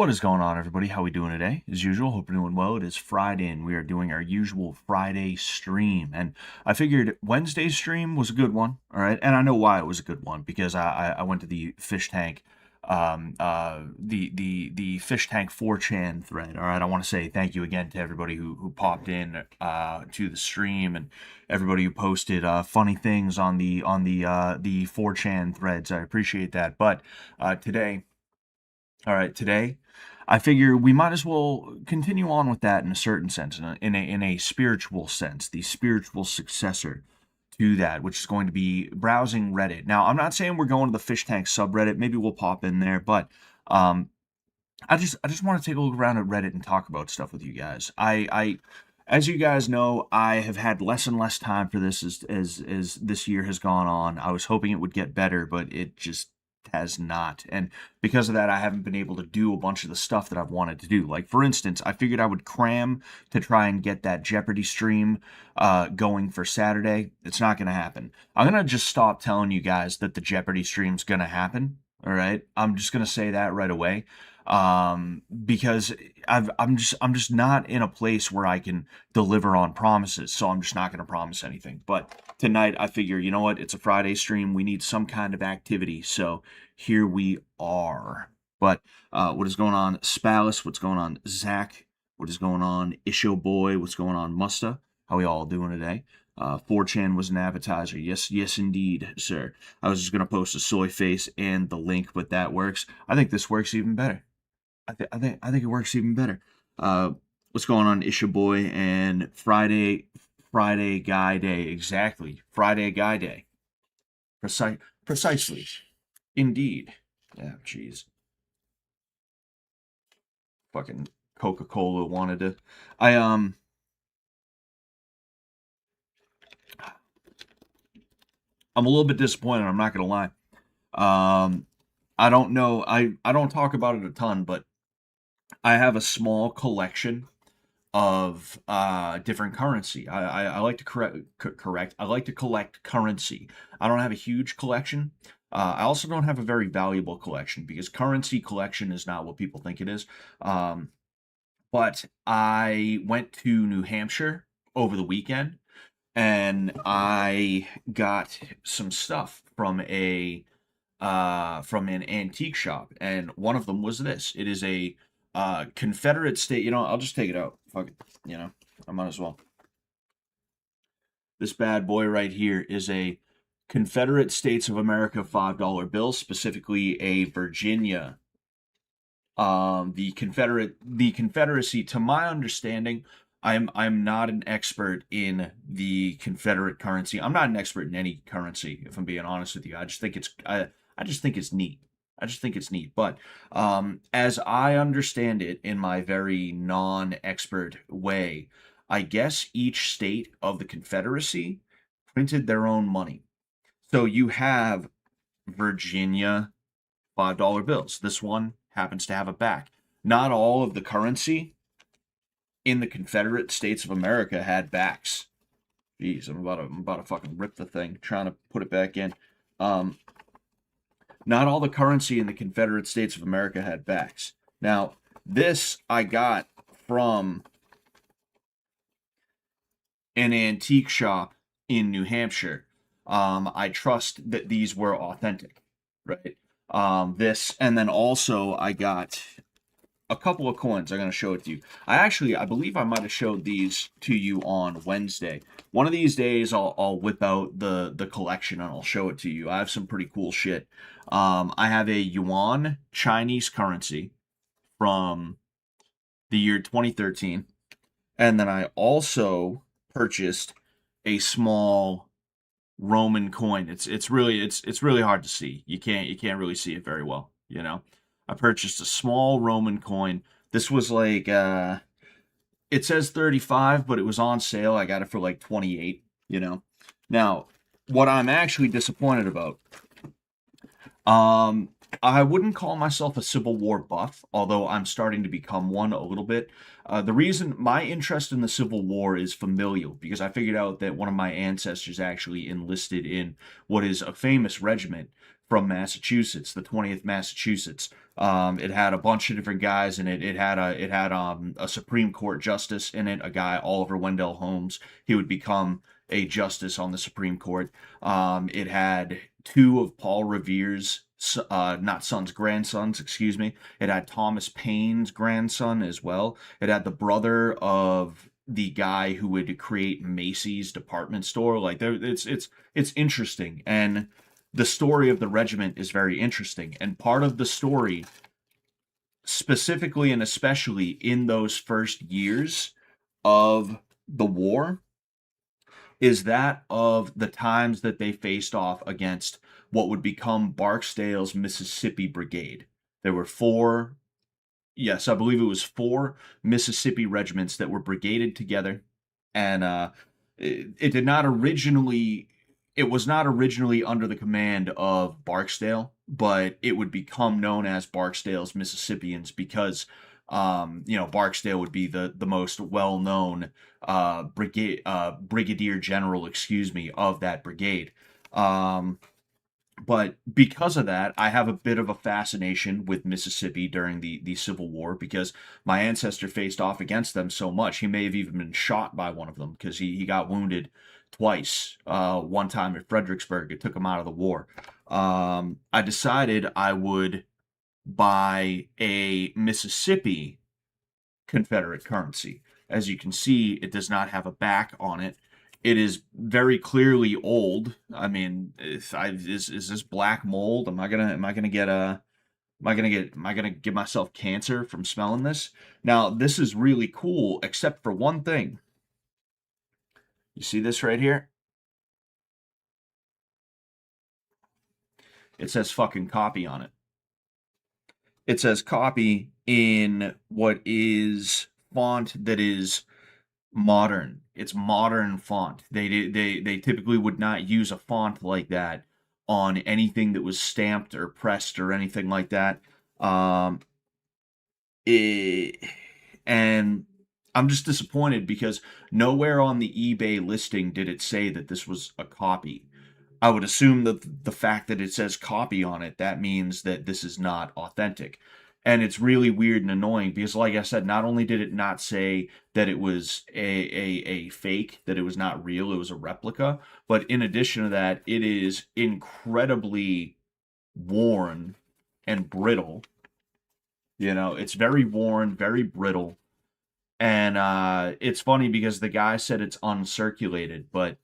What is going on, everybody? How we doing today? As usual, hope you're doing well. It is Friday, and we are doing our usual Friday stream. And I figured Wednesday's stream was a good one, all right. And I know why it was a good one because I went to the fish tank, the fish tank 4chan thread. All right, I want to say thank you again to everybody who popped in to the stream and everybody who posted funny things on the 4chan threads. I appreciate that. But today. All right, today I figure we might as well continue on with that in a certain sense, in a spiritual sense, the spiritual successor to that, which is going to be browsing Reddit. Now, I'm not saying we're going to the fish tank subreddit. Maybe we'll pop in there, but um, I just want to take a look around at Reddit and talk about stuff with you guys. As you guys know, I have had less and less time for this as this year has gone on. I was hoping it would get better, but it just has not. And because of that, I haven't been able to do a bunch of the stuff that I've wanted to do. Like, for instance, I figured I would cram to try and get that Jeopardy stream going for Saturday. It's not going to happen. I'm going to just stop telling you guys that the Jeopardy stream's going to happen. All right. I'm just going to say that right away. Because I'm just not in a place where I can deliver on promises, so I'm just not going to promise anything. But tonight I figure, you know what, it's a Friday stream, we need some kind of activity, so here we are. But what is going on, Spalus? What's going on, Zach? What is going on, Isho Boy? What's going on, Musta? How we all doing today? 4chan was an appetizer. Yes, indeed, sir. I was just going to post a soy face and the link, but that works. I think this works even better. I think it works even better. What's going on, Isha Boy? And Friday Guy Day, exactly. Friday Guy Day, precisely, indeed. Yeah, jeez. Fucking Coca-Cola wanted to. I I'm a little bit disappointed. I'm not gonna lie. I don't know. I don't talk about it a ton, but I have a small collection of different currency. I like to correct. I like to collect currency. I don't have a huge collection. I also don't have a very valuable collection because currency collection is not what people think it is. But I went to New Hampshire over the weekend and I got some stuff from an antique shop, and one of them was this. It is a Confederate state. I'll just take it out. Fuck it. I might as well. This bad boy right here is a Confederate States of America $5 bill, specifically a Virginia. The Confederacy, to my understanding, I'm not an expert in the Confederate currency. I'm not an expert in any currency, if I'm being honest with you. I just think it's neat. I just think it's neat. But as I understand it, in my very non-expert way, I guess each state of the Confederacy printed their own money. So you have Virginia $5 bills. This one happens to have a back. Not all of the currency in the Confederate States of America had backs. Jeez, I'm about to fucking rip the thing, trying to put it back in. Not all the currency in the Confederate States of America had backs. Now, this I got from an antique shop in New Hampshire. I trust that these were authentic, right? This, and then also I got a couple of coins. I'm going to show it to you. I believe I might have showed these to you on Wednesday. One of these days, I'll whip out the collection and I'll show it to you. I have some pretty cool shit. I have a yuan Chinese currency from the year 2013, and then I also purchased a small Roman coin. It's really hard to see. You can't really see it very well. I purchased a small Roman coin. This was like it says 35, but it was on sale. I got it for like 28. Now, what I'm actually disappointed about, I wouldn't call myself a Civil War buff, although I'm starting to become one a little bit. The reason my interest in the Civil War is familial, because I figured out that one of my ancestors actually enlisted in what is a famous regiment from Massachusetts, the 20th Massachusetts. It had a bunch of different guys in it. It had a Supreme Court justice in it, a guy, Oliver Wendell Holmes. He would become a justice on the Supreme Court. It had two of Paul Revere's not sons, grandsons, excuse me. It had Thomas Paine's grandson as well. It had the brother of the guy who would create Macy's department store. Like it's interesting, and the story of the regiment is very interesting. And part of the story, specifically and especially in those first years of the war, is that of the times that they faced off against what would become Barksdale's Mississippi Brigade. There were four, yes, I believe it was four Mississippi regiments that were brigaded together, and it did not originally, it was not originally under the command of Barksdale, but it would become known as Barksdale's Mississippians because Barksdale would be the most well-known brigadier general, excuse me, of that brigade. But because of that, I have a bit of a fascination with Mississippi during the Civil War because my ancestor faced off against them so much. He may have even been shot by one of them because he got wounded twice. One time at Fredericksburg, it took him out of the war. I decided I would buy a Mississippi Confederate currency. As you can see, it does not have a back on it. It is very clearly old. I mean, is this black mold? Am I gonna give myself cancer from smelling this? Now, this is really cool, except for one thing. You see this right here? It says fucking copy on it. It says copy in what is font that is modern. It's modern font. They typically would not use a font like that on anything that was stamped or pressed or anything like that. And I'm just disappointed because nowhere on the eBay listing did it say that this was a copy. I would assume that the fact that it says copy on it, that means that this is not authentic. And it's really weird and annoying because, like I said, not only did it not say that it was a fake, that it was not real, it was a replica, but in addition to that, it is incredibly worn and brittle. It's very worn, very brittle. And it's funny because the guy said it's uncirculated, but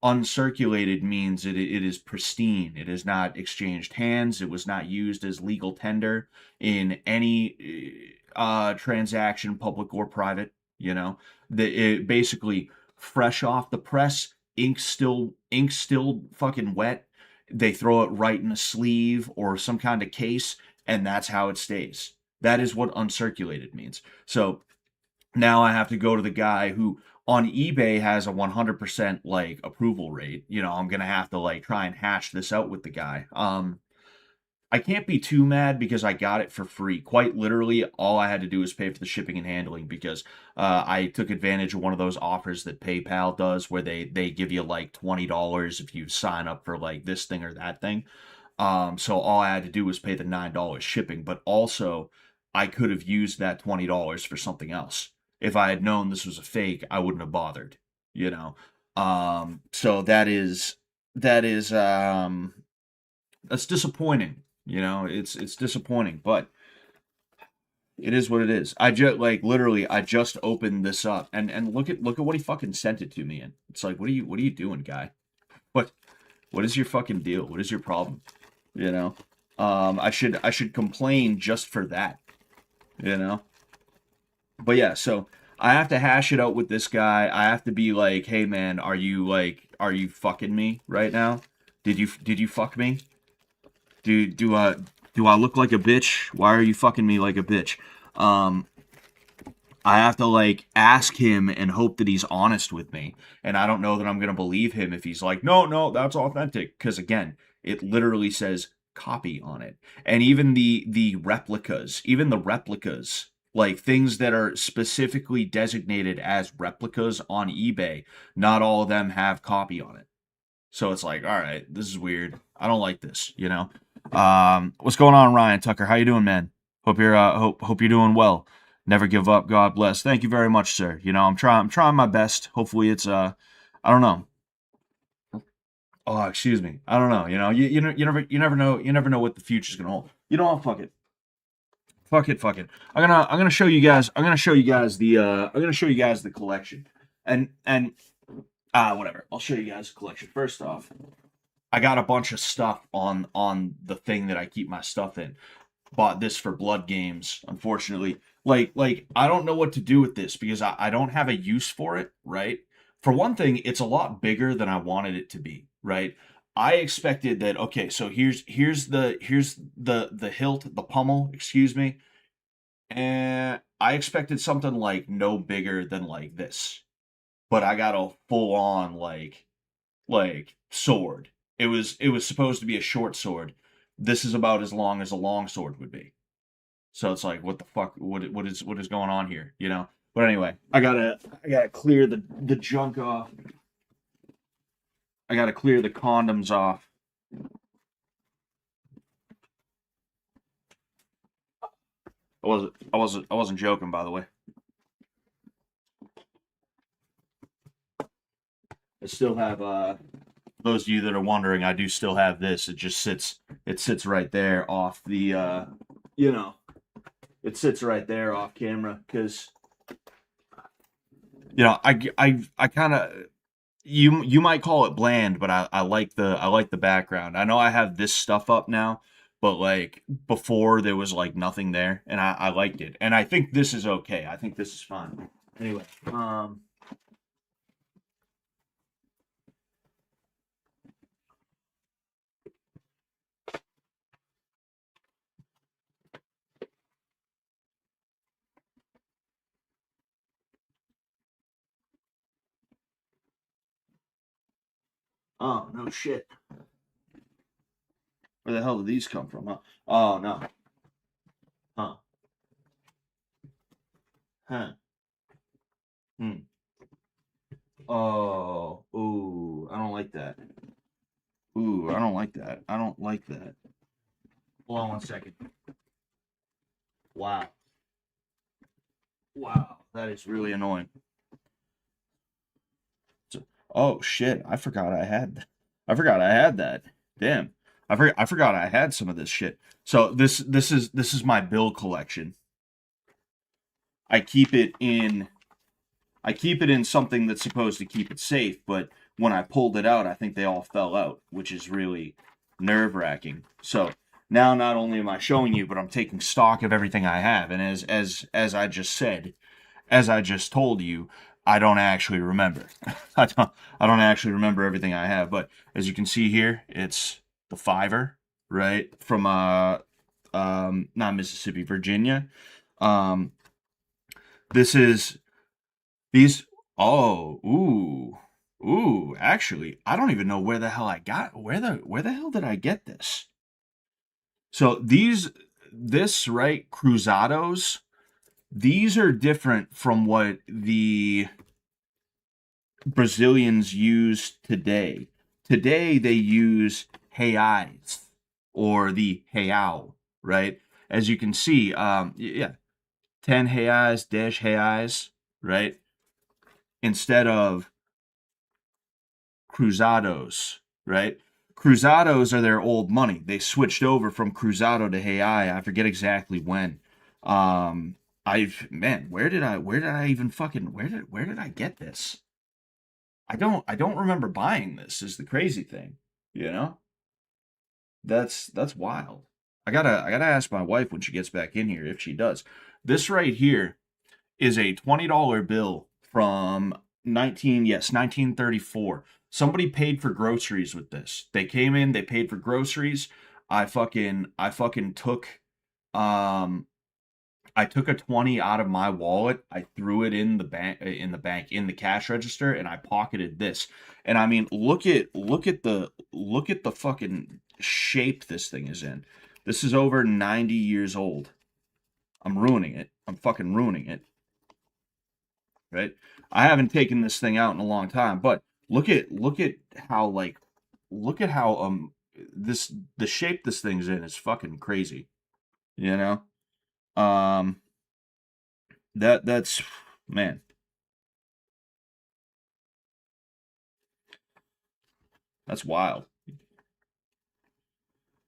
uncirculated means it is pristine. It has not exchanged hands. It was not used as legal tender in any transaction, public or private. It basically fresh off the press, ink still fucking wet. They throw it right in a sleeve or some kind of case, and that's how it stays. That is what uncirculated means. So now I have to go to the guy who on eBay has a 100% like approval rate. I'm gonna have to like try and hash this out with the guy. I can't be too mad because I got it for free. Quite literally, all I had to do was pay for the shipping and handling because I took advantage of one of those offers that PayPal does where they give you like $20 if you sign up for like this thing or that thing. So all I had to do was pay the $9 shipping, but also I could have used that $20 for something else. If I had known this was a fake, I wouldn't have bothered, So that's disappointing, it's disappointing, but it is what it is. I just literally I just opened this up and look at what he fucking sent it to me in. It's like, what are you doing, guy? What is your fucking deal? What is your problem? I should complain just for that, But yeah, so I have to hash it out with this guy. I have to be like, hey man, are you fucking me right now? Did you fuck me? Do I look like a bitch? Why are you fucking me like a bitch? I have to like ask him and hope that he's honest with me. And I don't know that I'm gonna believe him if he's like, no, that's authentic. Because again, it literally says copy on it. And even the replicas, like things that are specifically designated as replicas on eBay, not all of them have copy on it. So it's like, all right, this is weird. I don't like this, you know. What's going on, Ryan Tucker? How you doing, man? Hope you're hope you're doing well. Never give up. God bless. Thank you very much, sir. You know, I'm trying my best. Hopefully it's I don't know. Oh, excuse me. I don't know. You know, you never know what the future's gonna hold. You know what? Fuck it. Fuck it. I'm gonna show you guys. I'm gonna show you guys the collection. And whatever. I'll show you guys the collection. First off, I got a bunch of stuff on the thing that I keep my stuff in. Bought this for Blood Games, unfortunately. Like I don't know what to do with this because I don't have a use for it, right? For one thing, it's a lot bigger than I wanted it to be, right? I expected that, okay, so here's the hilt, the pommel, excuse me. And I expected something like no bigger than like this. But I got a full on like sword. It was supposed to be a short sword. This is about as long as a long sword would be. So it's like, what the fuck? What is going on here? You know. But anyway, I gotta clear the junk off. I gotta clear the condoms off. I wasn't joking, by the way. I still have those of you that are wondering, I do still have this. It sits right there off the you know, it sits right there off camera because you know, I kind of you might call it bland, but I like the background. I know I have this stuff up now, but like before there was like nothing there, and I liked it. And I think this is okay. I think this is fine. Anyway, oh no shit. Where the hell did these come from? Huh? Oh no. Huh. Huh. Hmm. Oh. Ooh. I don't like that. Ooh. I don't like that. I don't like that. Hold on one second. Wow. Wow. That is really annoying. Oh shit! I forgot I had. I forgot I had that. Damn. I forgot I had some of this shit. So this is my bill collection. I keep it in I keep it in something that's supposed to keep it safe, but when I pulled it out, I think they all fell out, which is really nerve-wracking. So now not only am I showing you, but I'm taking stock of everything I have. And as I just said, as I just told you, I don't actually remember. I don't actually remember everything I have. But as you can see here, it's the Fiver, right? From not Mississippi, Virginia. Um this is these oh, ooh, actually, I don't even know where the hell I got where the hell did I get this? So this right, Cruzados, these are different from what the Brazilians use today. Today they use reais or the real, right? As you can see, yeah, 10 reais, 10 reais, right? Instead of cruzados, right? Cruzados are their old money. They switched over from cruzado to real. I forget exactly when. I've man, where did I even fucking where did I get this? I don't remember buying this. Is the crazy thing, you know? That's wild. I gotta ask my wife when she gets back in here if she does. This right here is a $20 bill from 1934. Somebody paid for groceries with this. They came in, they paid for groceries. I fucking took um I took a 20 out of my wallet. I threw it in the cash register, and I pocketed this. And I mean, look at the fucking shape this thing is in. This is over 90 years old. I'm ruining it. I'm fucking ruining it. Right? I haven't taken this thing out in a long time, but look at how like look at how the shape this thing's in is fucking crazy. You know? That's man. That's wild.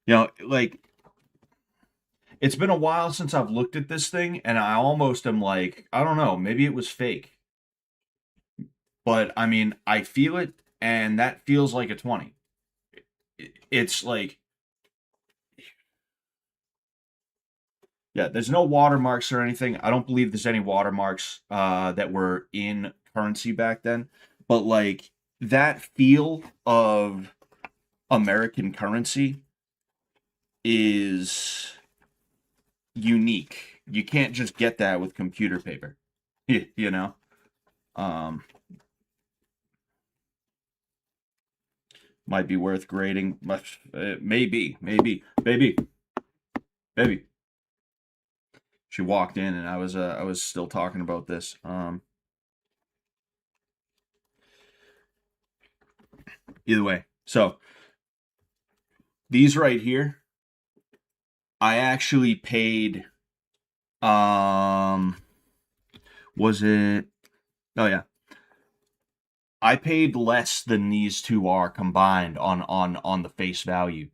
Like it's been a while since I've looked at this thing, and I almost am like, I don't know, maybe it was fake. But I mean, I feel it, and that feels like a 20. It's like, yeah, there's no watermarks or anything. I don't believe there's any watermarks that were in currency back then. But like that feel of American currency is unique. You can't just get that with computer paper. You know? Um, might be worth grading. Maybe. She walked in and I was still talking about this. Either way. So these right here, I actually paid was it oh yeah. I paid less than these two are combined on the face value.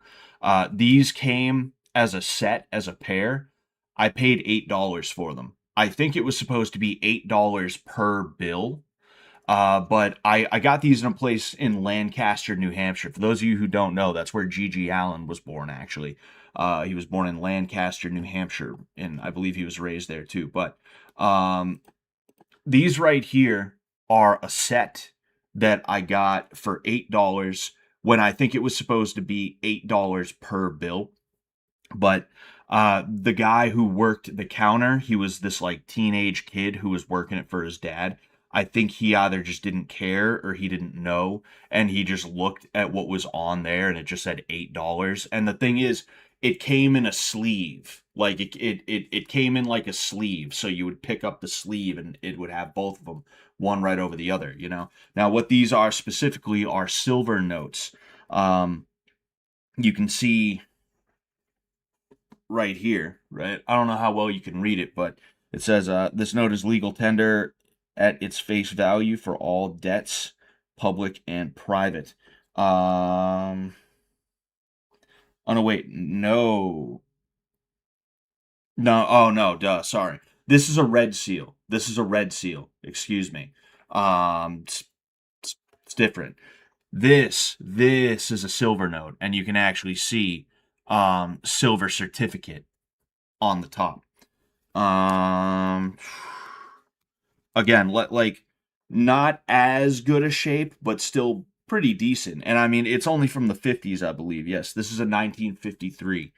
These came as a set, as a pair. I paid $8 for them. I think it was supposed to be $8 per bill. But I got these in a place in Lancaster, New Hampshire. For those of you who don't know, that's where G.G. Allen was born, actually. He was born in Lancaster, New Hampshire, and I believe he was raised there too. But these right here are a set that I got for $8 when I think it was supposed to be $8 per bill. But the guy who worked the counter, he was this like teenage kid who was working it for his dad. I think he either just didn't care or he didn't know, and he just looked at what was on there and it just said $8. And the thing is, it came in a sleeve. Like it came in like a sleeve, so you would pick up the sleeve and it would have both of them, one right over the other. Now what these are specifically are silver notes. You can see right here, right? I don't know how well you can read it, but it says this note is legal tender at its face value for all debts, public and private. Oh no, wait, no. No, oh no, duh, sorry. This is a red seal. This is a red seal. Excuse me. It's different. This is a silver note, and you can actually see silver certificate on the top. Again, like not as good a shape, but still pretty decent. And I mean, it's only from the 50s, I believe. Yes, this is a 1953.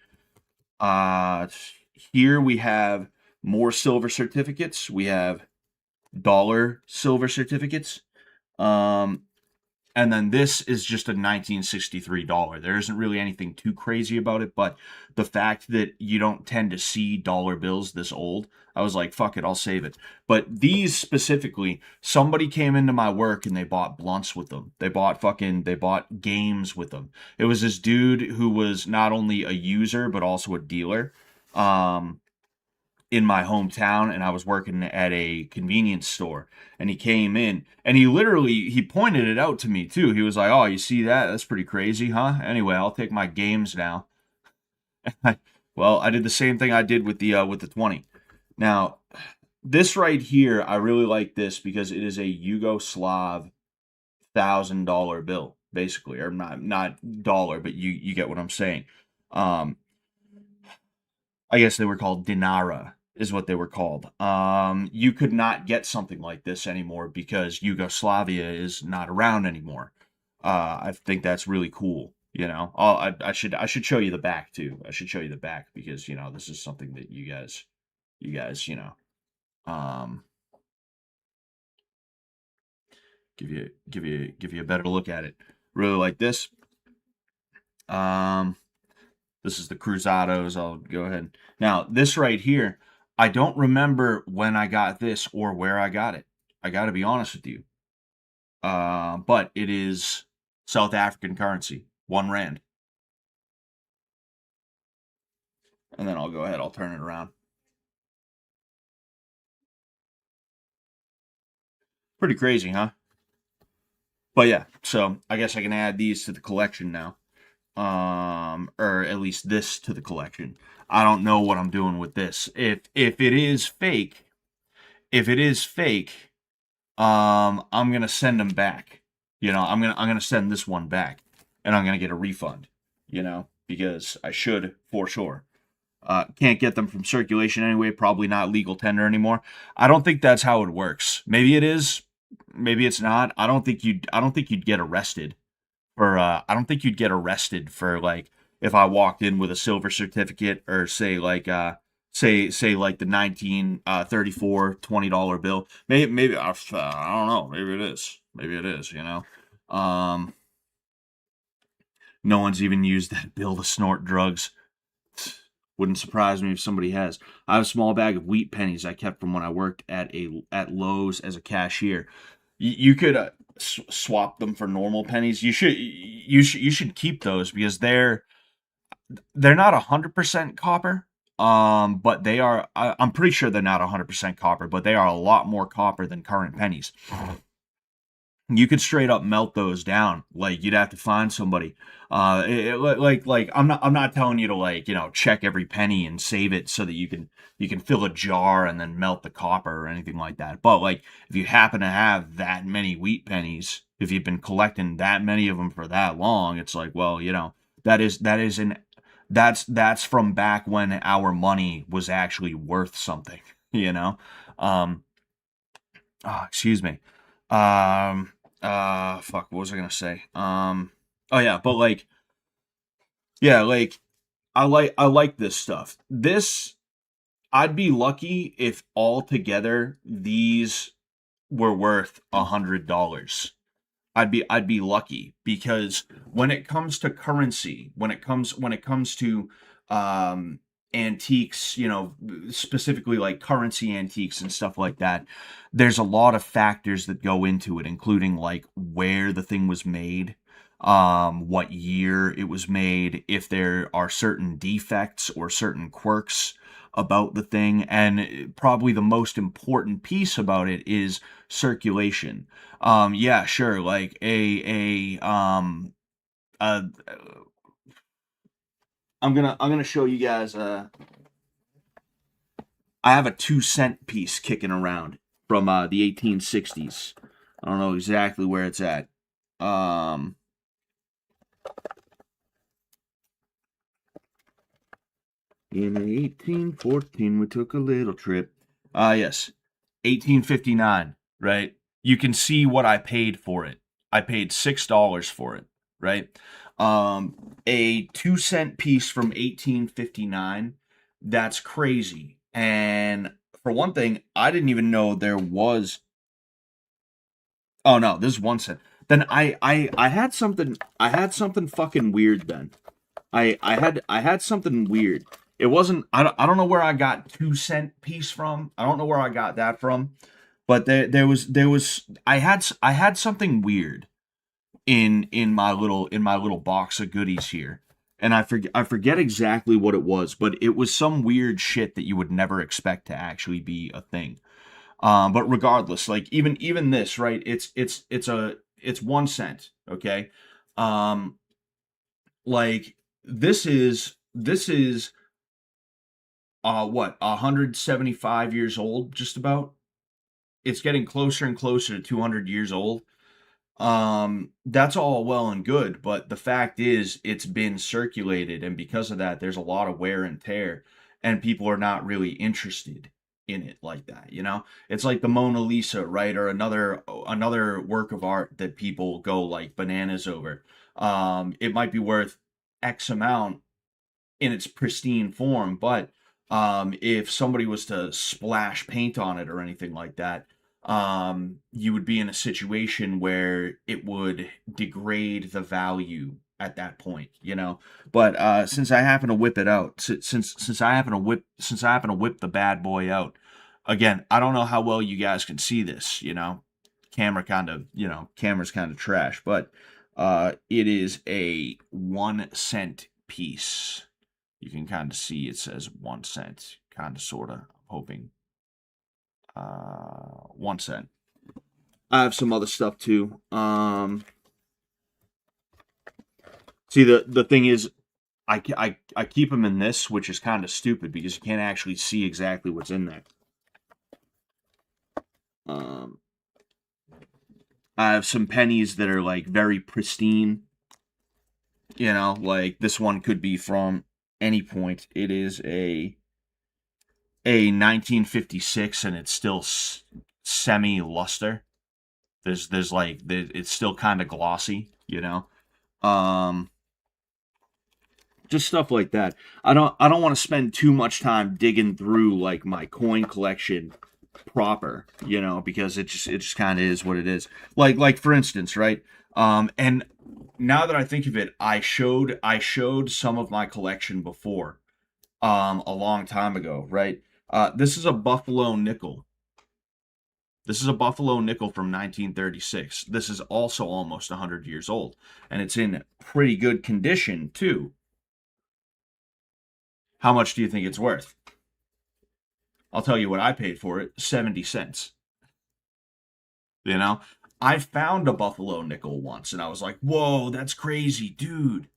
Here we have more silver certificates. We have dollar silver certificates. And then this is just a 1963 dollar. There isn't really anything too crazy about it, but the fact that you don't tend to see dollar bills this old, I was like, fuck it, I'll save it. But these specifically, somebody came into my work and they bought blunts with them. They bought games with them. It was this dude who was not only a user but also a dealer. In my hometown, and I was working at a convenience store, and he came in and he pointed it out to me too. He was like, "Oh, you see that? That's pretty crazy, huh? Anyway, I'll take my games now." Well, I did the same thing I did with the 20. Now, this right here, I really like this because it is a Yugoslav $1,000 bill, basically, or not dollar, but you get what I'm saying. I guess they were called dinara is what they were called. You could not get something like this anymore because Yugoslavia is not around anymore. I think that's really cool. I should show you the back too. I should show you the back because this is something that you guys, um, give you a better look at it. Really like this. This is the Cruzados. I'll go ahead. Now this right here. I don't remember when I got this or where I got it. I got to be honest with you. But it is South African currency, 1 rand. And then I'll go ahead, I'll turn it around. Pretty crazy, huh? But yeah, so I guess I can add these to the collection now. Or at least this to the collection. I don't know what I'm doing with this. If it is fake, if it is fake, I'm gonna send them back. I'm gonna send this one back, and I'm gonna get a refund. Because I should for sure. Can't get them from circulation anyway. Probably not legal tender anymore. I don't think that's how it works. Maybe it is. Maybe it's not. I don't think you'd. I don't think you'd get arrested for. I don't think you'd get arrested for like if I walked in with a silver certificate or say like say like the 1934 $20 bill. Maybe I don't know. Maybe it is. Maybe it is. No one's even used that bill to snort drugs. Wouldn't surprise me if somebody has. I have a small bag of wheat pennies I kept from when I worked at Lowe's as a cashier. You could swap them for normal pennies. You should keep those because they're not 100% copper. But they are. I'm pretty sure they're not 100% copper, but they are a lot more copper than current pennies. You could straight up melt those down. Like you'd have to find somebody. Like I'm not telling you to like check every penny and save it so that you can fill a jar and then melt the copper or anything like that. But like if you happen to have that many wheat pennies, if you've been collecting that many of them for that long, it's like that's from back when our money was actually worth something. You know. Um. Excuse me. Fuck, what was I gonna say? Oh yeah, but like, yeah, like, I like this stuff. I'd be lucky if altogether these were worth $100. I'd be lucky because when it comes to currency, when it comes to um antiques, specifically like currency antiques and stuff like that, there's a lot of factors that go into it, including like where the thing was made, what year it was made, if there are certain defects or certain quirks about the thing, and probably the most important piece about it is circulation. Yeah, sure. Like uh, I'm gonna show you guys. I have a 2 cent piece kicking around from the 1860s. I don't know exactly where it's at. Um, in 1814, we took a little trip. Yes, 1859. Right. You can see what I paid for it. I paid $6 for it. Right. A 2 cent piece from 1859. That's crazy. And for one thing, I didn't even know there was. Oh no, this is 1 cent. Then I had something. I had something fucking weird. Then I had something weird. It wasn't. I don't know where I got 2 cent piece from. I don't know where I got that from. But there was I had something weird in my little box of goodies here, and I forget exactly what it was, but it was some weird shit that you would never expect to actually be a thing. But regardless, like even this, right? It's 1 cent, okay? Um, like this is what 175 years old, just about. It's getting closer and closer to 200 years old. That's all well and good, but the fact is it's been circulated, and because of that there's a lot of wear and tear, and people are not really interested in it like that. It's like the Mona Lisa, right? Or another work of art that people go like bananas over. It might be worth X amount in its pristine form, but if somebody was to splash paint on it or anything like that, you would be in a situation where it would degrade the value at that point. But since I happen to whip it out, since I happen to whip the bad boy out again, I don't know how well you guys can see this. Camera's kind of trash, but It is a 1 cent piece. You can kind of see it says 1 cent, kind of, sort of. I'm hoping. 1 cent. I have some other stuff too. See, the thing is, I keep them in this, which is kind of stupid because you can't actually see exactly what's in there. I have some pennies that are like very pristine. You know, like this one could be from any point. It is a 1956, and it's still semi luster. There's like it's still kind of glossy. You know, um, just stuff like that. I don't want to spend too much time digging through like my coin collection proper, you know, because it just kind of is what it is. Like for instance, right? And now that I think of it, I showed some of my collection before, a long time ago, right? This is a Buffalo nickel. This is a Buffalo nickel from 1936. This is also almost 100 years old, and it's in pretty good condition too. How much do you think it's worth? I'll tell you what I paid for it, 70 cents. You know, I found a Buffalo nickel once and I was like, whoa, that's crazy, dude.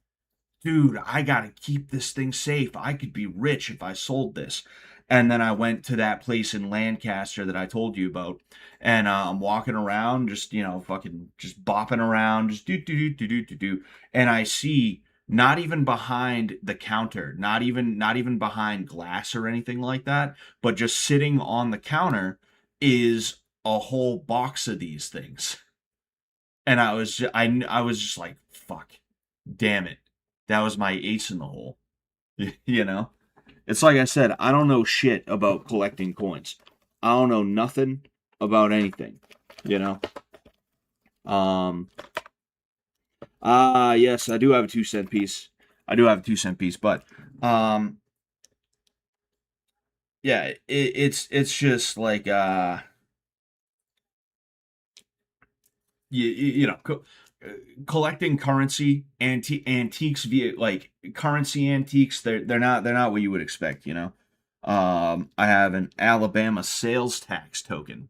Dude, I gotta keep this thing safe. I could be rich if I sold this. And then I went to that place in Lancaster that I told you about, and I'm walking around, just, fucking just bopping around, just do, and I see, not even behind the counter, not even behind glass or anything like that, but just sitting on the counter is a whole box of these things. And I was just like, fuck, damn it, that was my ace in the hole. you know it's like I said, I don't know shit about collecting coins. I don't know nothing about anything, you know um yes, I do have a 2 cent piece. But yeah, it's just like, collecting currency antiques, via like currency antiques. They're not what you would expect. I have an Alabama sales tax token.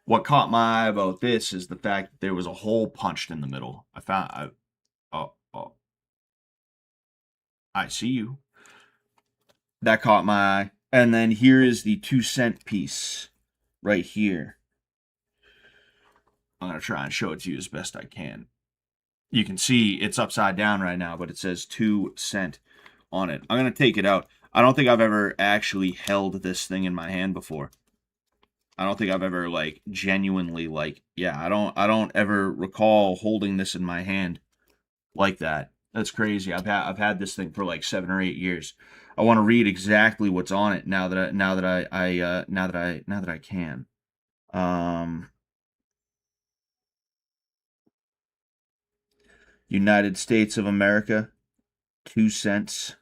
What caught my eye about this is the fact that there was a hole punched in the middle. Oh, I see you. That caught my eye. And then here is the 2 cent piece right here. I'm gonna try and show it to you as best I can. You can see it's upside down right now, but it says 2 cent on it. I'm gonna take it out. I don't think I've ever actually held this thing in my hand before. I don't think I've ever, like, genuinely, like, yeah, I don't ever recall holding this in my hand like that. That's crazy. I've had this thing for like 7 or 8 years. I want to read exactly what's on it now that I can. Um, United States of America, 2 cents.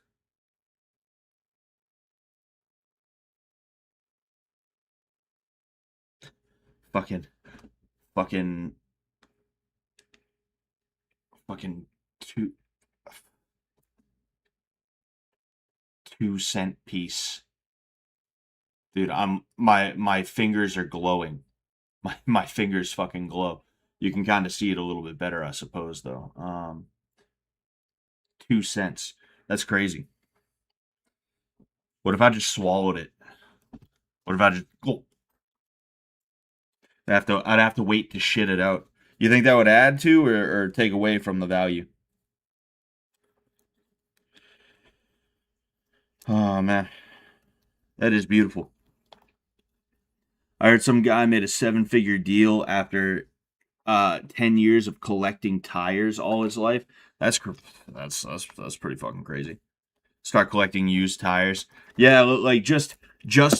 Fucking, fucking, fucking two 2 cent piece, dude. My fingers are glowing. My fingers fucking glow. You can kind of see it a little bit better, I suppose, though. 2 cents. That's crazy. What if I just swallowed it? What if I just? Oh, I'd have to wait to shit it out. You think that would add to or take away from the value? Oh man, that is beautiful. I heard some guy made a 7-figure deal after 10 years of collecting tires all his life. That's pretty fucking crazy. Start collecting used tires. Yeah, like just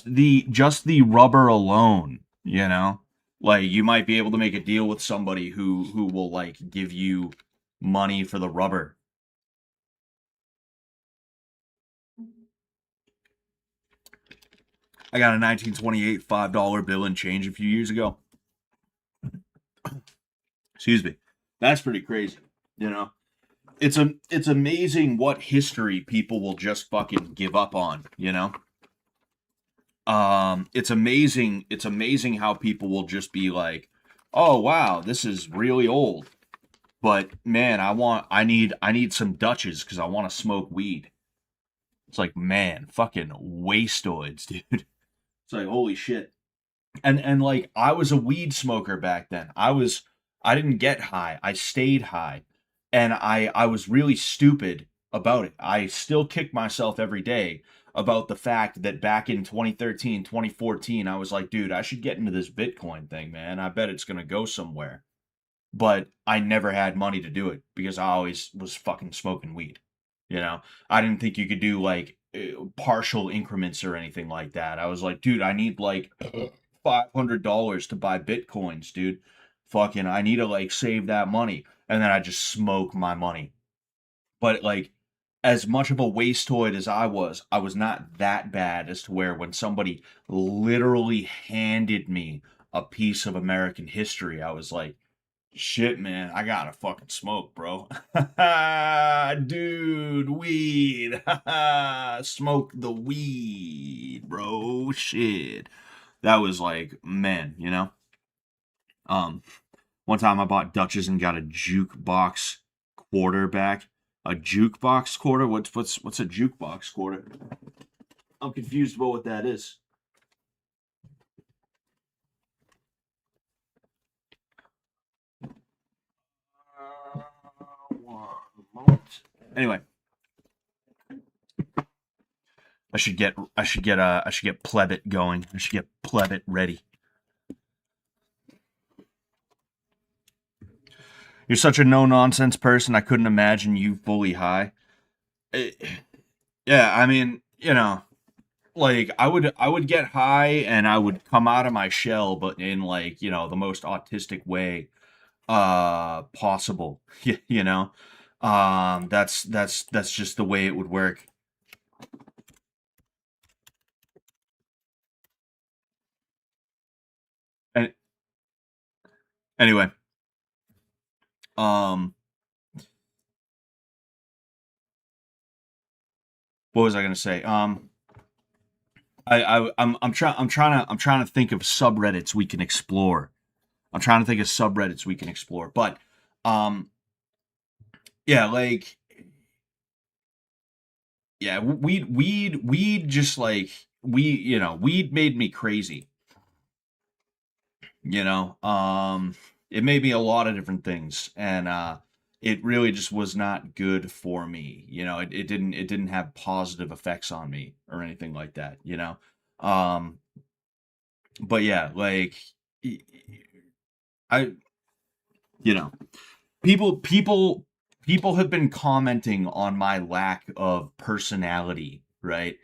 the rubber alone, you know? Like, you might be able to make a deal with somebody who will, like, give you money for the rubber. I got a 1928 $5 bill and change a few years ago. Excuse me. That's pretty crazy. You know, it's amazing what history people will just fucking give up on. It's amazing how people will just be like, oh wow, this is really old. But man, I need some Dutches because I want to smoke weed. It's like, man, fucking wasteoids, dude. It's like, holy shit. And like, I was a weed smoker back then. I didn't get high. I stayed high. And I was really stupid about it. I still kick myself every day about the fact that back in 2013, 2014, I was like, dude, I should get into this Bitcoin thing, man. I bet it's going to go somewhere. But I never had money to do it because I always was fucking smoking weed. I didn't think you could do like partial increments or anything like that. I was like, dude, I need like $500 to buy Bitcoins, dude. Fucking, I need to like save that money. And then I just smoke my money. But like, as much of a wasteoid as I was not that bad as to where when somebody literally handed me a piece of American history, I was like, shit, man, I gotta fucking smoke, bro. Dude, weed. Smoke the weed, bro. Shit. That was like, man. Um, One time I bought Dutchess and got a jukebox quarter back. A jukebox quarter? What's a jukebox quarter? I'm confused about what that is. One moment. Anyway, I should get Plebit going. I should get Plebit ready. You're such a no nonsense person. I couldn't imagine you fully high. Yeah, I mean, like I would get high and I would come out of my shell, but in like, the most autistic way possible. you know? That's just the way it would work. And anyway, um what was I gonna say? I'm trying to think of subreddits we can explore. But um yeah, like yeah, weed just like weed made me crazy. you know it made me a lot of different things, and it really just was not good for me. It didn't have positive effects on me or anything like that. um but yeah, like I you know people have been commenting on my lack of personality, right?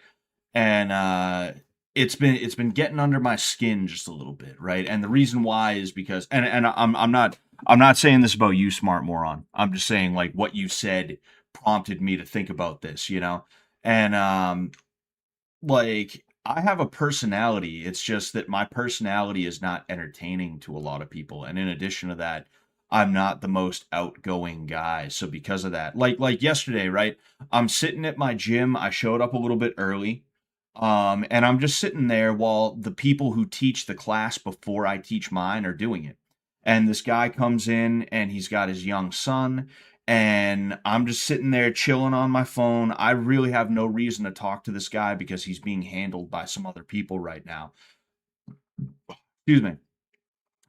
And it's been getting under my skin just a little bit, right? And the reason why is because, and I'm not saying this about you, smart moron. I'm just saying like what you said prompted me to think about this. And like, I have a personality. It's just that my personality is not entertaining to a lot of people. And in addition to that, I'm not the most outgoing guy. So because of that, like yesterday, right? I'm sitting at my gym. I showed up a little bit early. And I'm just sitting there while the people who teach the class before I teach mine are doing it. And this guy comes in and he's got his young son, and I'm just sitting there chilling on my phone. I really have no reason to talk to this guy because he's being handled by some other people right now. Excuse me.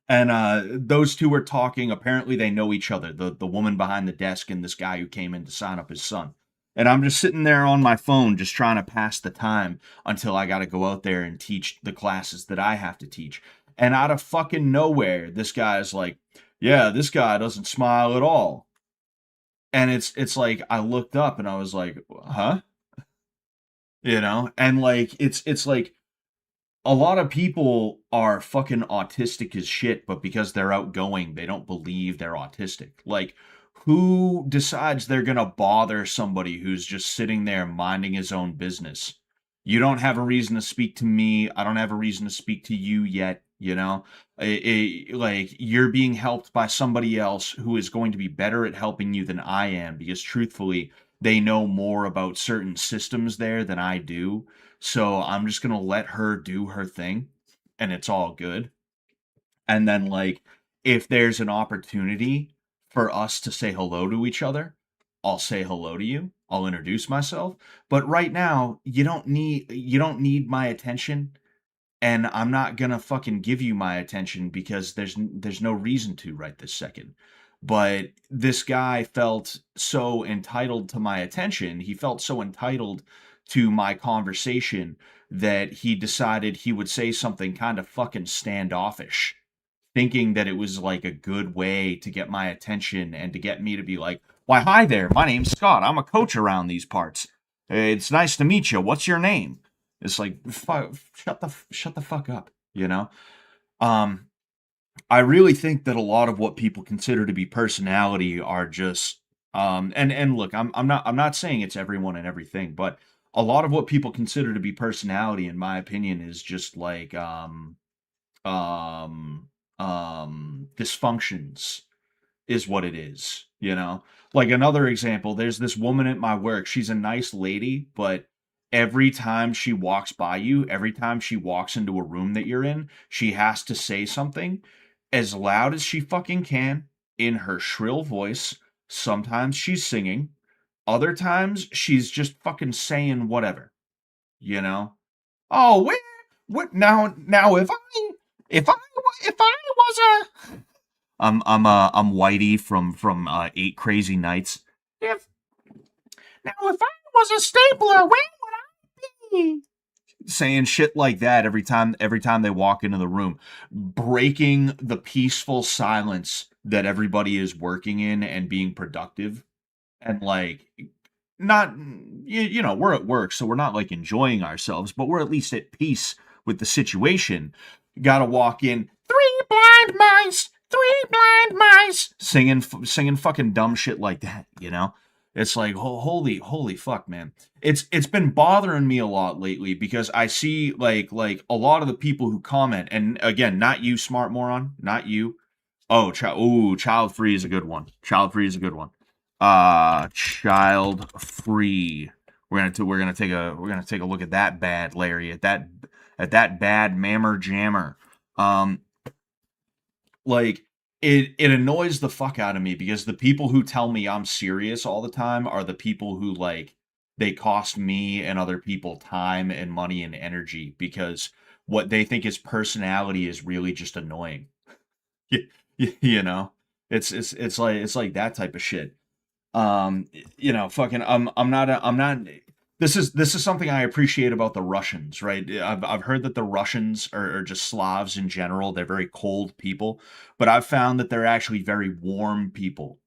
And those two are talking. Apparently, they know each other. The woman behind the desk and this guy who came in to sign up his son. And I'm just sitting there on my phone, just trying to pass the time until I got to go out there and teach the classes that I have to teach. And out of fucking nowhere, this guy is like, "Yeah, this guy doesn't smile at all." And it's like I looked up and I was like, "Huh?" And like it's like a lot of people are fucking autistic as shit, but because they're outgoing, they don't believe they're autistic. Like, who decides they're gonna bother somebody who's just sitting there minding his own business? You don't have a reason to speak to me. I don't have a reason to speak to you yet. you know? Like, you're being helped by somebody else who is going to be better at helping you than I am, because truthfully, they know more about certain systems there than I do. So I'm just gonna let her do her thing, and it's all good. And then, like, if there's an opportunity for us to say hello to each other, I'll say hello to you. I'll introduce myself. But right now, you don't need my attention, and I'm not gonna fucking give you my attention because there's no reason to right this second. But this guy felt so entitled to my attention. He felt so entitled to my conversation that he decided he would say something kind of fucking standoffish, thinking that it was like a good way to get my attention and to get me to be like, "Why, hi there. My name's Scott. I'm a coach around these parts. It's nice to meet you. What's your name?" It's like, shut the fuck up, you know? Um, I really think that a lot of what people consider to be personality are just and look, I'm not saying it's everyone and everything, but a lot of what people consider to be personality, in my opinion, is just like um dysfunctions is what it is, you know? Like, another example, there's this woman at my work. She's a nice lady, but every time she walks by you, every time she walks into a room that you're in, she has to say something as loud as she fucking can in her shrill voice. Sometimes she's singing, other times she's just fucking saying whatever, you know? Oh, what now if I was a I'm Whitey from 8 Crazy Nights. If if I was a stapler, where would I be? Saying shit like that every time they walk into the room, breaking the peaceful silence that everybody is working in and being productive, and like, not, we're at work, so we're not like enjoying ourselves, but we're at least at peace with the situation. Gotta walk in, three blind mice, singing fucking dumb shit like that, you know? It's like, holy fuck, man. It's been bothering me a lot lately, because I see like a lot of the people who comment, and again, not you, smart moron, not you. Oh, child free is a good one. Child free is a good one. Child free. We're gonna take a look at that bad Larry, at that bad mammer jammer. Um, like, it annoys the fuck out of me, because the people who tell me I'm serious all the time are the people who, like, they cost me and other people time and money and energy, because what they think is personality is really just annoying. You know, it's like that type of shit. Fucking, I'm not. This is something I appreciate about the Russians, right? I've heard that the Russians are just Slavs in general. They're very cold people, but I've found that they're actually very warm people.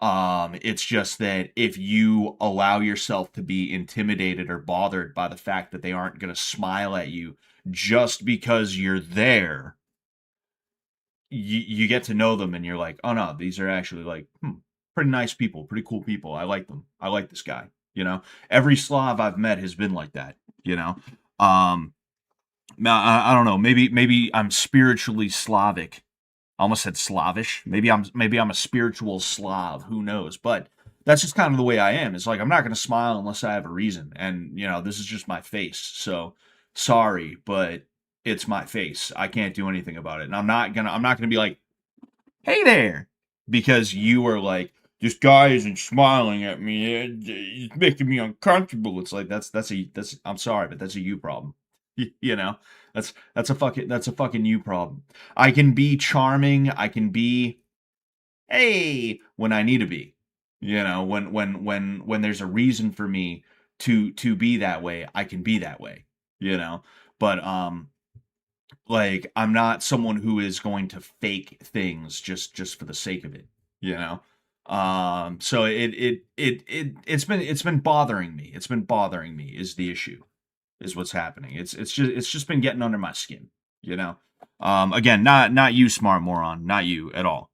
It's just that if you allow yourself to be intimidated or bothered by the fact that they aren't going to smile at you just because you're there, you get to know them, and you're like, oh no, these are actually like, pretty nice people, pretty cool people. I like them. I like this guy. Every Slav I've met has been like that. Um, Now, I don't know. Maybe I'm spiritually Slavic. I almost said Slavish. Maybe I'm a spiritual Slav. Who knows? But that's just kind of the way I am. It's like, I'm not going to smile unless I have a reason, and this is just my face. So sorry, but it's my face. I can't do anything about it, and I'm not gonna be like, "Hey there," because you are like, "This guy isn't smiling at me. It's making me uncomfortable." It's like, that's I'm sorry, but that's a you problem. You know, that's a fucking you problem. I can be charming. I can be, hey, when I need to be. When there's a reason for me to be that way, I can be that way. But like, I'm not someone who is going to fake things just for the sake of it. You know. So it's been bothering me. It's been bothering me, is the issue, is what's happening. It's just been getting under my skin, you know. Again, not you, smart moron, not you at all.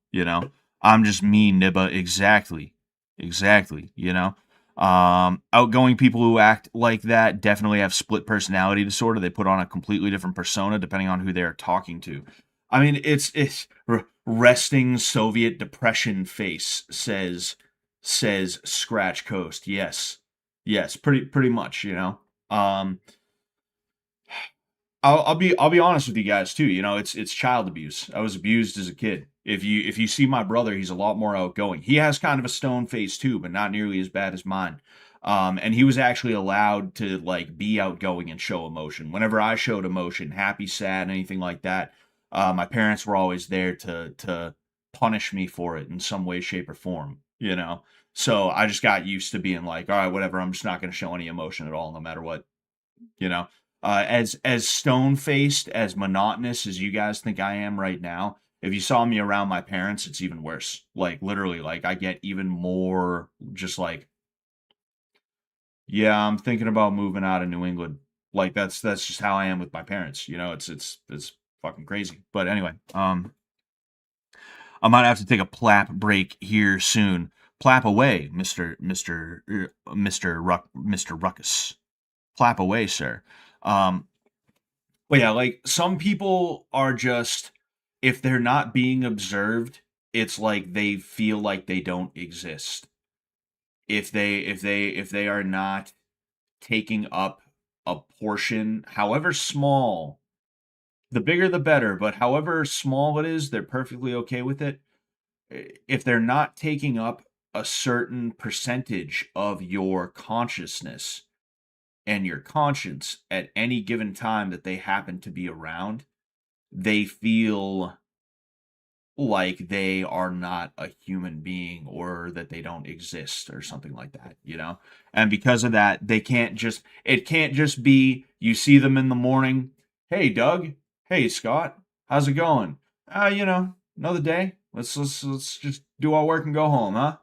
I'm just me, Nibba, exactly, exactly. Outgoing people who act like that definitely have split personality disorder. They put on a completely different persona depending on who they're talking to. I mean, it's resting Soviet depression face says Scratch Coast. Yes, yes, pretty much. I'll be honest with you guys too. It's child abuse. I was abused as a kid. If you see my brother, he's a lot more outgoing. He has kind of a stone face too, but not nearly as bad as mine. And he was actually allowed to like be outgoing and show emotion. Whenever I showed emotion, happy, sad, anything like that, my parents were always there to punish me for it in some way, shape, or form. So I just got used to being like, all right, whatever. I'm just not going to show any emotion at all, no matter what. You know, as stone faced, as monotonous as you guys think I am right now, if you saw me around my parents, it's even worse. Like literally, like I get even more just like, yeah, I'm thinking about moving out of New England. Like that's just how I am with my parents. It's fucking crazy. But anyway, I might have to take a plap break here soon. Plap away, Mister Ruckus. Plap away, sir. Um, But yeah, like some people are just, if they're not being observed, it's like they feel like they don't exist. If they are not taking up a portion, however small, the bigger the better, but however small it is, they're perfectly okay with it. If they're not taking up a certain percentage of your consciousness and your conscience at any given time that they happen to be around, they feel like they are not a human being or that they don't exist or something like that. And because of that, it can't just be you see them in the morning, hey Doug, hey Scott, how's it going? Another day. Let's just do our work and go home, huh?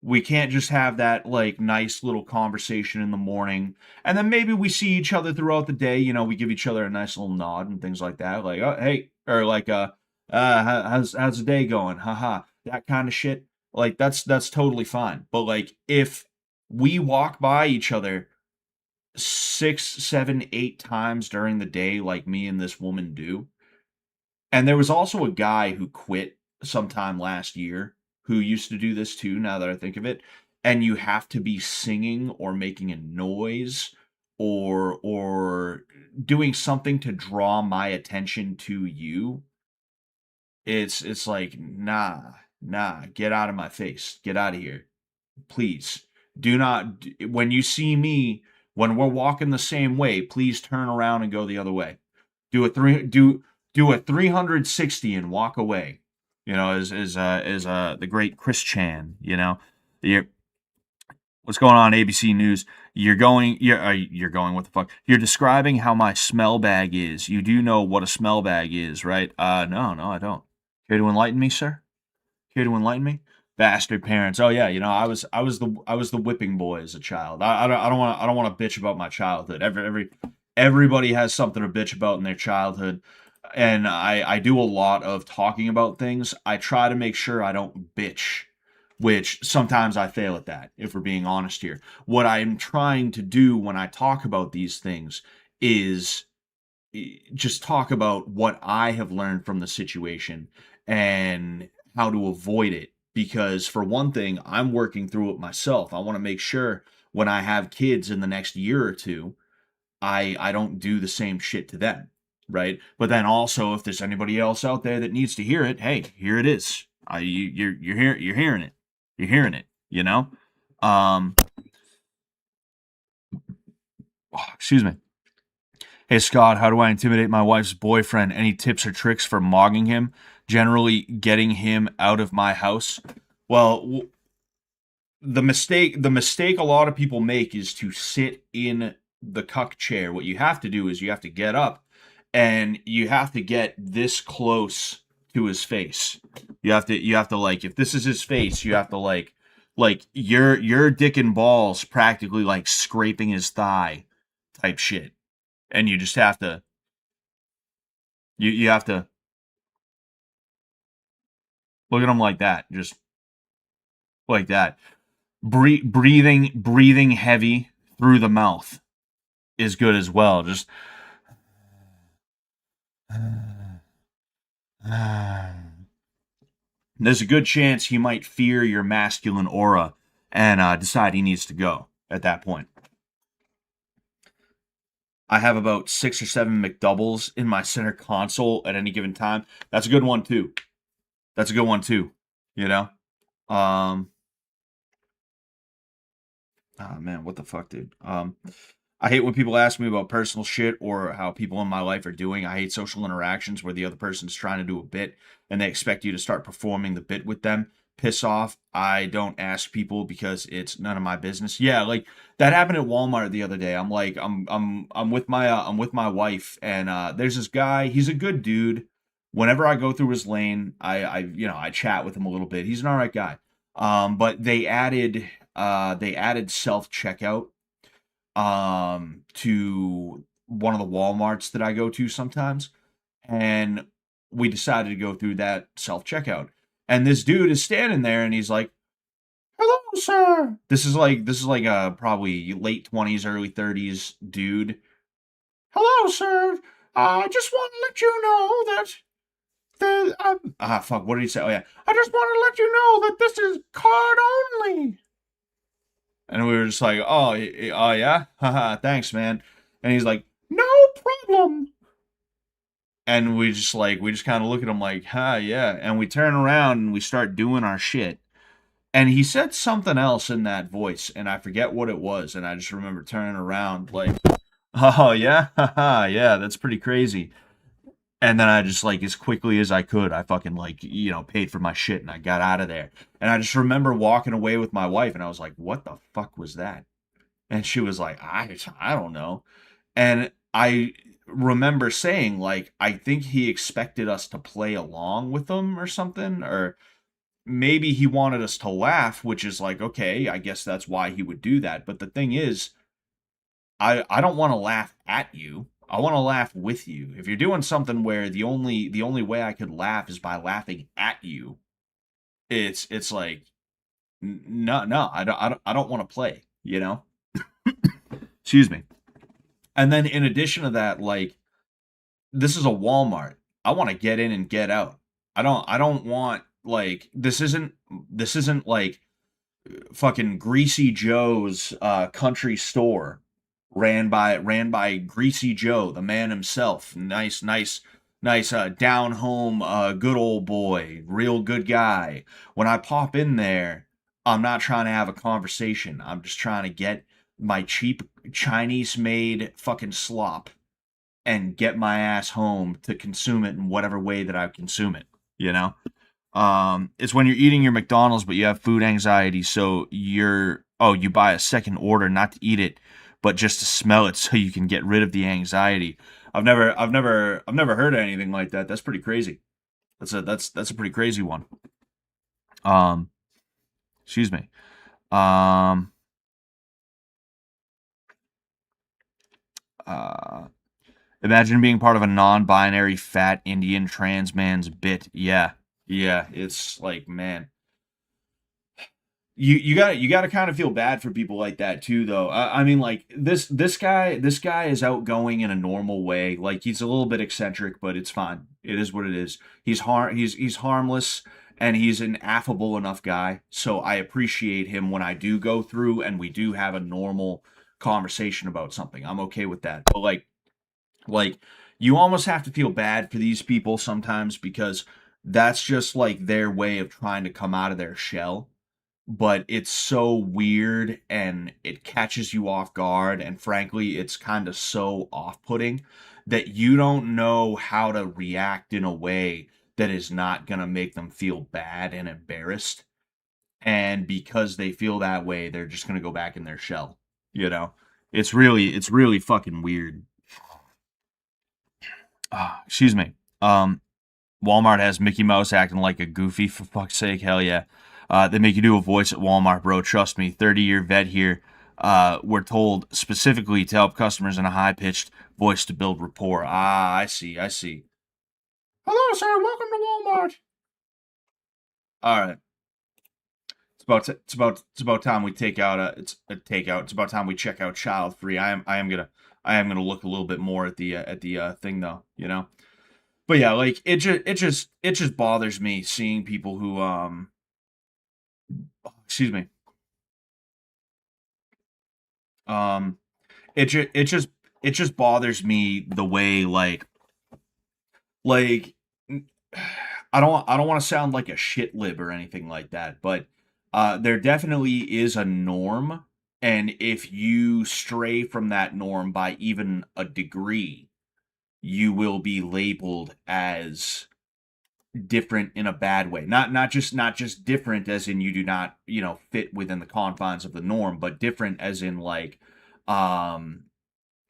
We can't just have that like nice little conversation in the morning and then maybe we see each other throughout the day. We give each other a nice little nod and things like that, like, oh hey, or like how's the day going, haha, that kind of shit. Like that's totally fine, but like if we walk by each other 6, 7, 8 times during the day like me and this woman do. And there was also a guy who quit sometime last year who used to do this too, now that I think of it. And you have to be singing or making a noise or doing something to draw my attention to you. It's like, nah, get out of my face. Get out of here. Please. Do not when you see me when we're walking the same way, please turn around and go the other way. Do a 360 and walk away. Is the great Chris Chan. You What's going on, ABC News? You're going. What the fuck? You're describing how my smell bag is. You do know what a smell bag is, right? No, I don't. Care to enlighten me, sir? Care to enlighten me? Bastard parents. Oh yeah, I was the whipping boy as a child. I don't want to bitch about my childhood. Everybody has something to bitch about in their childhood, and I do a lot of talking about things. I try to make sure I don't bitch, which sometimes I fail at that, if we're being honest here. What I'm trying to do when I talk about these things is just talk about what I have learned from the situation and how to avoid it. Because for one thing, I'm working through it myself. I want to make sure when I have kids in the next year or two, I don't do the same shit to them, right? But then also, if there's anybody else out there that needs to hear it, hey, here it is. You're hearing it. You're hearing it. Um, excuse me. Hey Scott, how do I intimidate my wife's boyfriend? Any tips or tricks for mogging him? Generally, getting him out of my house. Well, the mistake a lot of people make is to sit in the cuck chair. What you have to do is you have to get up and you have to get this close to his face. You have to like, if this is his face, you have to like your dick and balls practically like scraping his thigh type shit. And you just have to you have to look at him like that, just like that. Breathing heavy through the mouth is good as well. Just there's a good chance he might fear your masculine aura and decide he needs to go at that point. I have about 6 or 7 McDoubles in my center console at any given time. That's a good one too. That's a good one too. You know? Oh man, what the fuck, dude? I hate when people ask me about personal shit or how people in my life are doing. I hate social interactions where the other person's trying to do a bit and they expect you to start performing the bit with them. Piss off. I don't ask people because it's none of my business. Yeah, like that happened at Walmart the other day. I'm with my wife and there's this guy. He's a good dude. Whenever I go through his lane, I chat with him a little bit. He's an all right guy. But they added self checkout to one of the Walmarts that I go to sometimes, and we decided to go through that self checkout. And this dude is standing there, and he's like, "Hello, sir." This is like a probably late 20s, early 30s dude. "Hello, sir. I just want to let you know that fuck. What did he say? Oh yeah, I just want to let you know that this is card only." And we were just like, "Oh, oh yeah, haha, thanks, man." And he's like, "No problem." And we just kind of look at him like, "Huh, yeah." And we turn around and we start doing our shit. And he said something else in that voice, and I forget what it was. And I just remember turning around like, "Oh yeah, haha, yeah, that's pretty crazy." And then I just like as quickly as I could, I fucking paid for my shit and I got out of there. And I just remember walking away with my wife, and I was like, "What the fuck was that?" And she was like, I don't know. And I remember saying, like, I think he expected us to play along with him or something, or maybe he wanted us to laugh, which is like, okay, I guess that's why he would do that. But the thing is, I don't want to laugh at you. I want to laugh with you. If you're doing something where the only way I could laugh is by laughing at you, it's like no, I don't want to play, you know? Excuse me. And then in addition to that, like this is a Walmart. I want to get in and get out. I don't want like this isn't like fucking Greasy Joe's country store ran by Greasy Joe, the man himself. Nice down home good old boy, real good guy. When I pop in there, I'm not trying to have a conversation. I'm just trying to get my cheap Chinese made fucking slop and get my ass home to consume it in whatever way that I consume it, you know? It's when you're eating your McDonald's, but you have food anxiety, so you buy a second order not to eat it, but just to smell it, so you can get rid of the anxiety. I've never heard of anything like that. That's pretty crazy. That's a pretty crazy one. Um, excuse me. Um, uh, Imagine being part of a non-binary fat Indian trans man's bit. Yeah, yeah. It's like, man, you got to kind of feel bad for people like that too though. I mean like this guy is outgoing in a normal way. Like he's a little bit eccentric, but it's fine. It is what it is. He's harmless and he's an affable enough guy. So I appreciate him when I do go through and we do have a normal conversation about something. I'm okay with that. But like you almost have to feel bad for these people sometimes because that's just like their way of trying to come out of their shell, but it's so weird and it catches you off guard, and frankly it's kind of so off-putting that you don't know how to react in a way that is not going to make them feel bad and embarrassed, and because they feel that way they're just going to go back in their shell, you know. It's really fucking weird. Excuse me. Walmart has Mickey Mouse acting like a goofy, for fuck's sake. Hell yeah. They make you do a voice at Walmart, bro. Trust me. 30-year vet here. We're told specifically to help customers in a high pitched voice to build rapport. Ah, I see. I see. Hello, sir. Welcome to Walmart. All right. it's about time we take out it's a takeout. It's about time we check out Child Free. I am gonna look a little bit more at the thing though, you know. But yeah, like it just bothers me seeing people who excuse me. Um it just it just bothers me the way like I don't want to sound like a shit lib or anything like that, but there definitely is a norm, and if you stray from that norm by even a degree, you will be labeled as different in a bad way. Not just different as in you do not, you know, fit within the confines of the norm, but different as in like um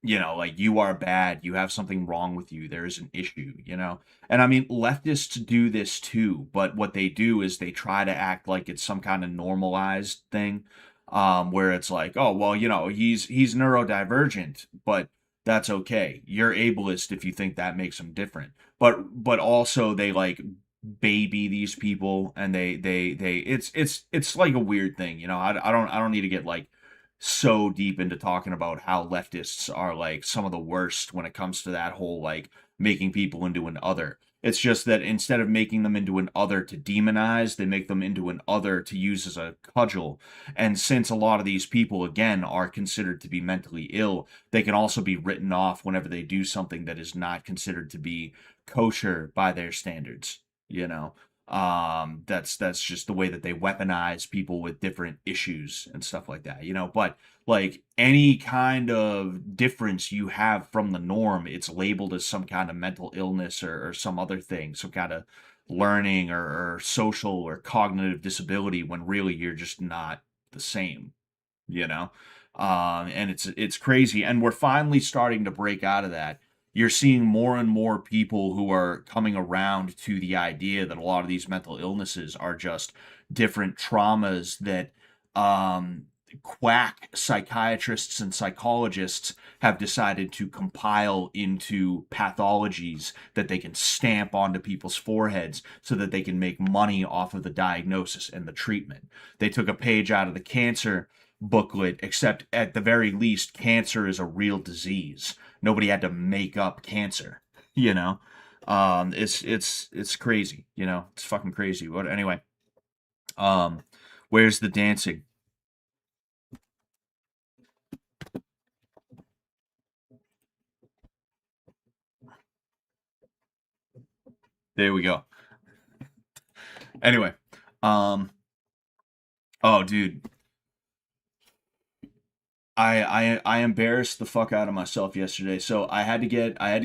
you know, like you are bad, you have something wrong with you, there's an issue, you know. And I mean, leftists do this too, but what they do is they try to act like it's some kind of normalized thing, where it's like, oh well, you know, he's neurodivergent, but that's okay, you're ableist if you think that makes him different. But also they like baby these people, and they it's like a weird thing, you know. I don't need to get like so deep into talking about how leftists are like some of the worst when it comes to that whole like making people into an other. It's just that instead of making them into an other to demonize, they make them into an other to use as a cudgel. And since a lot of these people, again, are considered to be mentally ill, they can also be written off whenever they do something that is not considered to be kosher by their standards, you know. That's just the way that they weaponize people with different issues and stuff like that, you know. But like any kind of difference you have from the norm, it's labeled as some kind of mental illness or some other thing, some kind of learning or social or cognitive disability, when really you're just not the same, you know. And it's crazy, and we're finally starting to break out of that. You're seeing more and more people who are coming around to the idea that a lot of these mental illnesses are just different traumas that quack psychiatrists and psychologists have decided to compile into pathologies that they can stamp onto people's foreheads so that they can make money off of the diagnosis and the treatment. They took a page out of the cancer booklet, except at the very least, cancer is a real disease. Nobody had to make up cancer, you know. It's crazy, you know. It's fucking crazy. But anyway, um, where's the dancing? There we go. Anyway, um, oh dude, I embarrassed the fuck out of myself yesterday. So I had to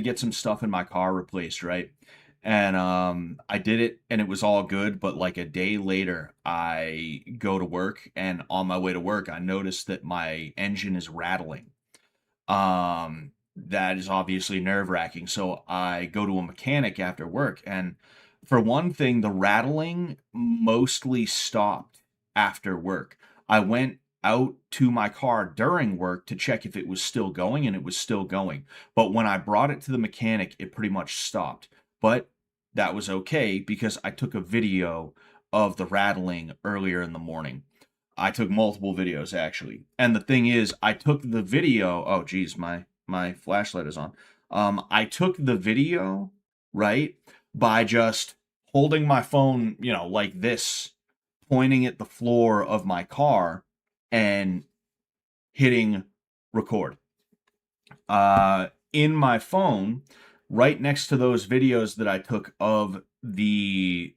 get some stuff in my car replaced, right? And I did it and it was all good, but like a day later I go to work, and on my way to work I noticed that my engine is rattling. That is obviously nerve-wracking. So I go to a mechanic after work, and for one thing, the rattling mostly stopped after work. I went out to my car during work to check if it was still going, and it was still going. But when I brought it to the mechanic, it pretty much stopped. But that was okay because I took a video of the rattling earlier in the morning. I took multiple videos actually. And the thing is, I took the video. Oh geez, my flashlight is on. I took the video, right, by just holding my phone, you know, like this, pointing at the floor of my car and hitting record. In my phone, right next to those videos that I took of the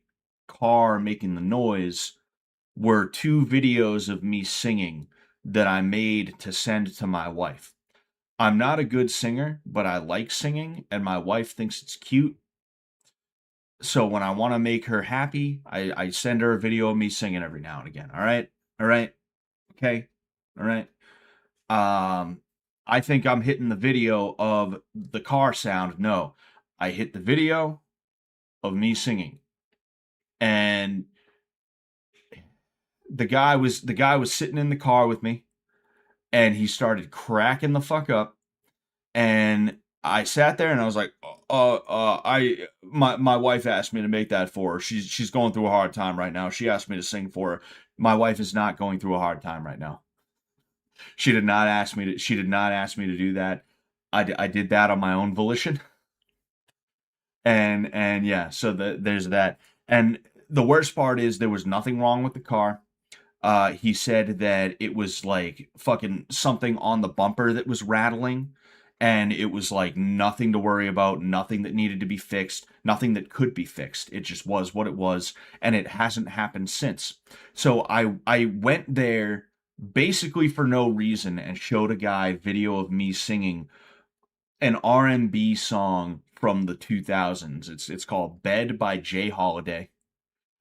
car making the noise, were two videos of me singing that I made to send to my wife. I'm not a good singer, but I like singing, and my wife thinks it's cute. So when I want to make her happy, I send her a video of me singing every now and again. All right? All right? Okay? All right? Um, I think I'm hitting the video of the car sound. No, I hit the video of me singing. And the guy was sitting in the car with me, and he started cracking the fuck up, and I sat there and I was like, my wife asked me to make that for her. She's going through a hard time right now. She asked me to sing for her. My wife is not going through a hard time right now. She did not ask me to. She did not ask me to do that. I did that on my own volition. And yeah, so there's that. And the worst part is there was nothing wrong with the car. He said that it was like fucking something on the bumper that was rattling, and it was like nothing to worry about, nothing that needed to be fixed, nothing that could be fixed. It just was what it was, and it hasn't happened since. So I went there basically for no reason and showed a guy video of me singing an R&B song from the 2000s. It's called "Bed" by Jay Holiday,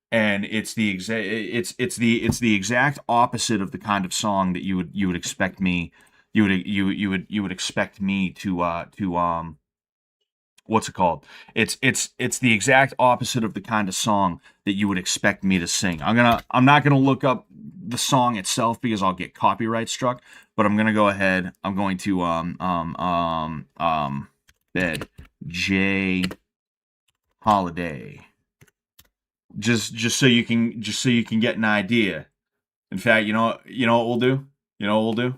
and it's the exact opposite of the kind of song that you would expect me you would expect me to what's it called? It's the exact opposite of the kind of song that you would expect me to sing. I'm not gonna look up the song itself because I'll get copyright struck, but I'm gonna go ahead. I'm going to bed J Holiday. Just so you can get an idea. In fact, you know what we'll do? You know what we'll do?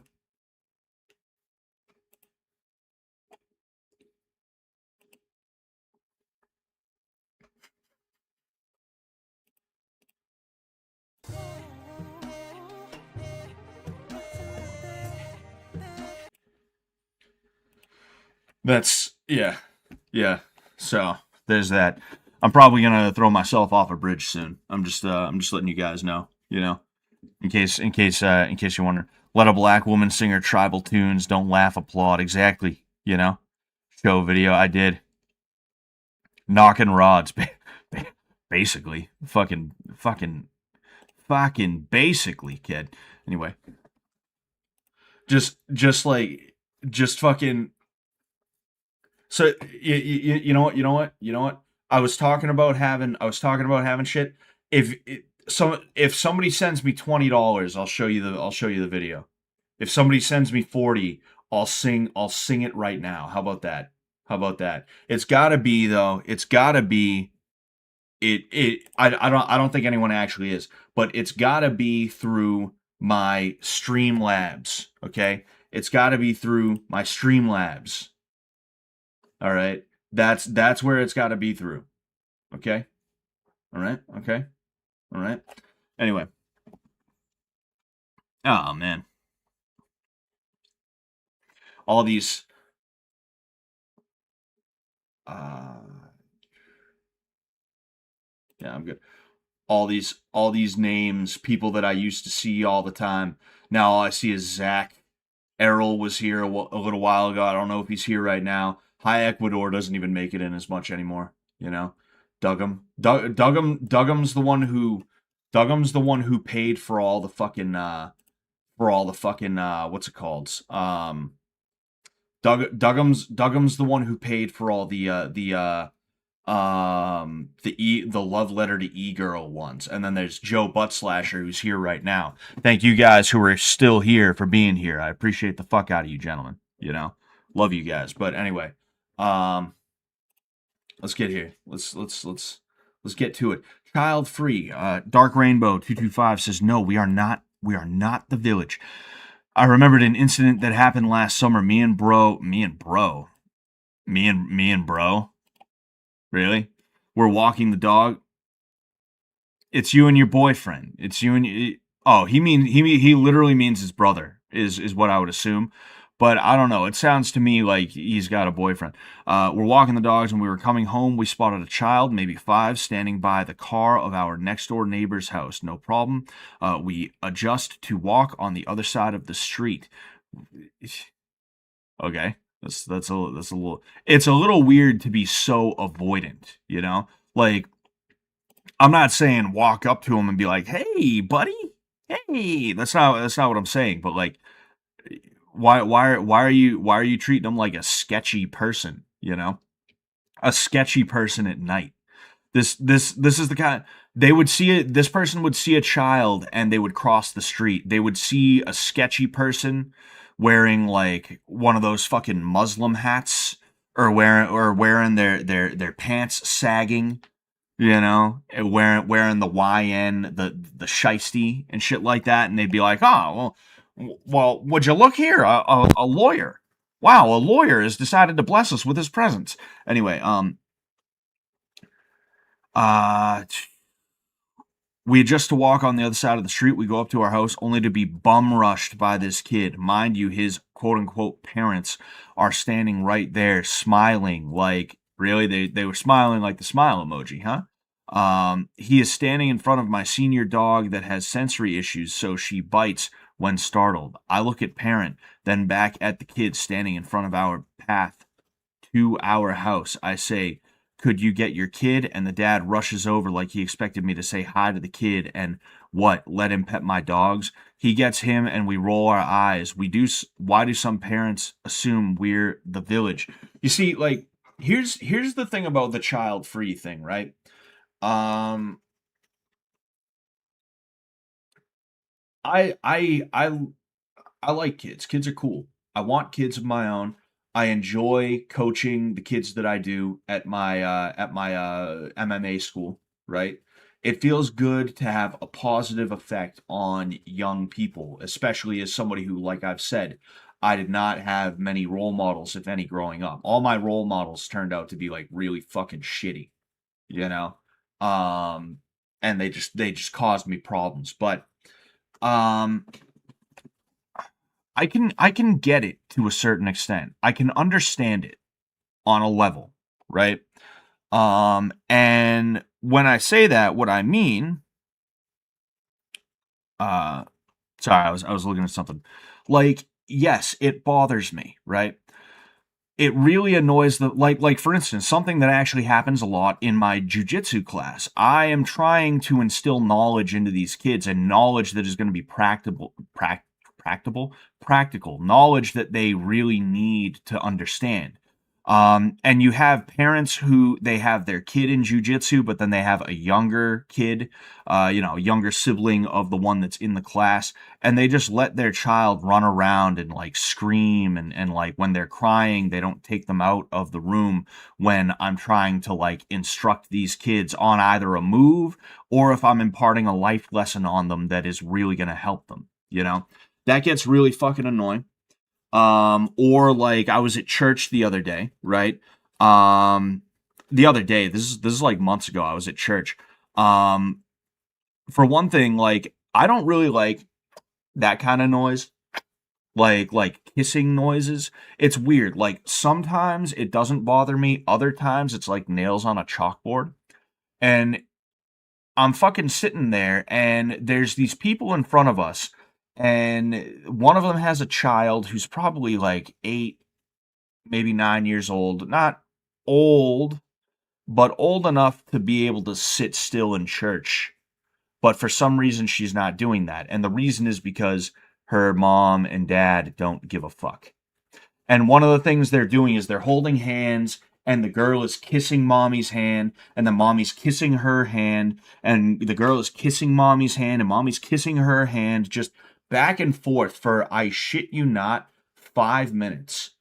That's yeah. Yeah. So, there's that. I'm probably going to throw myself off a bridge soon. I'm just letting you guys know, in case you wonder. Let a black woman sing her tribal tunes, don't laugh, applaud. Exactly, Show video I did. Knocking rods, basically. Fucking basically, kid. Anyway, just fucking. So you know what? I was talking about having shit. If somebody sends me $20, I'll show you the video. If somebody sends me 40, I'll sing it right now. How about that? How about that? It's gotta be though. It's gotta be I don't think anyone actually is, but it's gotta be through my Streamlabs, okay? It's gotta be through my Streamlabs. All right. That's where it's gotta be through. Okay? All right? Okay? All right. Anyway. Oh man. All these uh yeah, I'm good. All these names, people that I used to see all the time. Now all I see is Zach. Errol was here a little while ago. I don't know if he's here right now. High Ecuador doesn't even make it in as much anymore. Dugham's the one who paid for all the fucking what's it called? Dugham's the one who paid for all the love letter to e-girl ones, and then there's Joe Buttslasher who's here right now. Thank you guys who are still here for being here. I appreciate the fuck out of you gentlemen. Love you guys. But anyway, um let's get here. Let's get to it. Child free. Dark Rainbow 225 says no, we are not the village. I remembered an incident that happened last summer. Me and bro. Really? We're walking the dog. It's you and your boyfriend. It's you and oh, he literally means his brother is what I would assume. But I don't know. It sounds to me like he's got a boyfriend. We're walking the dogs and we were coming home. We spotted a child, maybe 5, standing by the car of our next door neighbor's house. No problem. We adjust to walk on the other side of the street. Okay. That's a little it's a little weird to be so avoidant. Like, I'm not saying walk up to him and be like, "Hey, buddy. Hey." That's not what I'm saying, but like, why are you treating him like a sketchy person, A sketchy person at night. This is the kind they would see it. This person would see a child and they would cross the street. They would see a sketchy person wearing like one of those fucking Muslim hats or wearing their pants sagging, and wearing the YN, the shiesty and shit like that, and they'd be like, oh well, would you look here, a lawyer? Wow, a lawyer has decided to bless us with his presence. Anyway, uh, we had just to walk on the other side of the street. We go up to our house only to be bum rushed by this kid. Mind you, his quote unquote parents are standing right there smiling like, really? They were smiling like the smile emoji, huh? He is standing in front of my senior dog that has sensory issues, so she bites when startled. I look at parent, then back at the kid standing in front of our path to our house. I say, could you get your kid? And the dad rushes over like he expected me to say hi to the kid and what, let him pet my dogs? He gets him and we roll our eyes. Why do some parents assume we're the village? You see, like, here's the thing about the child free thing, right? Um I I I I like kids. Kids are cool. I want kids of my own. I enjoy coaching the kids that I do at my MMA school, right? It feels good to have a positive effect on young people, especially as somebody who, like I've said, I did not have many role models, if any, growing up. All my role models turned out to be like really fucking shitty, you know? Um, and they just caused me problems. But um I can get it to a certain extent. I can understand it on a level, right? And when I say that, what I mean, uh, sorry, I was looking at something. Like, yes, it bothers me, right? It really annoys like for instance, something that actually happens a lot in my jujitsu class. I am trying to instill knowledge into these kids, and knowledge that is going to be practical knowledge that they really need to understand. And you have parents who they have their kid in jujitsu, but then they have a younger kid, younger sibling of the one that's in the class, and they just let their child run around and like scream, and like when they're crying, they don't take them out of the room when I'm trying to like instruct these kids on either a move or if I'm imparting a life lesson on them that is really going to help them, That gets really fucking annoying. Or like I was at church the other day, right? Um, the other day, this is like months ago, I was at church. Um, for one thing, like I don't really like that kind of noise, like kissing noises. It's weird. Like sometimes it doesn't bother me, other times it's like nails on a chalkboard. And I'm fucking sitting there, and there's these people in front of us, and one of them has a child who's probably like 8, maybe 9 years old. Not old, but old enough to be able to sit still in church. But for some reason, she's not doing that. And the reason is because her mom and dad don't give a fuck. And one of the things they're doing is they're holding hands, and the girl is kissing mommy's hand, and the mommy's kissing her hand, and the girl is kissing mommy's hand, and mommy's kissing her hand, just back and forth for, I shit you not, 5 minutes.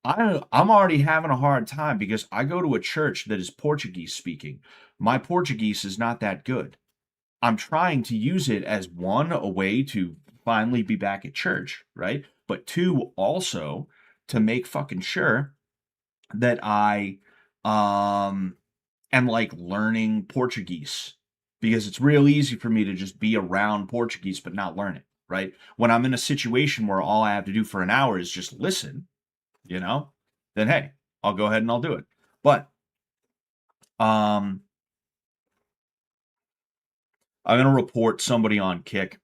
I'm already having a hard time because I go to a church that is Portuguese speaking. My Portuguese is not that good. I'm trying to use it as one, a way to finally be back at church, right? But two, also to make fucking sure that I um am like learning Portuguese, because it's real easy for me to just be around Portuguese but not learn it, right? When I'm in a situation where all I have to do for an hour is just listen, you know, then hey, I'll go ahead and I'll do it. But um I'm gonna report somebody on Kick.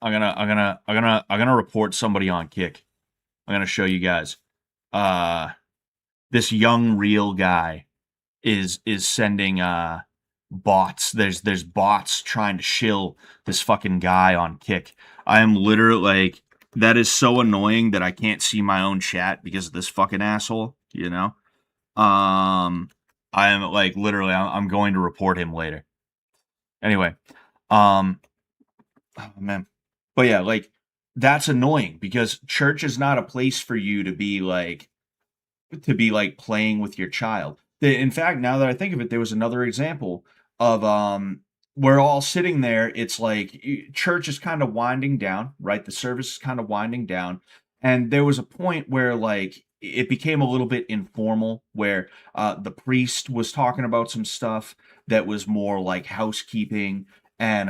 I'm gonna report somebody on Kick. I'm gonna show you guys. Uh this young real guy is sending bots. There's bots trying to shill this fucking guy on Kick. I am literally like, that is so annoying that I can't see my own chat because of this fucking asshole. Um, I am like literally, I'm going to report him later. Anyway, um, oh man, but yeah, like that's annoying because church is not a place for you to be like to be like playing with your child. In fact, now that I think of it, there was another example of we're all sitting there. It's like church is kind of winding down, right? The service is kind of winding down, and there was a point where like it became a little bit informal, where the priest was talking about some stuff that was more like housekeeping. And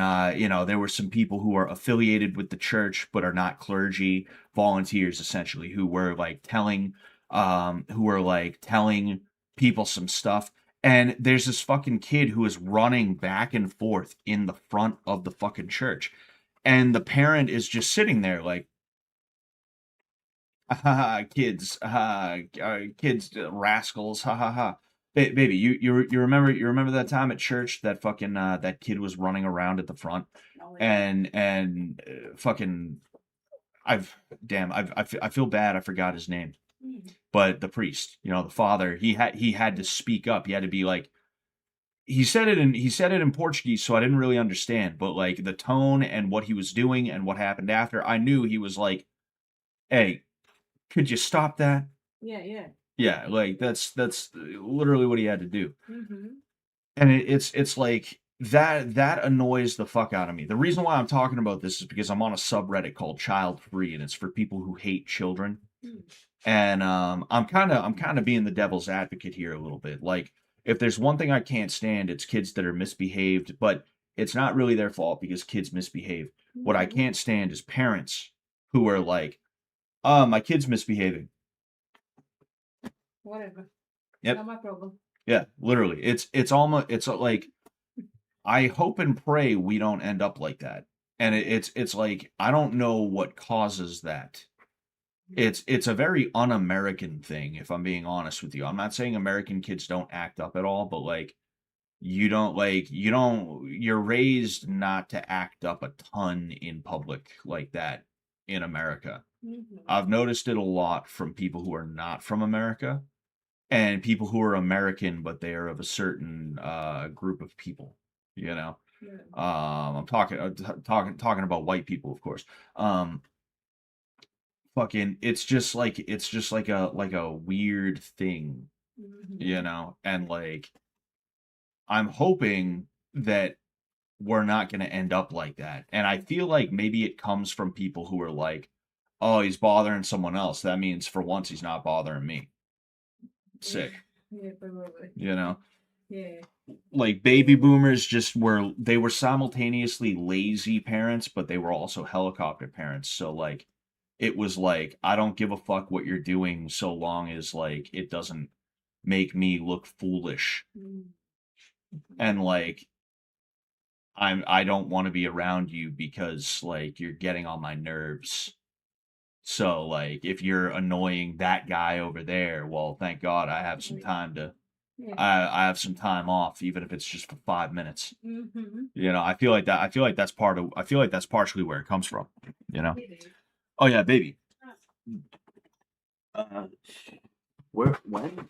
there were some people who are affiliated with the church but are not clergy, volunteers essentially, who were like telling people some stuff. And there's this fucking kid who is running back and forth in the front of the fucking church. And the parent is just sitting there like, kids, kids, rascals, ha ha ha. Baby, you remember that time at church that fucking that kid was running around at the front, Oh, yeah. and fucking I've damn I feel bad I forgot his name, but the priest, the father, he had to speak up. He had to be like, he said it in Portuguese, so I didn't really understand, but like the tone and what he was doing and what happened after, I knew he was like, "Hey, could you stop that?" Yeah, yeah. Yeah, like that's literally what he had to do. Mm-hmm. And it's like that annoys the fuck out of me. The reason why I'm talking about this is because I'm on a subreddit called Child Free, and it's for people who hate children. And I'm kind of being the devil's advocate here a little bit. Like, if there's one thing I can't stand, it's kids that are misbehaved, but it's not really their fault because kids misbehave. What I can't stand is parents who are like, my kid's misbehaving. Whatever. Yep. Not my problem. Yeah, literally. It's almost, it's like, I hope and pray we don't end up like that. And it's like, I don't know what causes that. It's a very un-American thing, if I'm being honest with you. I'm not saying American kids don't act up at all, but like, you're raised not to act up a ton in public like that in America. I've noticed it a lot from people who are not from America, and people who are American but they are of a certain group of people, you know. Yeah. I'm talking about white people, of course. Fucking, it's just like a weird thing, and like, I'm hoping that we're not going to end up like that. And I feel like maybe it comes from people who are like, oh, he's bothering someone else. That means for once he's not bothering me. Sick. Yeah, probably. Yeah. Like, baby boomers they were simultaneously lazy parents, but they were also helicopter parents. So like, it was like, I don't give a fuck what you're doing so long as like it doesn't make me look foolish. And like, I don't want to be around you because like you're getting on my nerves. So like, if you're annoying that guy over there, well, thank God I have some time to Yeah. I have some time off, even if it's just for 5 minutes. I feel like that. I feel like that's partially where it comes from. You know. Oh yeah, baby. Uh, when?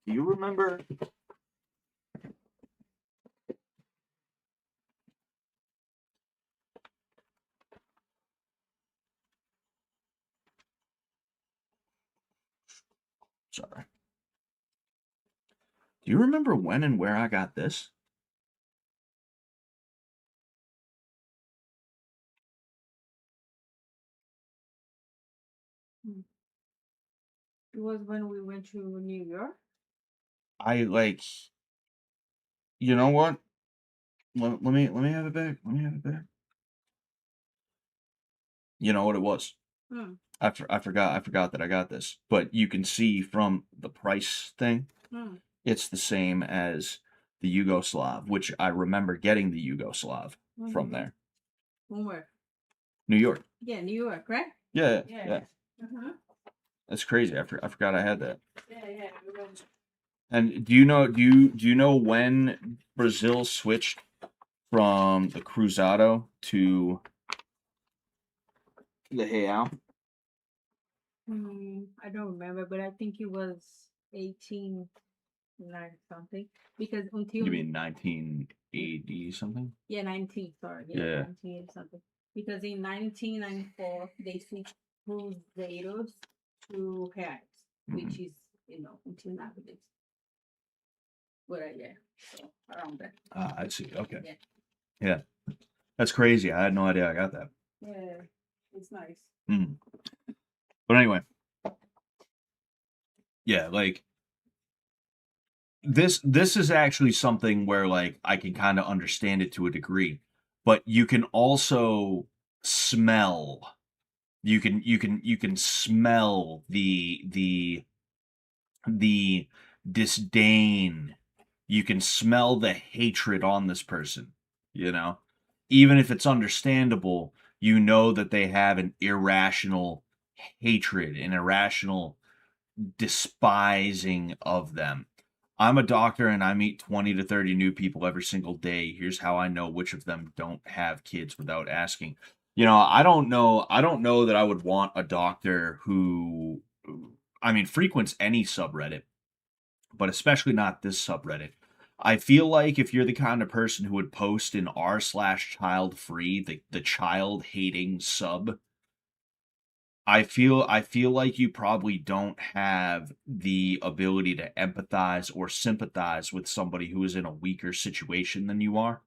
Do you remember? Sorry. Do you remember when and where I got this? It was when we went to New York. I like. You know what? Let me have it back. Let me have it back. You know what it was? I forgot that I got this, but you can see from the price thing, it's the same as the Yugoslav, which I remember getting the Yugoslav from there. From where? New York. Yeah, New York, right? Yeah. Yeah. That's crazy. I forgot I had that. Yeah. And do you know when Brazil switched from the Cruzado to the Real? I don't remember, but I think it was 1890 something. Because until You mean 1980 something? yeah, 19. Sorry, Yeah. 19 something. Because in 1994 they switched Cruzeiros to reais, which is until nowadays. But yeah, so around that. I see. Okay. Yeah. Yeah. That's crazy. I had no idea I got that. Yeah, it's nice. Mm. But anyway, yeah, like this is actually something where like I can kind of understand it to a degree, but you can also smell. You can smell the disdain. You can smell the hatred on this person, you know? Even if it's understandable, you know that they have an irrational hatred, an irrational despising of them. I'm a doctor and I meet 20 to 30 new people every single day. Here's how I know which of them don't have kids without asking. I don't know that I would want a doctor who frequents any subreddit, but especially not this subreddit. I feel like if you're the kind of person who would post in r/child free, the child hating sub, I feel like you probably don't have the ability to empathize or sympathize with somebody who is in a weaker situation than you are.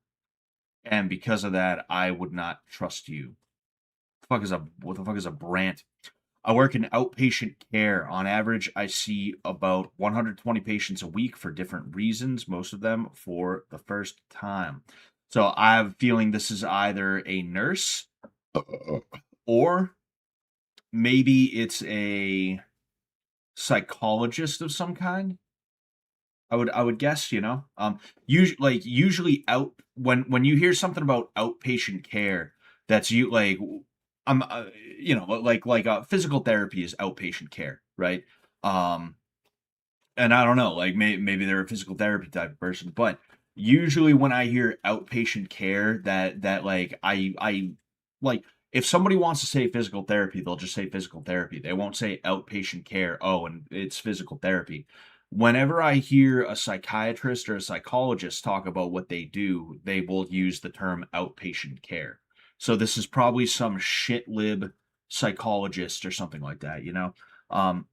And because of that, I would not trust you. What the fuck is a brand? I work in outpatient care. On average, I see about 120 patients a week for different reasons, most of them for the first time. So I have a feeling this is either a nurse or maybe it's a psychologist of some kind. I would guess, usually out when you hear something about outpatient care, that's you like I'm physical therapy is outpatient care, right? Um and I don't know, like maybe they're a physical therapy type of person, but usually when I hear outpatient care, that like I like if somebody wants to say physical therapy, they'll just say physical therapy. They won't say outpatient care. Oh, and it's physical therapy. Whenever I hear a psychiatrist or a psychologist talk about what they do, they will use the term outpatient care. So this is probably some shit lib psychologist or something like that, you know? Um,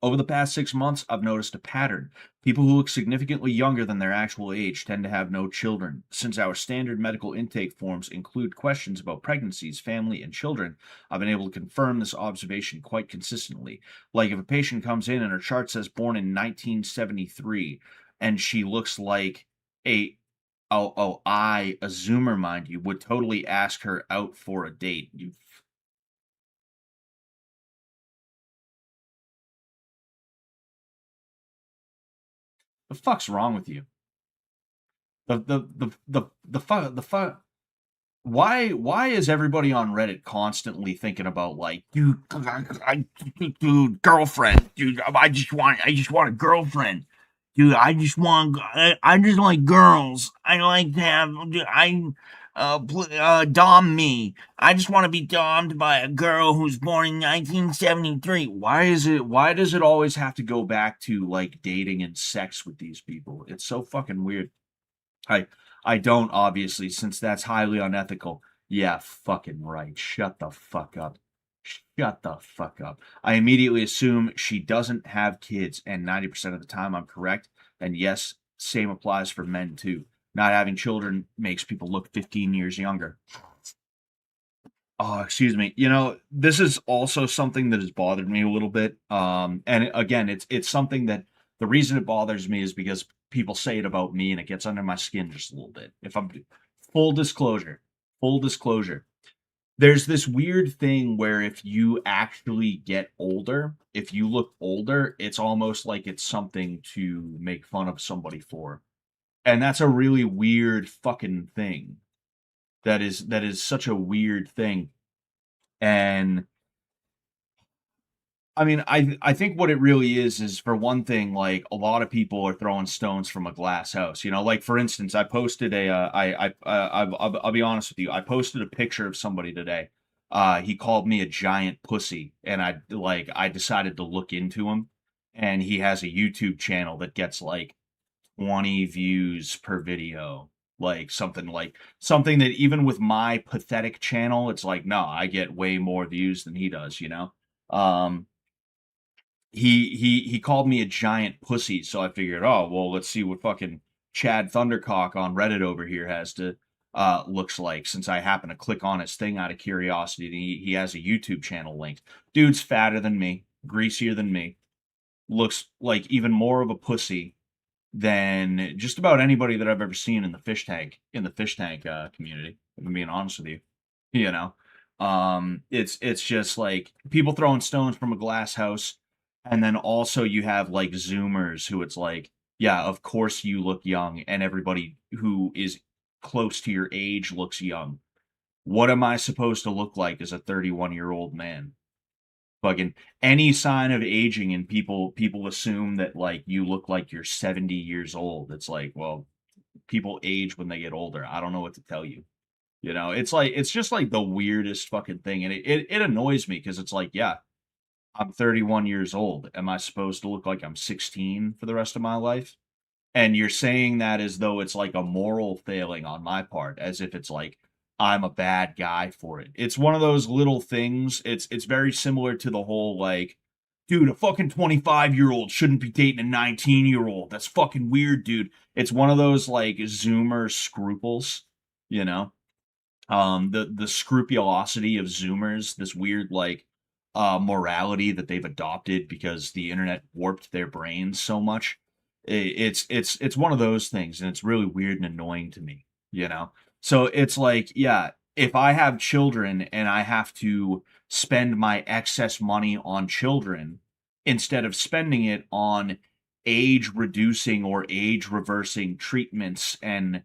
Over the past 6 months, I've noticed a pattern. People who look significantly younger than their actual age tend to have no children. Since our standard medical intake forms include questions about pregnancies, family, and children, I've been able to confirm this observation quite consistently. Like if a patient comes in and her chart says born in 1973 and she looks like a a Zoomer, mind you, would totally ask her out for a date. The fuck's wrong with you? The fuck. Why is everybody on Reddit constantly thinking about like, dude, girlfriend, dude, I just want a girlfriend, dude, I just like girls, I like to have, dude, dom me, I just want to be dommed by a girl who's born in 1973. Why does it always have to go back to like dating and sex with these people? It's so fucking weird. I I don't, obviously, since that's highly unethical. Yeah, fucking right. Shut the fuck up. Shut the fuck up. I immediately assume she doesn't have kids, and 90% of the time I'm correct. And yes, same applies for men too. Not having children makes people look 15 years younger. Oh, excuse me. This is also something that has bothered me a little bit. And again, it's something that the reason it bothers me is because people say it about me and it gets under my skin just a little bit. If I'm full disclosure, full disclosure. There's this weird thing where if you actually get older, if you look older, it's almost like it's something to make fun of somebody for. And that's a really weird fucking thing. That is such a weird thing. And I think what it really is for one thing, like a lot of people are throwing stones from a glass house. Like for instance, I posted I'll be honest with you. I posted a picture of somebody today. He called me a giant pussy, and I decided to look into him, and he has a YouTube channel that gets like 20 views per video. Something that even with my pathetic channel, it's like, no, I get way more views than he does. Um, he called me a giant pussy, so I figured, oh well, let's see what fucking Chad Thundercock on Reddit over here has to looks like, since I happen to click on his thing out of curiosity. He has a YouTube channel linked. Dude's fatter than me, greasier than me, looks like even more of a pussy than just about anybody that I've ever seen in the fish tank community. If I'm being honest with you, you know, it's just like people throwing stones from a glass house, and then also you have like Zoomers who it's like, yeah, of course you look young, and everybody who is close to your age looks young. What am I supposed to look like as a 31-year-old man? Fucking any sign of aging, and people assume that like you look like you're 70 years old. It's like, well, people age when they get older. I don't know what to tell you. You know, it's like it's just like the weirdest fucking thing, and it annoys me because it's like, yeah, I'm 31 years old. Am I supposed to look like I'm 16 for the rest of my life? And you're saying that as though it's like a moral failing on my part, as if it's like I'm a bad guy for it. It's one of those little things. It's very similar to the whole like, dude, a fucking 25-year-old shouldn't be dating a 19-year-old. That's fucking weird, dude. It's one of those like Zoomer scruples, you know? The scrupulosity of Zoomers, this weird like morality that they've adopted because the internet warped their brains so much. It's one of those things, and it's really weird and annoying to me, you know. So it's like, yeah, if I have children and I have to spend my excess money on children instead of spending it on age reducing or age reversing treatments and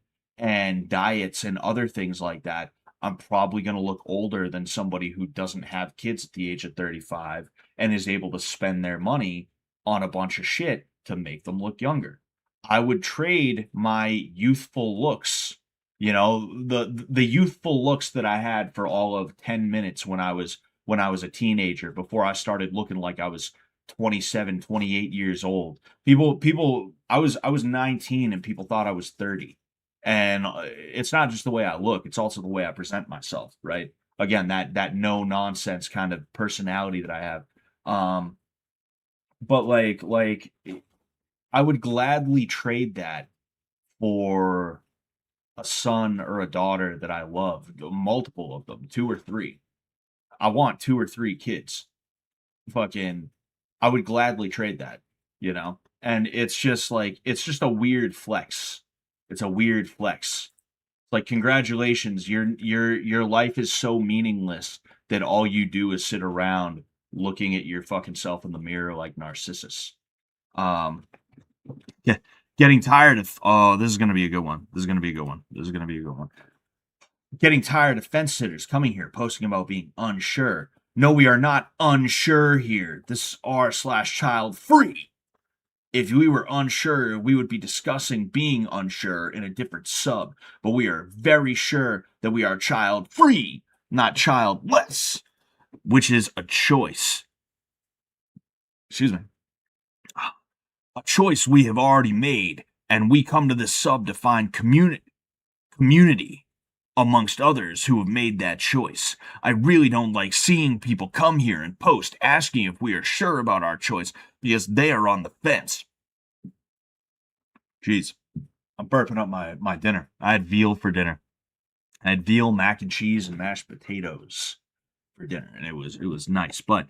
diets and other things like that, I'm probably going to look older than somebody who doesn't have kids at the age of 35 and is able to spend their money on a bunch of shit to make them look younger. I would trade my youthful looks, you know, the youthful looks that I had for all of 10 minutes when I was a teenager, before I started looking like I was 27, 28 years old. I was 19 and people thought I was 30. And it's not just the way I look, it's also the way I present myself, right? Again, that no nonsense kind of personality that I have. But like I would gladly trade that for a son or a daughter that I love, multiple of them, two or three. I want two or three kids. Fucking, I would gladly trade that, you know? And it's just like, it's just a weird flex. It's a weird flex. Like, congratulations, your life is so meaningless that all you do is sit around looking at your fucking self in the mirror like Narcissus. Um, yeah, getting tired of, oh, this is gonna be a good one. This is gonna be a good one. This is gonna be a good one. Getting tired of fence sitters coming here posting about being unsure. No, we are not unsure here. This is r/child free. If we were unsure, we would be discussing being unsure in a different sub, but we are very sure that we are child free, not childless, which is a choice. Excuse me. A choice we have already made, and we come to this sub to find community amongst others who have made that choice. I really don't like seeing people come here and post asking if we are sure about our choice because they are on the fence. Jeez, I'm burping up my dinner. I had veal for dinner. I had veal, mac and cheese, and mashed potatoes for dinner, and it was nice. But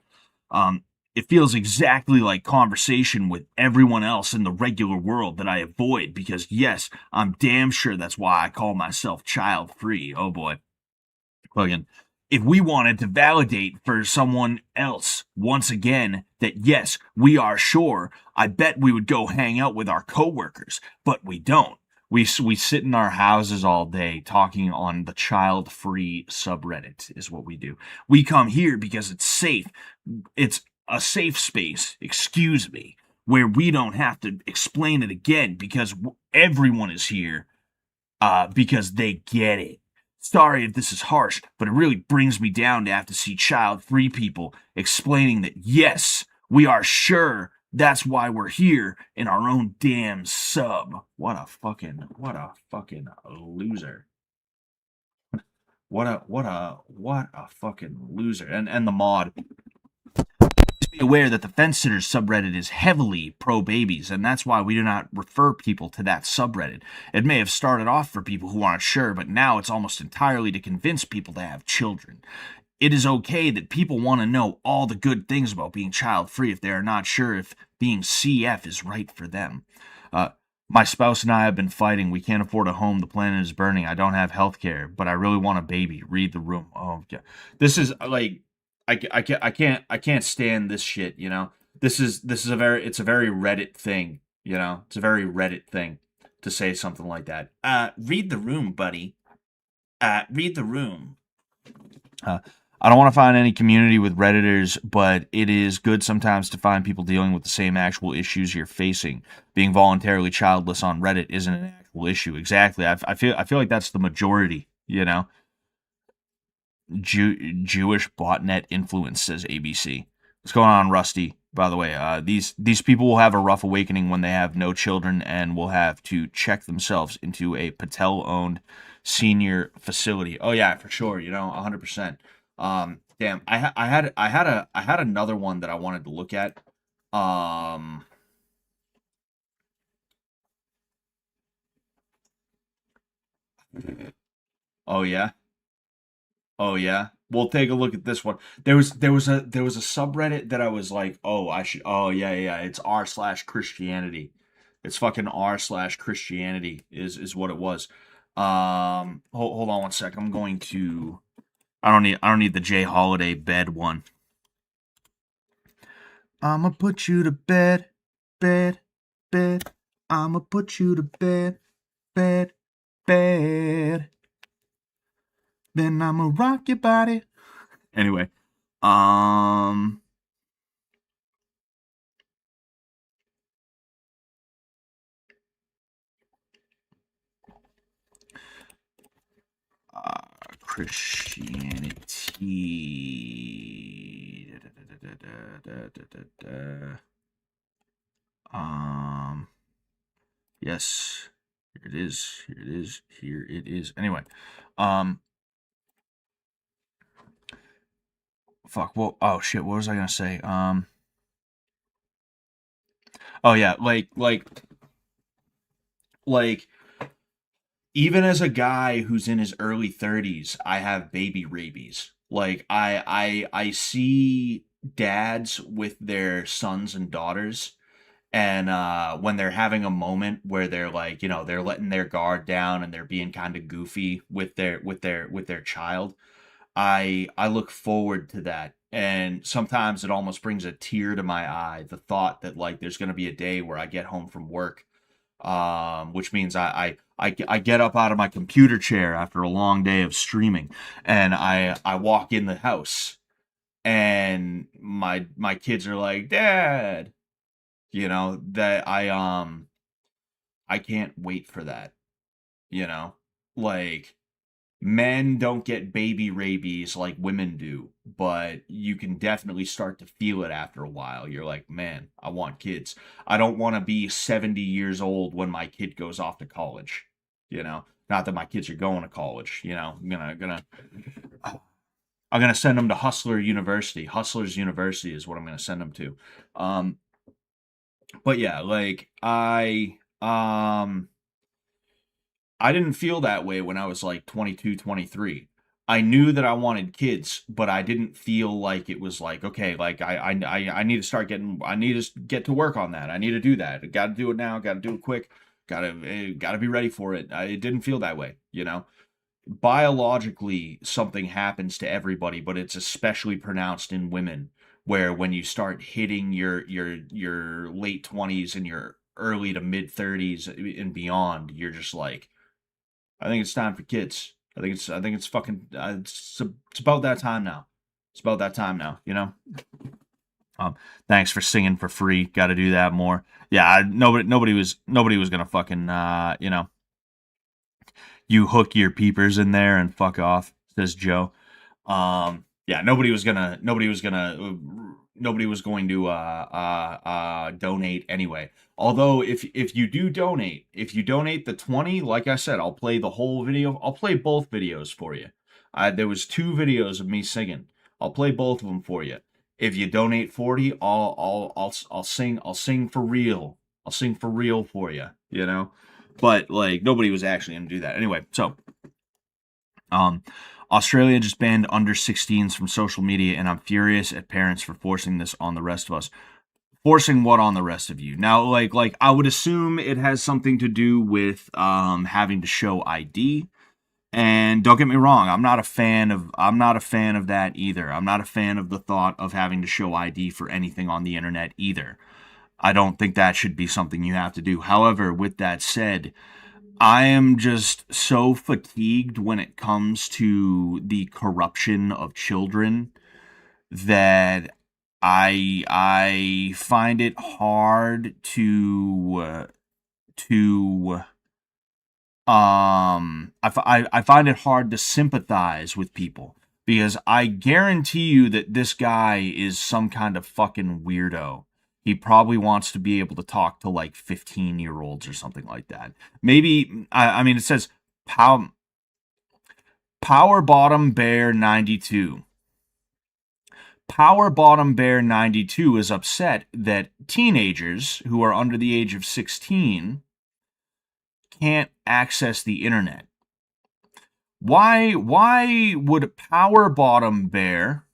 it feels exactly like conversation with everyone else in the regular world that I avoid because, yes, I'm damn sure that's why I call myself child free. Oh boy. Again, if we wanted to validate for someone else once again that, yes, we are sure, I bet we would go hang out with our coworkers, but we don't. We sit in our houses all day talking on the child free subreddit, is what we do. We come here because it's safe. It's a safe space, excuse me, where we don't have to explain it again because everyone is here because they get it. Sorry if this is harsh, but it really brings me down to have to see child-free people explaining that, yes, we are sure that's why we're here in our own damn sub. What a fucking loser. What a fucking loser. And the mod. aware that the Fence Sitters subreddit is heavily pro babies, and that's why we do not refer people to that subreddit. It may have started off for people who aren't sure, but now it's almost entirely to convince people to have children. It is okay that people want to know all the good things about being child free if they are not sure if being CF is right for them. My spouse and I have been fighting. We can't afford a home. The planet is burning. I don't have health care, but I really want a baby. Read the room. Oh, yeah. This is like, I can't stand this shit, you know? This is it's a very Reddit thing, you know? It's a very Reddit thing to say something like that. Read the room, buddy. Read the room. I don't want to find any community with Redditors, but it is good sometimes to find people dealing with the same actual issues you're facing. Being voluntarily childless on Reddit isn't an actual issue. Exactly. I feel like that's the majority, you know? Jewish botnet influence, says ABC. What's going on, Rusty? By the way, these people will have a rough awakening when they have no children and will have to check themselves into a Patel-owned senior facility. Oh yeah, for sure. You know, 100%. Damn, I had another one that I wanted to look at. Oh yeah. Oh yeah. We'll take a look at this one. There was a subreddit that I was like, oh, I should. Oh yeah, yeah. It's r/Christianity. It's fucking r/Christianity is what it was. Hold on one sec. I'm going to. I don't need the Jay Holiday bed one. I'ma put you to bed, bed, bed. I'ma put you to bed, bed, bed. Then I'ma rock your body. Anyway, Christianity. Yes, here it is. Here it is. Here it is. Anyway, fuck. Well, oh shit. What was I gonna say? Oh yeah, like even as a guy who's in his early 30s, I have baby rabies. Like I see dads with their sons and daughters, and when they're having a moment where they're like, you know, they're letting their guard down and they're being kind of goofy with their child. I look forward to that. And sometimes it almost brings a tear to my eye, the thought that like there's going to be a day where I get home from work, which means I get up out of my computer chair after a long day of streaming, and I walk in the house, and my kids are like, Dad, you know, that I can't wait for that, you know, like men don't get baby rabies like women do, but you can definitely start to feel it after a while. You're like, man, I want kids. I don't want to be 70 years old when my kid goes off to college, you know. Not that my kids are going to college, you know. I'm gonna send them to Hustler University. Hustlers University is what I'm gonna send them to. But yeah, like I didn't feel that way when I was like 22, 23. I knew that I wanted kids, but I didn't feel like it was like, okay, like I need to start getting, I need to get to work on that. I need to do that. I got to do it now. Got to do it quick. Got to be ready for it. It didn't feel that way, you know. Biologically, something happens to everybody, but it's especially pronounced in women, where when you start hitting your late 20s and your early to mid 30s and beyond, you're just like, I think it's time for kids. I think it's fucking. It's about that time now. It's about that time now. You know. Thanks for singing for free. Got to do that more. Yeah. Nobody was gonna fucking. You know. You hook your peepers in there and fuck off, says Joe. Yeah. Nobody was going to donate anyway. Although if you do donate, if you donate the 20, like I said, I'll play the whole video. I'll play both videos for you. There was 2 videos of me singing. I'll play both of them for you. If you donate 40, I'll sing for real. I'll sing for real for you, you know? But like nobody was actually going to do that. Anyway, so um Australia just banned under 16s from social media, and I'm furious at parents for forcing this on the rest of us. Forcing what on the rest of you? Now, like I would assume it has something to do with having to show ID. And don't get me wrong, I'm not a fan of that either. I'm not a fan of the thought of having to show ID for anything on the internet either. I don't think that should be something you have to do. However, with that said, I am just so fatigued when it comes to the corruption of children that I find it hard to I find it hard to sympathize with people because I guarantee you that this guy is some kind of fucking weirdo. He probably wants to be able to talk to like 15-year-olds or something like that. Maybe I mean it says Power Bottom Bear 92. Power Bottom Bear 92 is upset that teenagers who are under the age of 16 can't access the internet. Why would Power Bottom Bear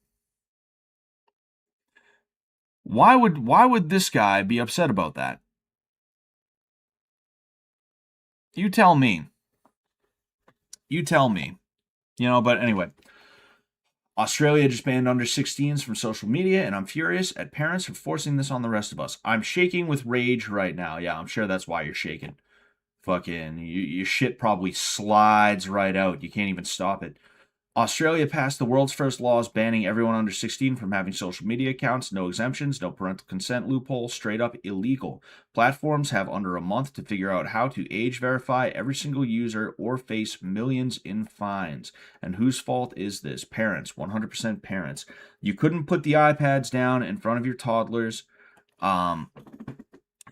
why would this guy be upset about that? You tell me. You tell me. You know, but anyway, Australia just banned under 16s from social media, and I'm furious at parents for forcing this on the rest of us. I'm shaking with rage right now. Yeah, I'm sure that's why you're shaking. Fucking, your shit probably slides right out. You can't even stop it. Australia passed the world's first laws banning everyone under 16 from having social media accounts. No exemptions, no parental consent loophole, straight up illegal. Platforms have under a month to figure out how to age verify every single user or face millions in fines. And whose fault is this? Parents, 100% parents. You couldn't put the iPads down in front of your toddlers.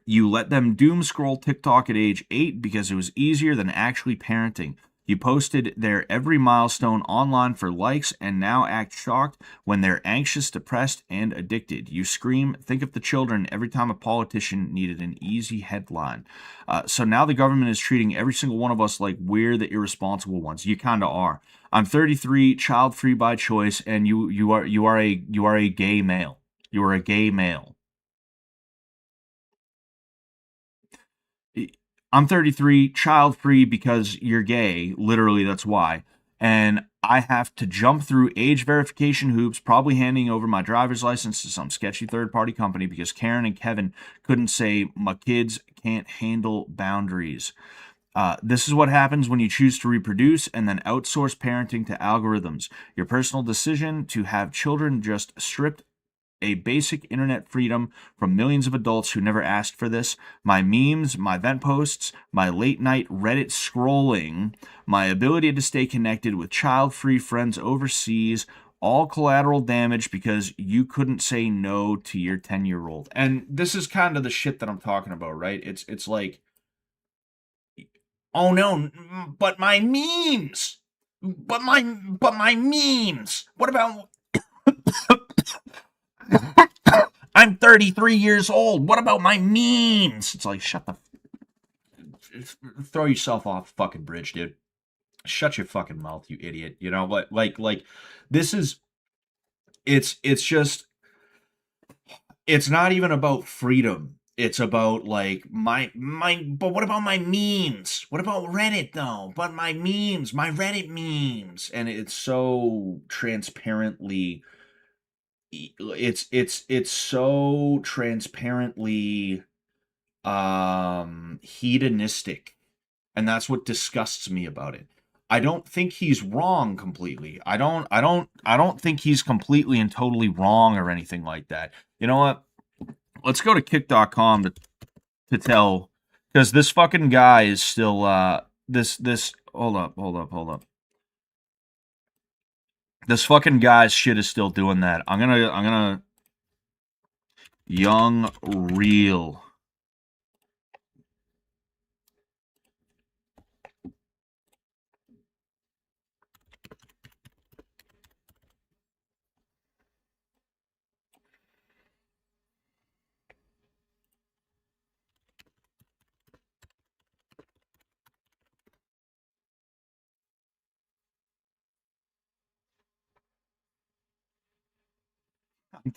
You let them doom scroll TikTok at age 8 because it was easier than actually parenting. You posted their every milestone online for likes and now act shocked when they're anxious, depressed, and addicted. You scream, think of the children every time a politician needed an easy headline. So now the government is treating every single one of us like we're the irresponsible ones. You kind of are. I'm 33, child free by choice, and you are a gay male. You are a gay male. I'm 33, child free because you're gay. Literally, that's why. And I have to jump through age verification hoops, probably handing over my driver's license to some sketchy third party company because Karen and Kevin couldn't say my kids can't handle boundaries. This is what happens when you choose to reproduce and then outsource parenting to algorithms. Your personal decision to have children just stripped a basic internet freedom from millions of adults who never asked for this. My memes, my vent posts, my late night Reddit scrolling, my ability to stay connected with child free friends overseas, all collateral damage because you couldn't say no to your 10-year-old. And this is kind of the shit that I'm talking about, right? It's like, oh no, but my memes. But my memes. What about I'm 33 years old. What about my memes? It's like, shut the. Throw yourself off the fucking bridge, dude. Shut your fucking mouth, you idiot. You know, like, this is. It's just. It's not even about freedom. It's about like but what about my memes? What about Reddit though? But my memes, my Reddit memes. And it's so transparently it's so transparently hedonistic, and that's what disgusts me about it. I don't think he's wrong completely. I don't think he's completely and totally wrong or anything like that. You know what? Let's go to kick.com to tell, because this fucking guy is still this hold up. This fucking guy's shit is still doing that. I'm gonna Young Real.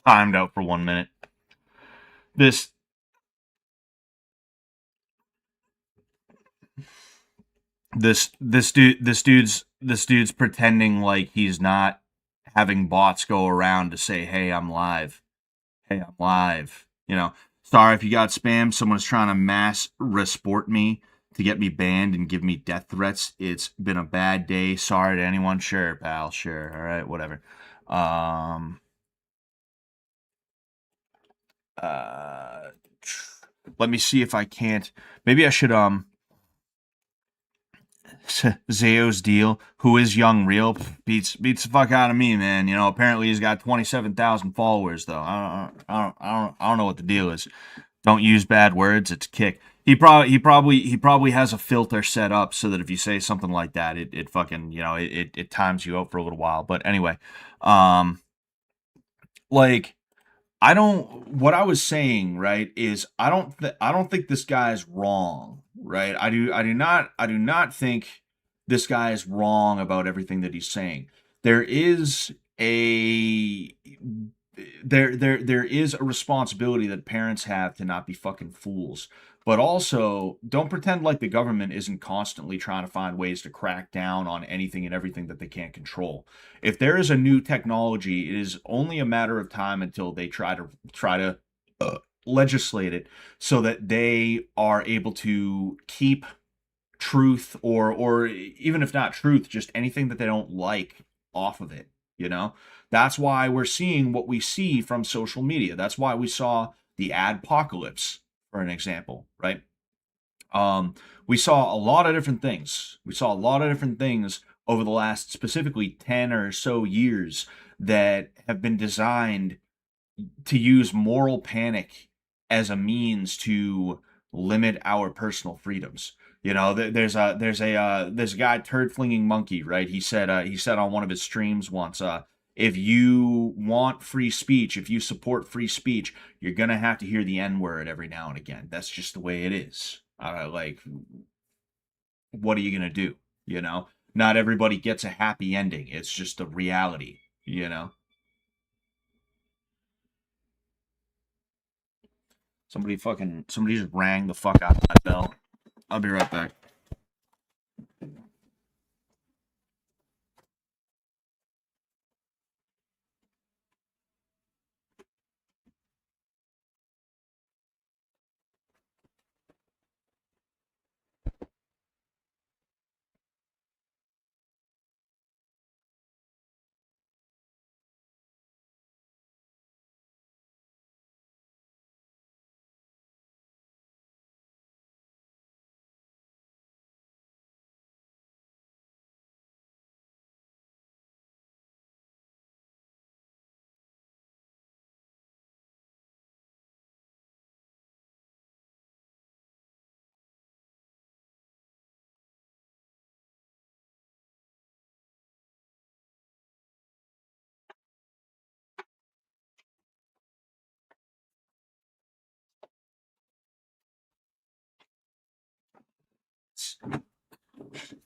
Timed out for 1 minute. This this dude's pretending like he's not having bots go around to say, "Hey, I'm live. Hey, I'm live." Sorry if you got spam. Someone's trying to mass resport me to get me banned and give me death threats. It's been a bad day. Sorry to anyone. Sure, pal. Sure. All right. Whatever. Um. Uh. Let me see if I can't. Maybe I should Zayo's deal, who is Young Real, beats the fuck out of me, man. Apparently he's got 27,000 followers though. I don't know what the deal is. Don't use bad words. It's kick. He probably has a filter set up so that if you say something like that, it fucking it times you out for a little while. But anyway, like I don't. What I was saying, right, is I don't think this guy's wrong, right? I do not think this guy is wrong about everything that he's saying. There is a there is a responsibility that parents have to not be fucking fools. But also, don't pretend like the government isn't constantly trying to find ways to crack down on anything and everything that they can't control. If there is a new technology, it is only a matter of time until they try to legislate it so that they are able to keep truth or even if not truth, just anything that they don't like off of it. That's why we're seeing what we see from social media. That's why we saw the adpocalypse, for an example, right? We saw a lot of different things. We saw a lot of different things over the last specifically 10 or so years that have been designed to use moral panic as a means to limit our personal freedoms. There's a guy, turd flinging monkey, right? He said on one of his streams once, if you want free speech, if you support free speech, you're gonna have to hear the N word every now and again. That's just the way it is. Like, what are you gonna do? Not everybody gets a happy ending. It's just the reality. Somebody just rang the fuck out of my bell. I'll be right back.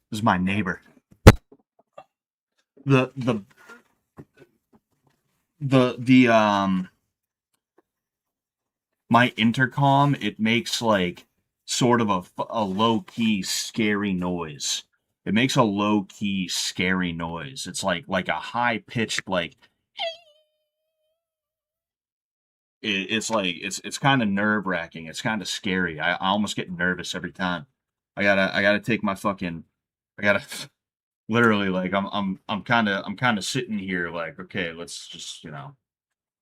This is my neighbor. The my intercom, it makes like sort of a low key scary noise. It makes a low key scary noise. It's like a high pitched like it's kind of nerve wracking. It's kind of scary. I almost get nervous every time. I gotta take my fucking I gotta literally like I'm kind of sitting here like, okay, let's just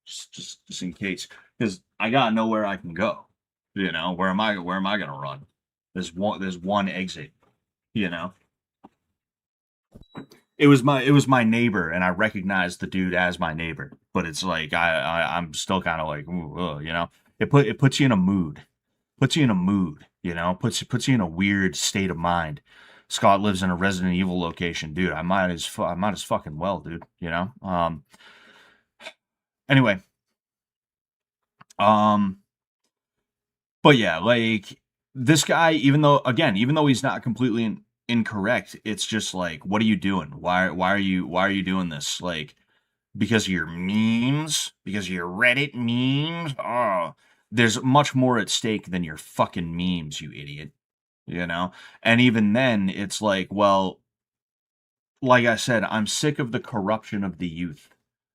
just in case, because I got nowhere I can go. Where am I gonna run? There's one exit. You know, it was my neighbor, and I recognized the dude as my neighbor. But it's like I'm still kind of like, ooh, it puts you in a mood, puts you in a mood. Puts you in a weird state of mind. Scott lives in a Resident Evil location, dude. I might as fucking well, dude. Anyway, um, but yeah, like this guy, even though he's not completely incorrect, it's just like, what are you doing? Why are you doing this? Like, because of your memes, because of your Reddit memes. Oh, there's much more at stake than your fucking memes, you idiot. You know? And even then, it's like, well, like I said, I'm sick of the corruption of the youth.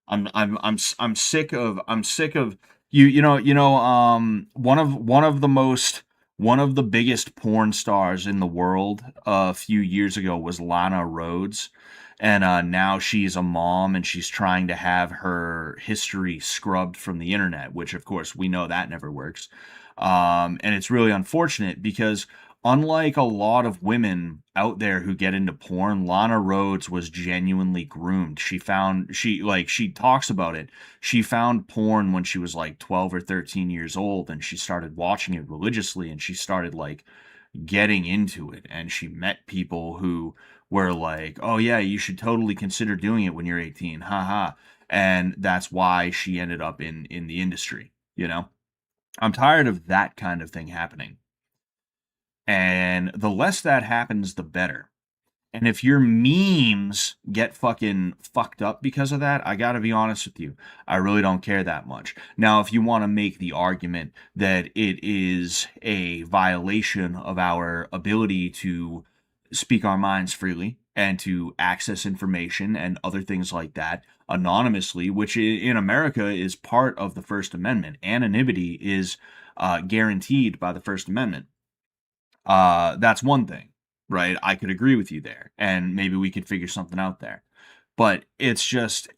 I'm sick of one of the biggest porn stars in the world a few years ago was Lana Rhoades, and now she's a mom and she's trying to have her history scrubbed from the internet, which of course we know that never works. And it's really unfortunate because unlike a lot of women out there who get into porn, Lana Rhoades was genuinely groomed. She talks about it. She found porn when she was like 12 or 13 years old and she started watching it religiously and she started like getting into it and she met people who were like, "Oh yeah, you should totally consider doing it when you're 18." Haha. And that's why she ended up in the industry, you know? I'm tired of that kind of thing happening. And the less that happens, the better. And if your memes get fucking fucked up because of that, I gotta be honest with you. I really don't care that much. Now, if you want to make the argument that it is a violation of our ability to speak our minds freely and to access information and other things like that anonymously, which in America is part of the First Amendment, anonymity is guaranteed by the First Amendment. That's one thing, right? I could agree with you there, and maybe we could figure something out there. But it's just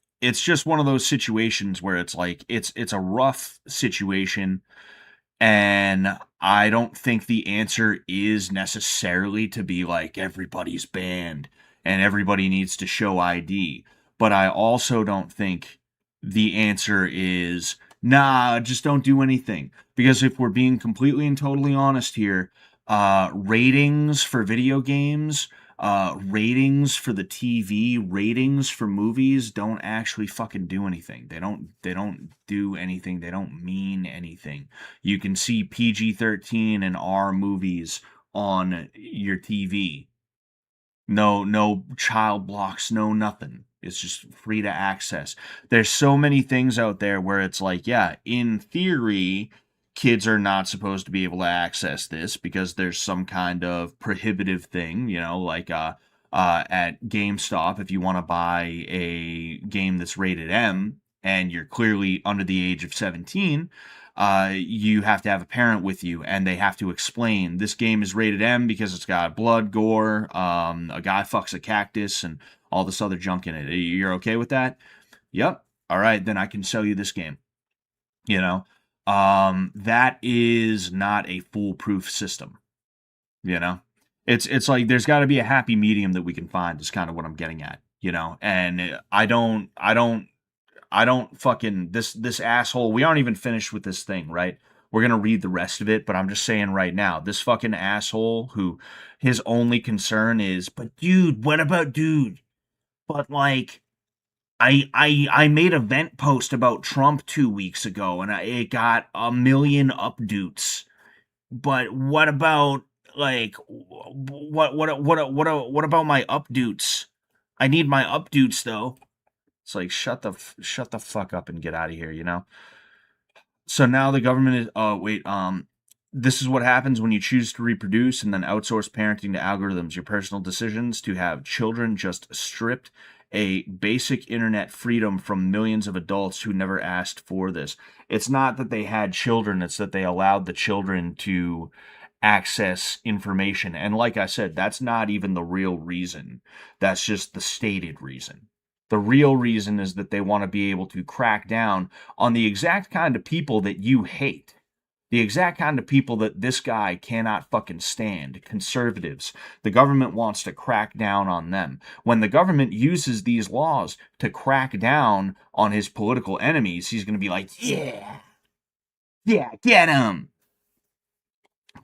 one of those situations where it's like it's a rough situation, and I don't think the answer is necessarily to be like everybody's banned and everybody needs to show ID. But I also don't think the answer is nah, just don't do anything. Because if we're being completely and totally honest here, ratings for video games, ratings for the TV, ratings for movies don't actually fucking do anything. They don't do anything. They don't mean anything. You can see PG-13 and R movies on your TV. No child blocks, no nothing. It's just free to access. There's so many things out there where it's like, yeah, in theory, kids are not supposed to be able to access this because there's some kind of prohibitive thing, like at GameStop, if you want to buy a game that's rated M and you're clearly under the age of 17, you have to have a parent with you and they have to explain this game is rated M because it's got blood, gore, a guy fucks a cactus, and all this other junk in it. You're okay with that? Yep. All right, then I can sell you this game. You know, that is not a foolproof system. You know, it's like there's got to be a happy medium that we can find. Is kind of what I'm getting at. And I don't fucking this asshole. We aren't even finished with this thing, right? We're gonna read the rest of it, but I'm just saying right now, this fucking asshole who his only concern is, but dude, what about dude? But like, I made a vent post about Trump 2 weeks ago, and it got 1 million updoots. But what about like what about my updoots? I need my updoots though. It's like shut the fuck up and get out of here. So now the government is this is what happens when you choose to reproduce and then outsource parenting to algorithms. Your personal decisions to have children just stripped a basic internet freedom from millions of adults who never asked for this. It's not that they had children, it's that they allowed the children to access information. And like I said, that's not even the real reason. That's just the stated reason. The real reason is that they want to be able to crack down on the exact kind of people that you hate. The exact kind of people that this guy cannot fucking stand. Conservatives. The government wants to crack down on them. When the government uses these laws to crack down on his political enemies, he's going to be like, yeah, get him.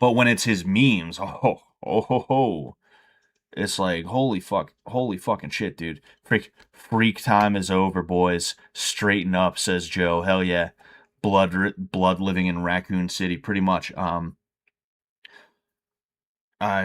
But when it's his memes, it's like, holy fucking shit, dude. Freak time is over, boys. Straighten up, says Joe. Hell yeah. Blood living in Raccoon City, pretty much. Oh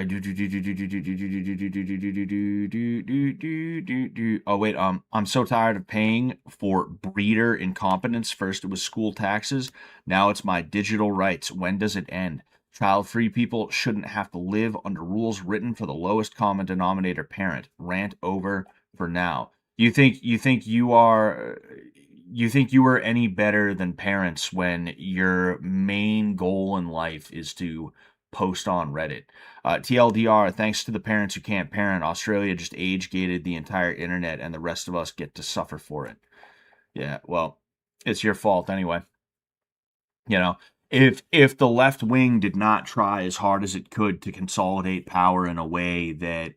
wait, I'm so tired of paying for breeder incompetence. First it was school taxes, now it's my digital rights. When does it end? Child-free people shouldn't have to live under rules written for the lowest common denominator parent. Rant over for now. You think you are any better than parents when your main goal in life is to post on Reddit? TLDR, thanks to the parents who can't parent, Australia just age gated the entire internet and the rest of us get to suffer for it. Yeah, well, it's your fault anyway. You know, if the left wing did not try as hard as it could to consolidate power in a way that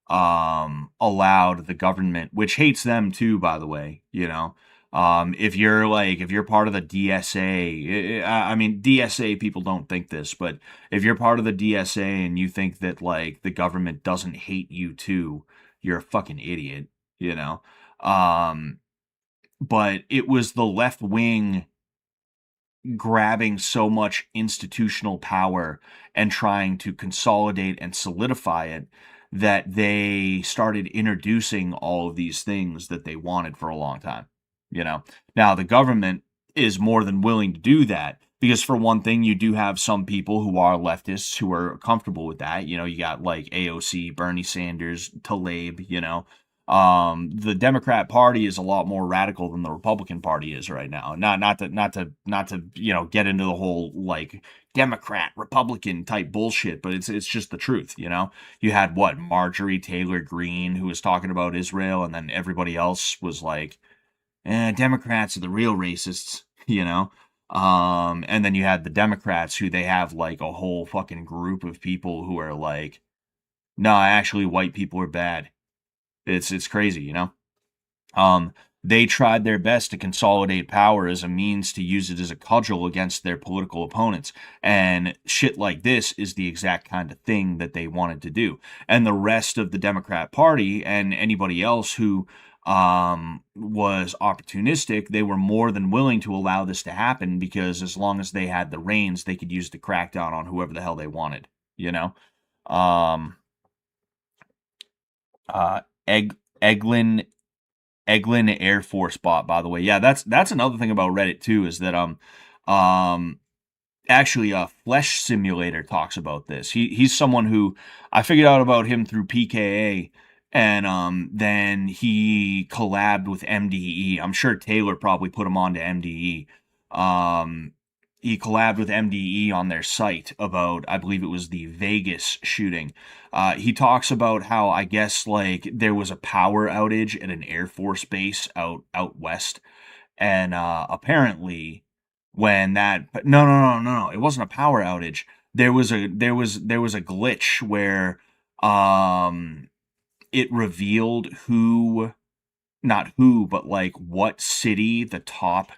allowed the government, which hates them too, by the way, if you're part of the DSA, I mean DSA people don't think this, but if you're part of the DSA and you think that like the government doesn't hate you too, you're a fucking idiot, you know. Um, but it was the left wing grabbing so much institutional power and trying to consolidate and solidify it that they started introducing all of these things that they wanted for a long time. You know, now the government is more than willing to do that because, for one thing, you do have some people who are leftists who are comfortable with that. You know, you got like AOC, Bernie Sanders, Tlaib, the Democrat Party is a lot more radical than the Republican Party is right now. Not to get into the whole like Democrat Republican type bullshit, but it's just the truth. You had what, Marjorie Taylor Greene, who was talking about Israel, and then everybody else was like, Democrats are the real racists. And then you had the Democrats, who they have like a whole fucking group of people who are like, no, actually white people are bad. It's crazy. Um, they tried their best to consolidate power as a means to use it as a cudgel against their political opponents. And shit like this is the exact kind of thing that they wanted to do. And the rest of the Democrat Party and anybody else who was opportunistic, they were more than willing to allow this to happen because as long as they had the reins, they could use to crack down on whoever the hell they wanted, you know? Um, uh, Egg, Eglin Air Force bot, by the way. Yeah, that's another thing about Reddit too, is that um actually Flesh Simulator talks about this. He's someone who I figured out about him through PKA, and then he collabed with MDE. I'm sure Taylor probably put him on to MDE. He collabed with MDE on their site about, I believe it was the Vegas shooting. He talks about how, I guess, like there was a power outage at an Air Force base out west, and apparently when that no, it wasn't a power outage. There was a glitch where it revealed who, not who, but like what city the top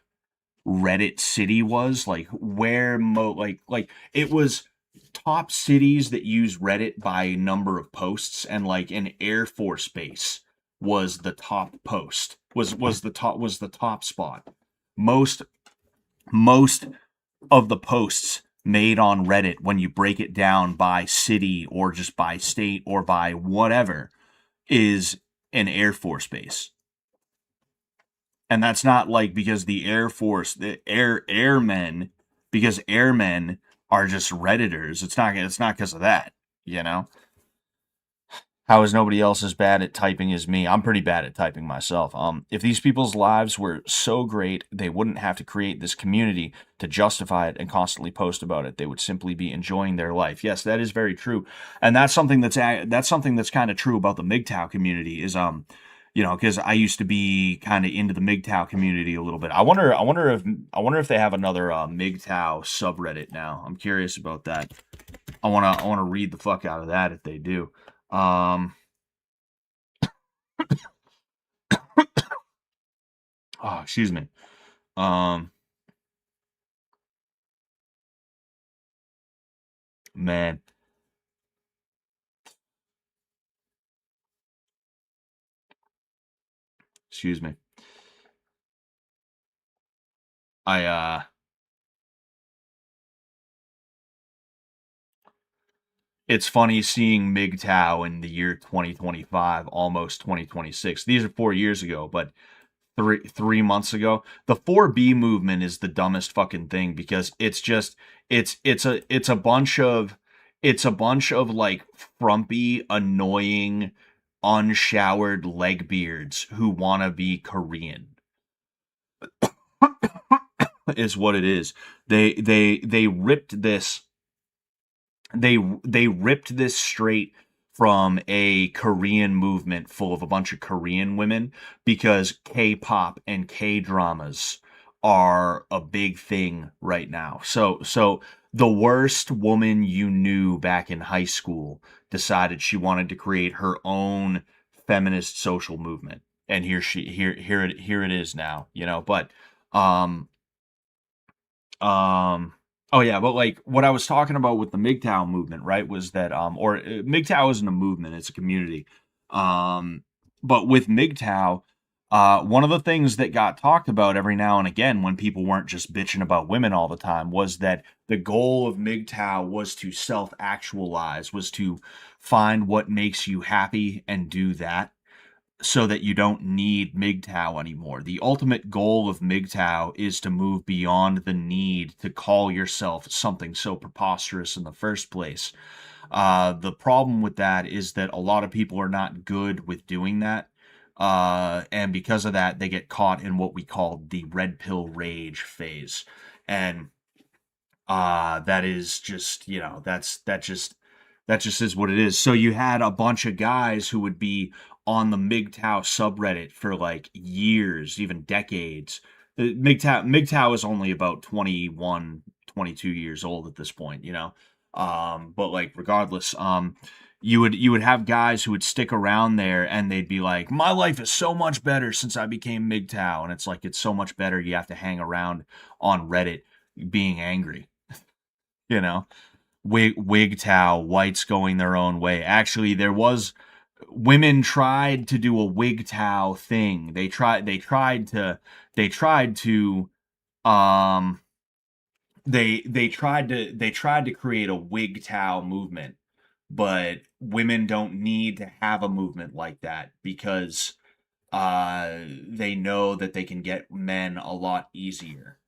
Reddit city was, like where like it was top cities that use Reddit by number of posts, and like an Air Force base was the top post, was the top spot. Most most of the posts made on Reddit, when you break it down by city or just by state or by whatever, is an Air Force base. And that's not like because the Air Force, the airmen, because airmen are just Redditors. It's not because of that, you know? How is nobody else as bad at typing as me? I'm pretty bad at typing myself. If these people's lives were so great, they wouldn't have to create this community to justify it and constantly post about it. They would simply be enjoying their life. Yes, that is very true, and that's something that's kind of true about the MGTOW community. Because I used to be kind of into the MGTOW community a little bit. I wonder if they have another MGTOW subreddit now. I'm curious about that. I wanna read the fuck out of that if they do. Um, oh, excuse me. Um, man, excuse me. I it's funny seeing MGTOW in the year 2025, almost 2026. These are 4 years ago, but 3 months ago, the 4B movement is the dumbest fucking thing because it's just it's a bunch of like frumpy, annoying, unshowered leg beards who want to be Korean is what it is. They ripped this they ripped this straight from a Korean movement full of a bunch of Korean women because K-pop and K-dramas are a big thing right now. So the worst woman you knew back in high school decided she wanted to create her own feminist social movement. And here it is now, you know, but um um, oh yeah, but like what I was talking about with the MGTOW movement, right, was that MGTOW isn't a movement, it's a community. Um, but with MGTOW, one of the things that got talked about every now and again when people weren't just bitching about women all the time was that the goal of MGTOW was to self-actualize, was to find what makes you happy and do that so that you don't need MGTOW anymore. The ultimate goal of MGTOW is to move beyond the need to call yourself something so preposterous in the first place. The problem with that is that a lot of people are not good with doing that. And because of that, they get caught in what we call the red pill rage phase. And that is just, you know, that just is what it is. So you had a bunch of guys who would be on the MGTOW subreddit for like years, even decades. MGTOW is only about 21, 22 years old at this point, you know. But like regardless, you would have guys who would stick around there and they'd be like, my life is so much better since I became MGTOW. And it's like, it's so much better. You have to hang around on Reddit being angry, you know. Wigtow, whites going their own way. Actually, there was women tried to do a Wigtow thing. They tried to um they tried to create a Wigtow movement, but women don't need to have a movement like that because they know that they can get men a lot easier,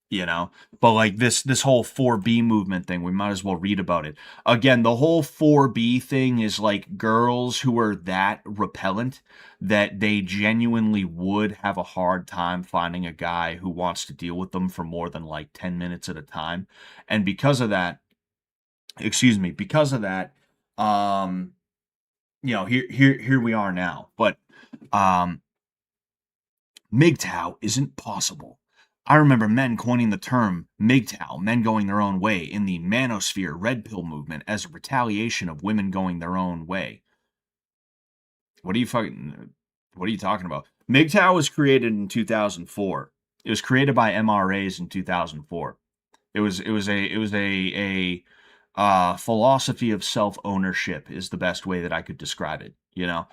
you know. But like this whole 4B movement thing, we might as well read about it again. The whole 4B thing is like girls who are that repellent that they genuinely would have a hard time finding a guy who wants to deal with them for more than like 10 minutes at a time. And because of that, um you know, here we are now. But um MGTOW isn't possible. I remember men coining the term MGTOW, men going their own way, in the manosphere red pill movement as a retaliation of women going their own way. What are you talking about? MGTOW was created in 2004. It was created by MRAs in 2004. It was a philosophy of self-ownership is the best way that I could describe it, you know.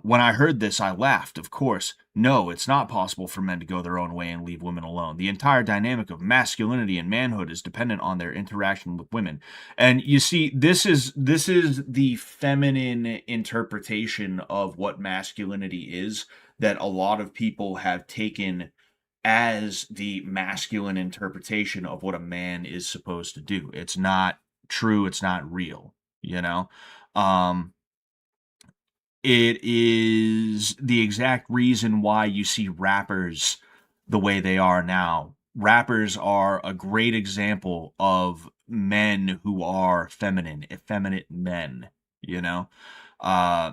When I heard this, I laughed, of course. No, it's not possible for men to go their own way and leave women alone. The entire dynamic of masculinity and manhood is dependent on their interaction with women. And you see, this is the feminine interpretation of what masculinity is that a lot of people have taken as the masculine interpretation of what a man is supposed to do. It's not true, it's not real, you know? Um, it is the exact reason why you see rappers the way they are now. Rappers are a great example of men who are feminine, effeminate men, you know?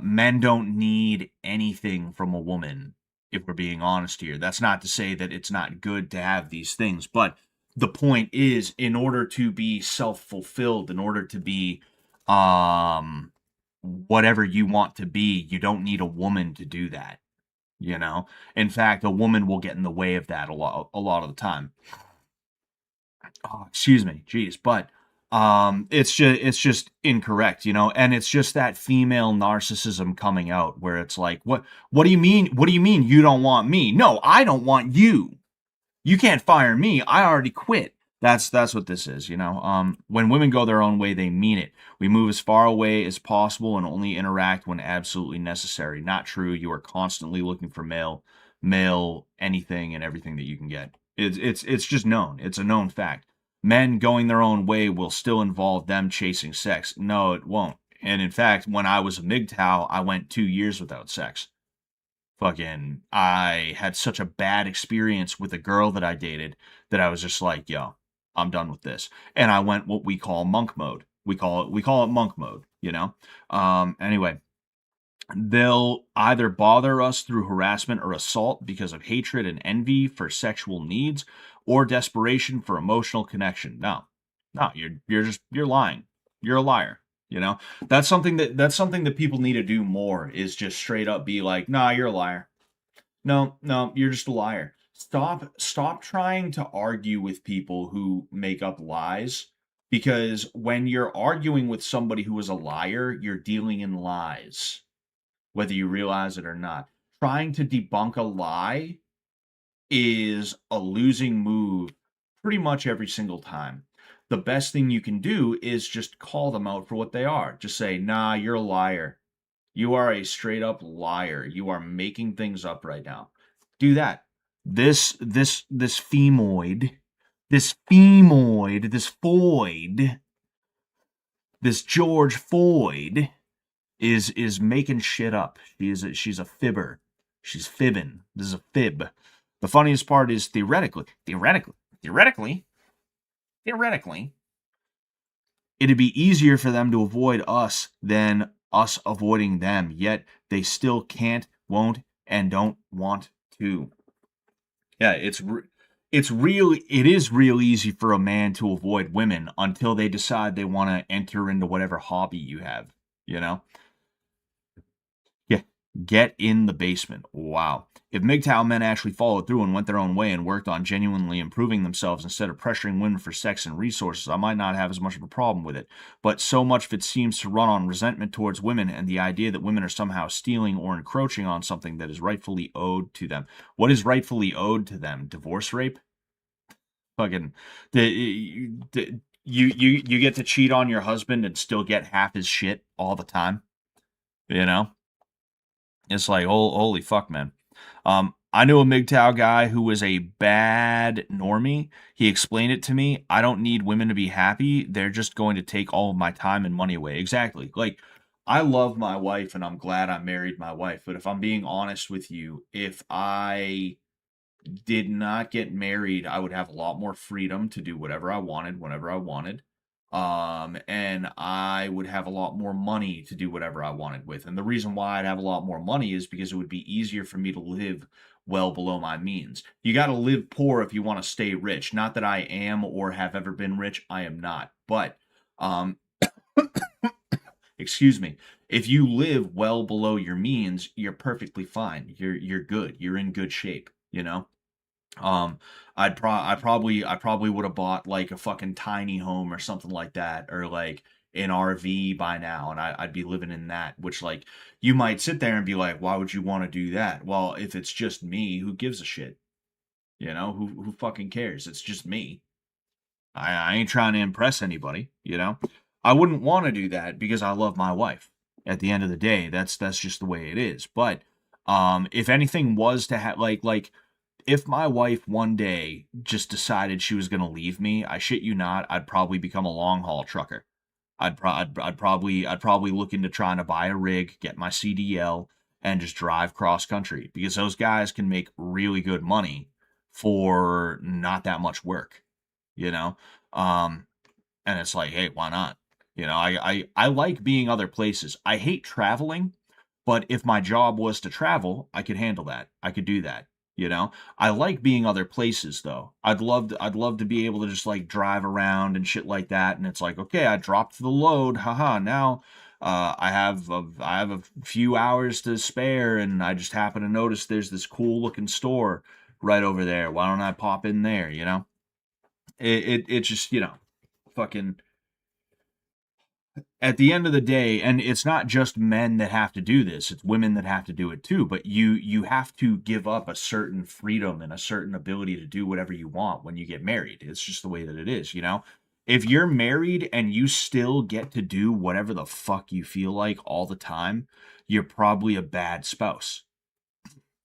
Men don't need anything from a woman, if we're being honest here. That's not to say that it's not good to have these things, but the point is, in order to be self-fulfilled, in order to be whatever you want to be, you don't need a woman to do that, you know. In fact, a woman will get in the way of that a lot of the time. Oh, excuse me, jeez. But it's just incorrect, you know. And it's just that female narcissism coming out where it's like, what do you mean you don't want me? No, I don't want you. You can't fire me, I already quit. That's what this is, you know. When women go their own way, they mean it. We move as far away as possible and only interact when absolutely necessary. Not true. You are constantly looking for male anything and everything that you can get. It's just known. It's a known fact. Men going their own way will still involve them chasing sex. No, it won't. And in fact, when I was a MGTOW, I went 2 years without sex. Fucking, I had such a bad experience with a girl that I dated that I was just like, yo, I'm done with this. And I went what we call monk mode. We call it monk mode, you know? Anyway, they'll either bother us through harassment or assault because of hatred and envy for sexual needs or desperation for emotional connection. No, you're lying. You're a liar. You know, that's something that people need to do more is just straight up be like, nah, you're a liar. No, you're just a liar. Stop trying to argue with people who make up lies because when you're arguing with somebody who is a liar, you're dealing in lies, whether you realize it or not. Trying to debunk a lie is a losing move pretty much every single time. The best thing you can do is just call them out for what they are. Just say, nah, you're a liar. You are a straight up liar. You are making things up right now. Do that. This femoid, this Floyd, this George Floyd is making shit up. She's a fibber. She's fibbing. This is a fib. The funniest part is theoretically, it'd be easier for them to avoid us than us avoiding them. Yet they still can't, won't, and don't want to. Yeah, it is real easy for a man to avoid women until they decide they want to enter into whatever hobby you have, you know? Yeah, get in the basement. Wow. If MGTOW men actually followed through and went their own way and worked on genuinely improving themselves instead of pressuring women for sex and resources, I might not have as much of a problem with it. But so much of it seems to run on resentment towards women and the idea that women are somehow stealing or encroaching on something that is rightfully owed to them. What is rightfully owed to them? Divorce rape? Fucking you get to cheat on your husband and still get half his shit all the time, you know? It's like, oh, holy fuck, man. I knew a MGTOW guy who was a bad normie. He explained it to me. I don't need women to be happy. They're just going to take all of my time and money away. Exactly. Like, I love my wife and I'm glad I married my wife. But if I'm being honest with you, if I did not get married, I would have a lot more freedom to do whatever I wanted whenever I wanted. And I would have a lot more money to do whatever I wanted with. And the reason why I'd have a lot more money is because it would be easier for me to live well below my means. You got to live poor if you want to stay rich. Not that I am or have ever been rich. I am not. But um excuse me. If you live well below your means, you're perfectly fine. You're good. You're in good shape, you know? Um, I probably would have bought like a fucking tiny home or something like that, or like an RV by now, and I'd be living in that. Which like you might sit there and be like, why would you want to do that? Well, if it's just me, who gives a shit? You know, who fucking cares? It's just me. I ain't trying to impress anybody. You know, I wouldn't want to do that because I love my wife. At the end of the day, that's just the way it is. But if anything was to have like if my wife one day just decided she was going to leave me, I shit you not, I'd probably become a long haul trucker. I'd probably look into trying to buy a rig, get my CDL, and just drive cross country because those guys can make really good money for not that much work, you know. Um, and it's like, hey, why not? You know, I like being other places. I hate traveling, but if my job was to travel, I could handle that. I could do that. You know, I like being other places though. I'd love to be able to just like drive around and shit like that. And it's like, okay, I dropped the load. Haha. Now, I have a few hours to spare, and I just happen to notice there's this cool looking store right over there. Why don't I pop in there? You know, it just fucking at the end of the day, and it's not just men that have to do this, it's women that have to do it too, but you have to give up a certain freedom and a certain ability to do whatever you want when you get married. It's just the way that it is, you know? If you're married and you still get to do whatever the fuck you feel like all the time, you're probably a bad spouse.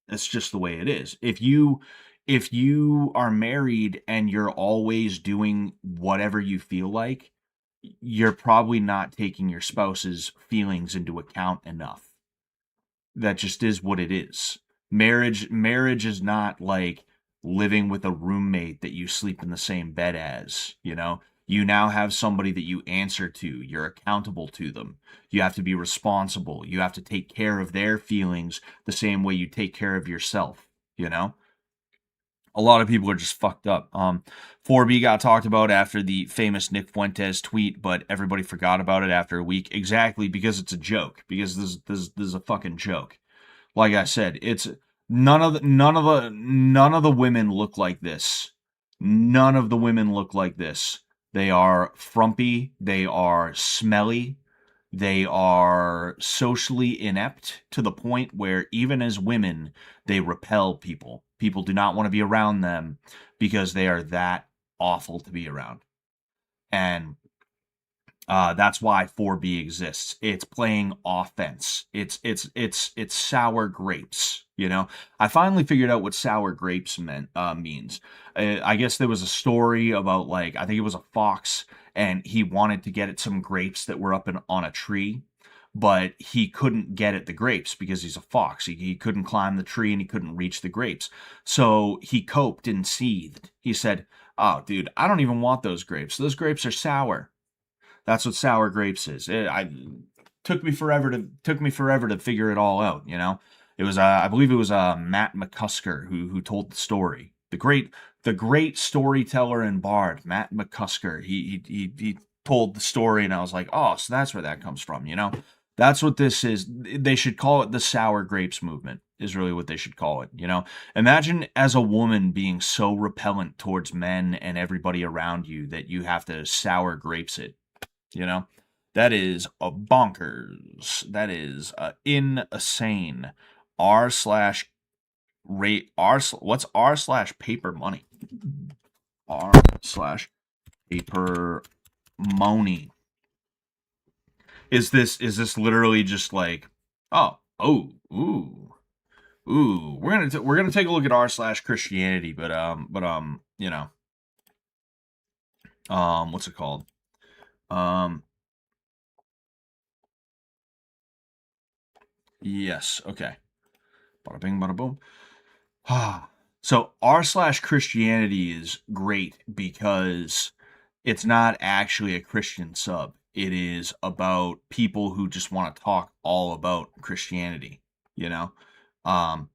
That's just the way it is. If you are married and you're always doing whatever you feel like, you're probably not taking your spouse's feelings into account enough. That just is what it is. Marriage is not like living with a roommate that you sleep in the same bed as, you know? You now have somebody that you answer to. You're accountable to them. You have to be responsible. You have to take care of their feelings the same way you take care of yourself, you know? A lot of people are just fucked up. 4B got talked about after the famous Nick Fuentes tweet, but everybody forgot about it after a week. Exactly, because it's a joke. Because this is a fucking joke. Like I said, it's none of the women look like this. None of the women look like this. They are frumpy. They are smelly. They are socially inept to the point where even as women, they repel people. People do not want to be around them because they are that awful to be around. And that's why 4B exists. It's playing offense. It's sour grapes. You know, I finally figured out what sour grapes means. I guess there was a story about, like, I think it was a fox, and he wanted to get at some grapes that were up on a tree, but he couldn't get at the grapes because he's a fox. He couldn't climb the tree and he couldn't reach the grapes. So he coped and seethed. He said, "Oh, dude, I don't even want those grapes. Those grapes are sour." That's what sour grapes is. I took me forever to figure it all out. You know, it was I believe it was Matt McCusker who told the story. The great storyteller and bard Matt McCusker. He told the story, and I was like, oh, so that's where that comes from. You know, that's what this is. They should call it the sour grapes movement. Is really what they should call it. You know, imagine as a woman being so repellent towards men and everybody around you that you have to sour grapes it. You know, that is a bonkers. That is insane. R slash rate what's R slash paper money? R slash paper money. Is this literally just like, ooh, we're gonna take a look at R slash Christianity, but you know, what's it called? Yes, okay. Bada bing, bada boom. So r slash Christianity is great because it's not actually a Christian sub. It is about people who just want to talk all about Christianity. You know, um,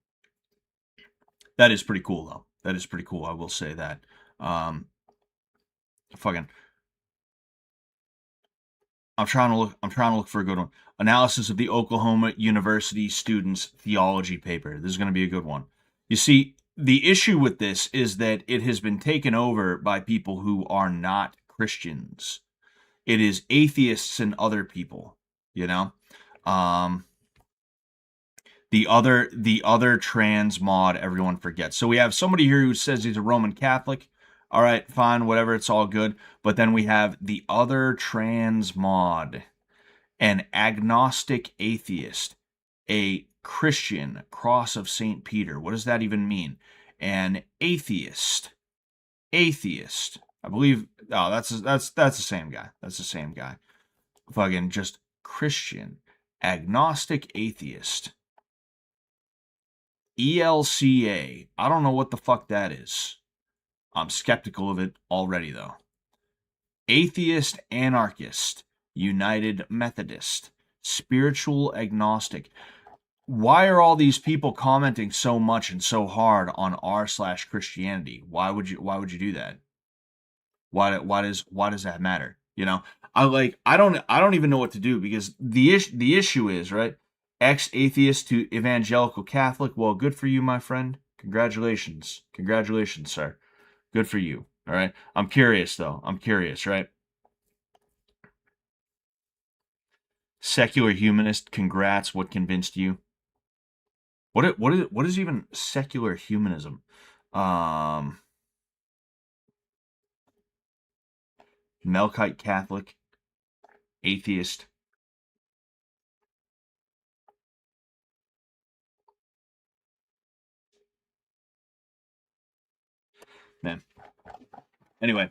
that is pretty cool though. That is pretty cool. I will say that. Um, fucking, I'm trying to look. I'm trying to look for a good one. Analysis of the Oklahoma University students' theology paper. This is going to be a good one. You see, the issue with this is that it has been taken over by people who are not Christians. It is atheists and other people. You know, um, the other trans mod everyone forgets. So we have somebody here who says he's a Roman Catholic. All right, fine, whatever, it's all good. But then we have the other trans mod, an agnostic atheist, a Christian, cross of St. Peter. What does that even mean? An atheist. Atheist. I believe that's the same guy. That's the same guy. Fucking just Christian, agnostic atheist. ELCA. I don't know what the fuck that is. I'm skeptical of it already, though. Atheist Anarchist, United Methodist, Spiritual Agnostic. Why are all these people commenting so much and so hard on r slash Christianity? Why would you do that? Why does that matter? You know, I don't even know what to do because the issue is, right? Ex-atheist to evangelical Catholic. Well, good for you, my friend. Congratulations, sir. Good for you. All right. I'm curious though. I'm curious, right? Secular humanist, congrats. What convinced you? What is even secular humanism? Um, Melkite Catholic, atheist. Man. Anyway,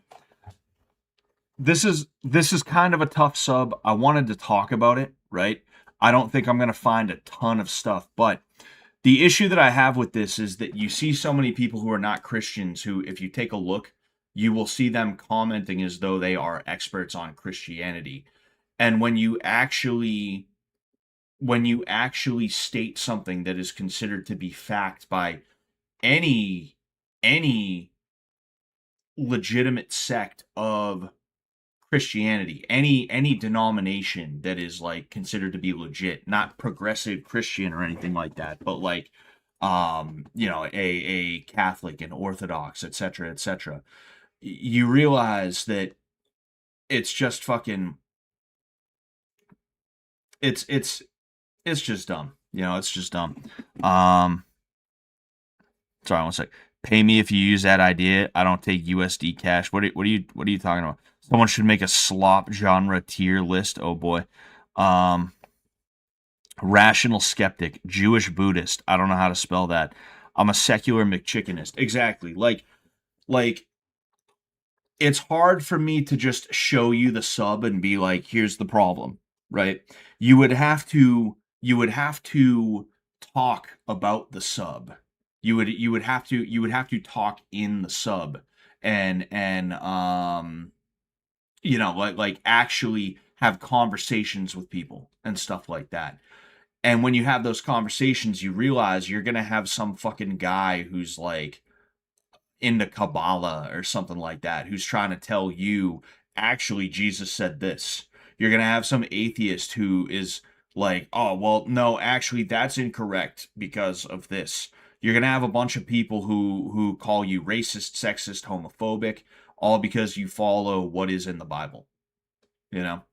this is kind of a tough sub. I wanted to talk about it, right? I don't think I'm gonna find a ton of stuff, but the issue that I have with this is that you see so many people who are not Christians who, if you take a look, you will see them commenting as though they are experts on Christianity. And when you actually state something that is considered to be fact by any legitimate sect of Christianity, any denomination that is like considered to be legit, not progressive Christian or anything like that, but like a Catholic and Orthodox, etc., etc. You realize that it's just fucking it's just dumb. It's just dumb. Um Sorry, one sec. Pay me if you use that idea. I don't take USD cash. What are you talking about? Someone should make a slop genre tier list. Oh boy. Um, Rational skeptic, Jewish Buddhist. I don't know how to spell that. I'm a secular McChickenist. Exactly. Like it's hard for me to just show you the sub and be like, here's the problem, right? You would have to talk about the sub. You would have to talk in the sub and like actually have conversations with people and stuff like that. And when you have those conversations, you realize you're gonna have some fucking guy who's like into Kabbalah or something like that, who's trying to tell you, actually, Jesus said this. You're going to have some atheist who is like, oh, well, no, actually, that's incorrect because of this. You're going to have a bunch of people who call you racist, sexist, homophobic, all because you follow what is in the Bible. You know,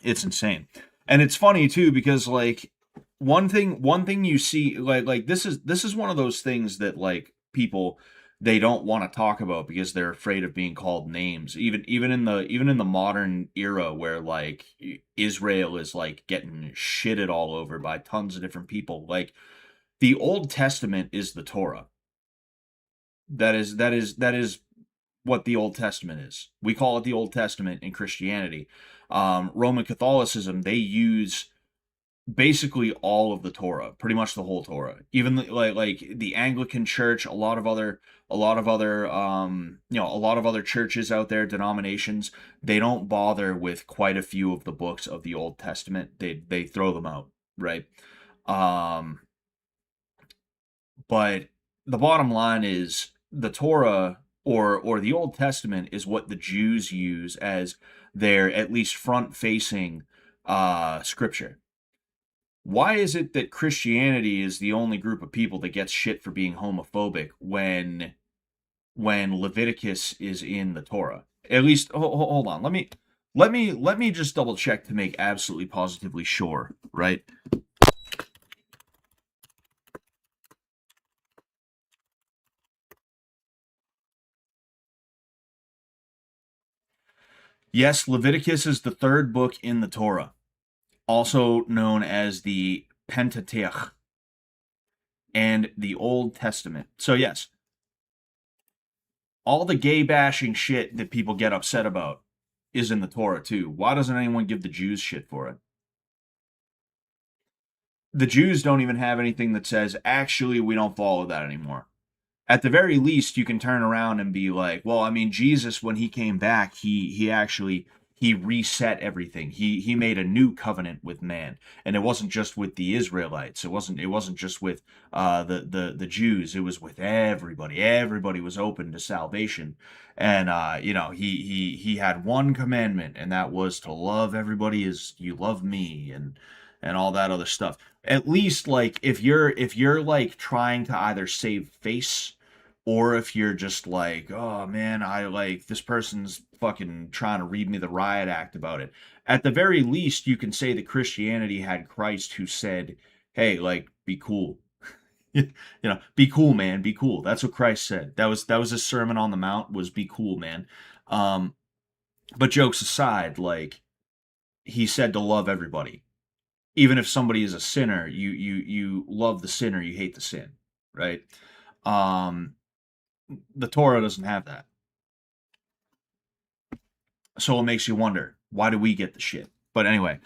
it's insane. And it's funny too because like one thing you see like this is one of those things that like people they don't want to talk about because they're afraid of being called names, even in the modern era where like Israel is like getting shitted all over by tons of different people. Like the Old Testament is the Torah. That is what the Old Testament is. We call it the Old Testament in Christianity. Roman Catholicism, they use basically all of the Torah, pretty much the whole Torah. Even like the Anglican Church, a lot of other churches out there, denominations, they don't bother with quite a few of the books of the Old Testament. They throw them out, right? Um, but the bottom line is the Torah or the Old Testament is what the Jews use as their at least front facing scripture. Why is it that Christianity is the only group of people that gets shit for being homophobic when Leviticus is in the Torah? At least hold on. Let me just double check to make absolutely positively sure, right? Yes, Leviticus is the third book in the Torah, also known as the Pentateuch and the Old Testament. So yes, all the gay bashing shit that people get upset about is in the Torah too. Why doesn't anyone give the Jews shit for it? The Jews don't even have anything that says, actually, we don't follow that anymore. At the very least, you can turn around and be like, well, I mean, Jesus, when he came back, he actually he reset everything. He made a new covenant with man, and it wasn't just with the Israelites. It wasn't just with the Jews. It was with everybody. Everybody was open to salvation, and he had one commandment, and that was to love everybody as you love me, and all that other stuff. At least like if you're like trying to either save face or if you're just like, oh man, I like this person's fucking trying to read me the riot act about it. At the very least, you can say that Christianity had Christ who said, hey, like, be cool. Be cool, man, be cool. That's what Christ said. That was his Sermon on the Mount, was be cool, man. Um, but jokes aside, like, he said to love everybody. Even if somebody is a sinner, you love the sinner, you hate the sin, right? Um, the Torah doesn't have that. So it makes you wonder, why do we get the shit? But anyway,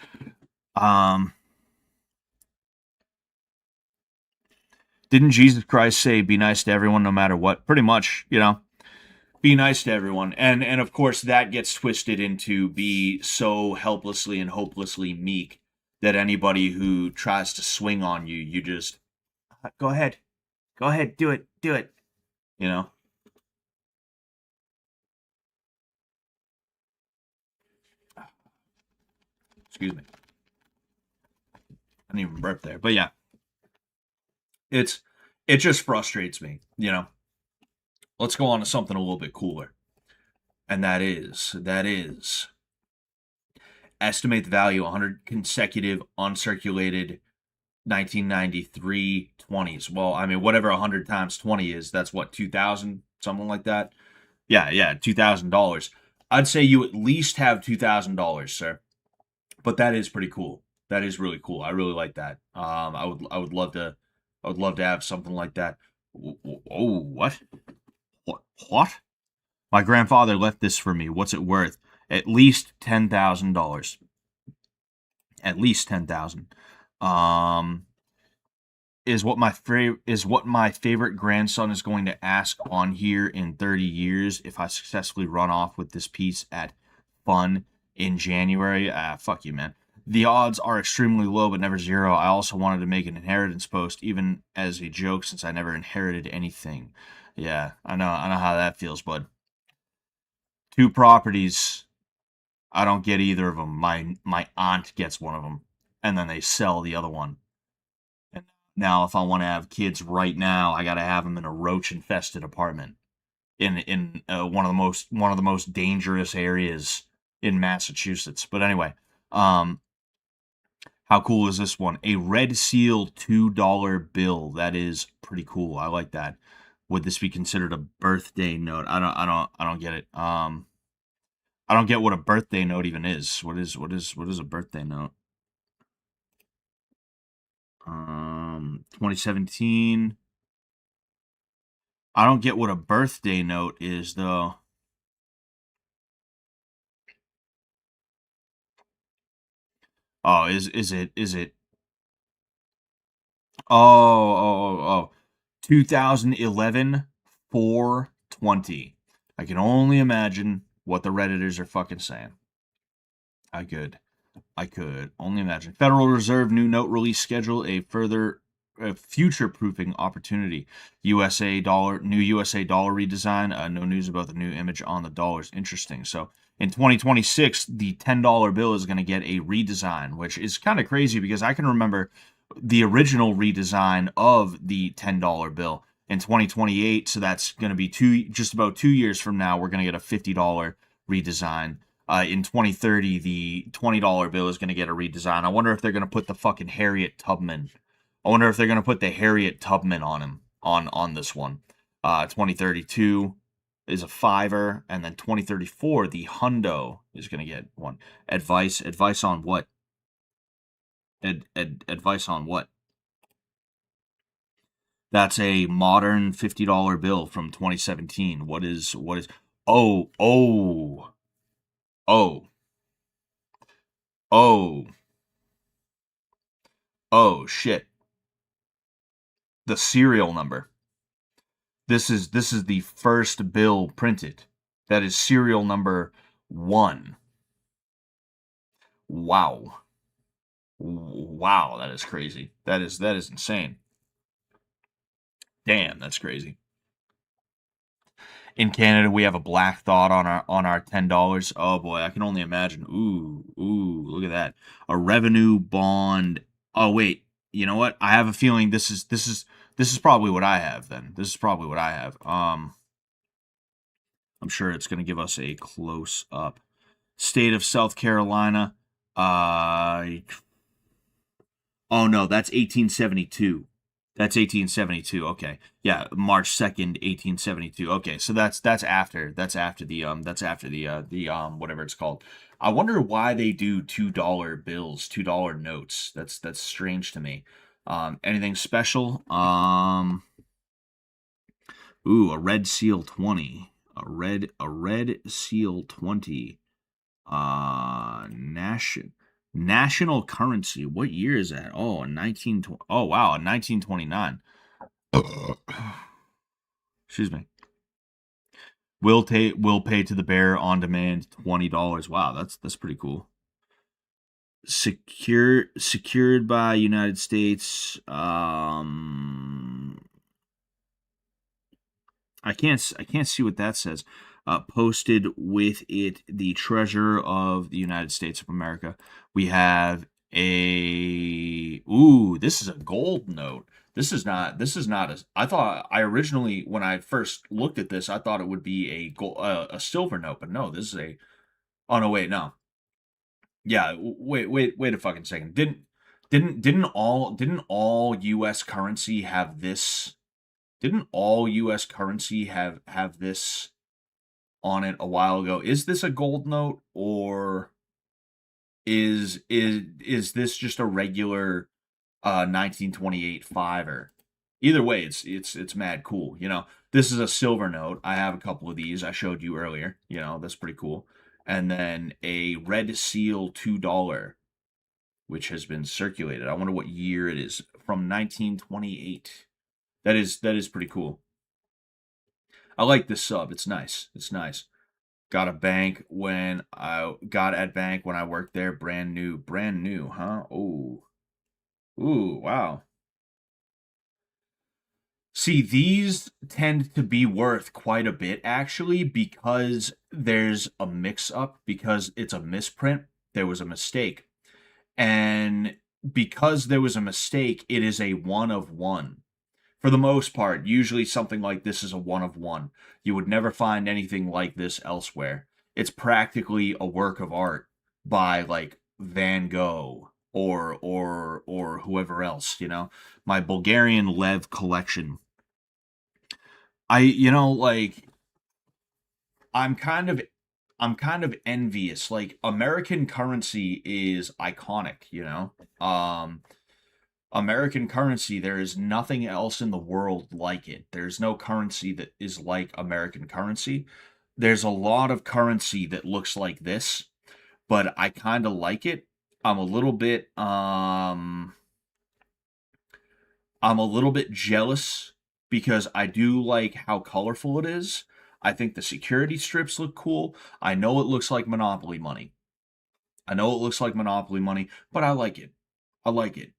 didn't Jesus Christ say be nice to everyone no matter what? Pretty much, be nice to everyone. And of course that gets twisted into be so helplessly and hopelessly meek that anybody who tries to swing on you, you just go ahead, do it, you know. Excuse me. I didn't even burp there. But yeah. It just frustrates me, Let's go on to something a little bit cooler. And that is estimate the value of 100 consecutive uncirculated 1993 20s. Well, I mean, whatever 100 times 20 is, that's what, 2,000, something like that. Yeah, $2,000. I'd say you at least have $2,000, sir. But that is pretty cool. That is really cool. I really like that. I would love to have something like that. Oh, what? What? My grandfather left this for me. What's it worth? At least $10,000. At least 10,000. Is what my favorite grandson is going to ask on here in 30 years if I successfully run off with this piece at fun in January. Fuck you, man. The odds are extremely low, but never zero. I also wanted to make an inheritance post, even as a joke, since I never inherited anything. Yeah, I know how that feels, bud. 2 properties. I don't get either of them. My aunt gets one of them, and then they sell the other one. And now, if I want to have kids right now, I got to have them in a roach-infested apartment in one of the most dangerous areas in Massachusetts. But anyway, how cool is this one? A Red Seal $2 bill. That is pretty cool. I like that. Would this be considered a birthday note? I don't get it. I don't get what a birthday note even is. What is a birthday note? 2017. I don't get what a birthday note is though. Oh, is it? Oh. 2011 420. I can only imagine what the Redditors are fucking saying. I could only imagine. Federal Reserve new note release schedule, a further future-proofing opportunity. New USA dollar redesign. No news about the new image on the dollars. Interesting. So in 2026, the $10 bill is going to get a redesign, which is kind of crazy because I can remember the original redesign of the $10 bill in 2028. So that's going to be just about 2 years from now. We're going to get a $50 redesign. In 2030, the $20 bill is going to get a redesign. I wonder if they're going to put the fucking Harriet Tubman. I wonder if they're going to put the Harriet Tubman on him on this one. 2032 is a $5, and then 2034, the Hundo is going to get one. Advice on what? Advice on what? That's a modern $50 bill from 2017. What is? Oh. Oh shit. The serial number. This is the first bill printed. That is serial number 1. Wow, that is crazy. That is insane. Damn, that's crazy. In Canada, we have a Black Thought on our $10. Oh boy, I can only imagine. Ooh, look at that. A revenue bond. Oh wait, you know what? I have a feeling this is This is probably what I have then. This is probably what I have. I'm sure it's going to give us a close up. State of South Carolina. Oh no, that's 1872. That's 1872. Okay. Yeah, March 2nd, 1872. Okay, so that's after the whatever it's called. I wonder why they do $2 bills, $2 notes. That's strange to me. Anything special? Ooh, a red seal 20. A red seal 20. National currency. What year is that? Oh, 1920. Oh, wow, 1929. Excuse me. Will pay to the bearer on demand $20. Wow, that's pretty cool. Secured by United States. I can't see what that says. Posted with it the treasurer of the United States of America. We have this is a gold note. This is not I thought I originally, when I first looked at this, I thought it would be a silver note, but no, this is oh no, wait, no. Yeah, wait a fucking second. Didn't all US currency have this? Didn't all US currency have this on it a while ago? Is this a gold note, or is this just a regular 1928 fiver? Either way, it's mad cool. This is a silver note. I have a couple of these I showed you earlier. That's pretty cool. And then a red seal $2, which has been circulated. I wonder what year it is. From 1928. That is pretty cool. I like this sub. It's nice. It's nice. Got at bank when I worked there. Brand new, huh? Ooh, wow. See, these tend to be worth quite a bit actually, because there's a mix-up, because it's a misprint. There was a mistake, and because there was a mistake, it is a one of one. For the most part, usually something like this is a one of one. You would never find anything like this elsewhere. It's practically a work of art by like Van Gogh or whoever else. My Bulgarian Lev collection. Like, I'm kind of envious. Like, American currency is iconic. American currency, there is nothing else in the world like it. There's no currency that is like American currency. There's a lot of currency that looks like this, but I kind of like it. I'm a little bit jealous because I do like how colorful it is. I think the security strips look cool. I know it looks like Monopoly money. But I like it. I like it.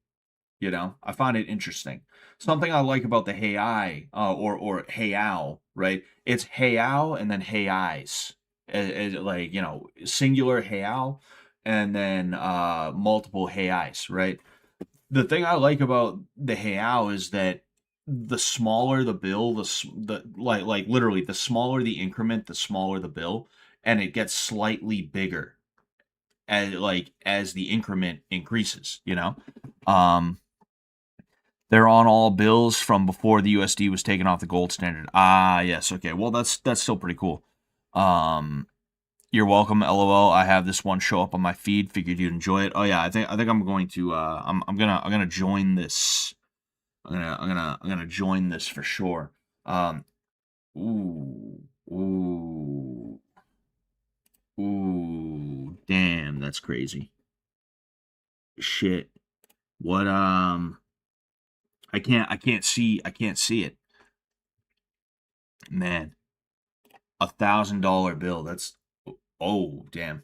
I find it interesting. Something I like about the Hey or Hey right? It's Hey and then Hey Eyes, like singular Hey and then multiple Hey Eyes, right? The thing I like about the Hey is that the smaller the bill, the like literally the smaller the increment, the smaller the bill, and it gets slightly bigger as the increment increases. They're on all bills from before the USD was taken off the gold standard. Ah, yes. Okay. Well, that's still pretty cool. You're welcome. LOL. I have this one show up on my feed. Figured you'd enjoy it. Oh yeah, I think I'm going to. I'm gonna join this. I'm gonna join this for sure. Ooh, ooh, ooh. Damn, that's crazy. Shit. What? I can't see it. Man, $1,000 bill. That's, oh damn.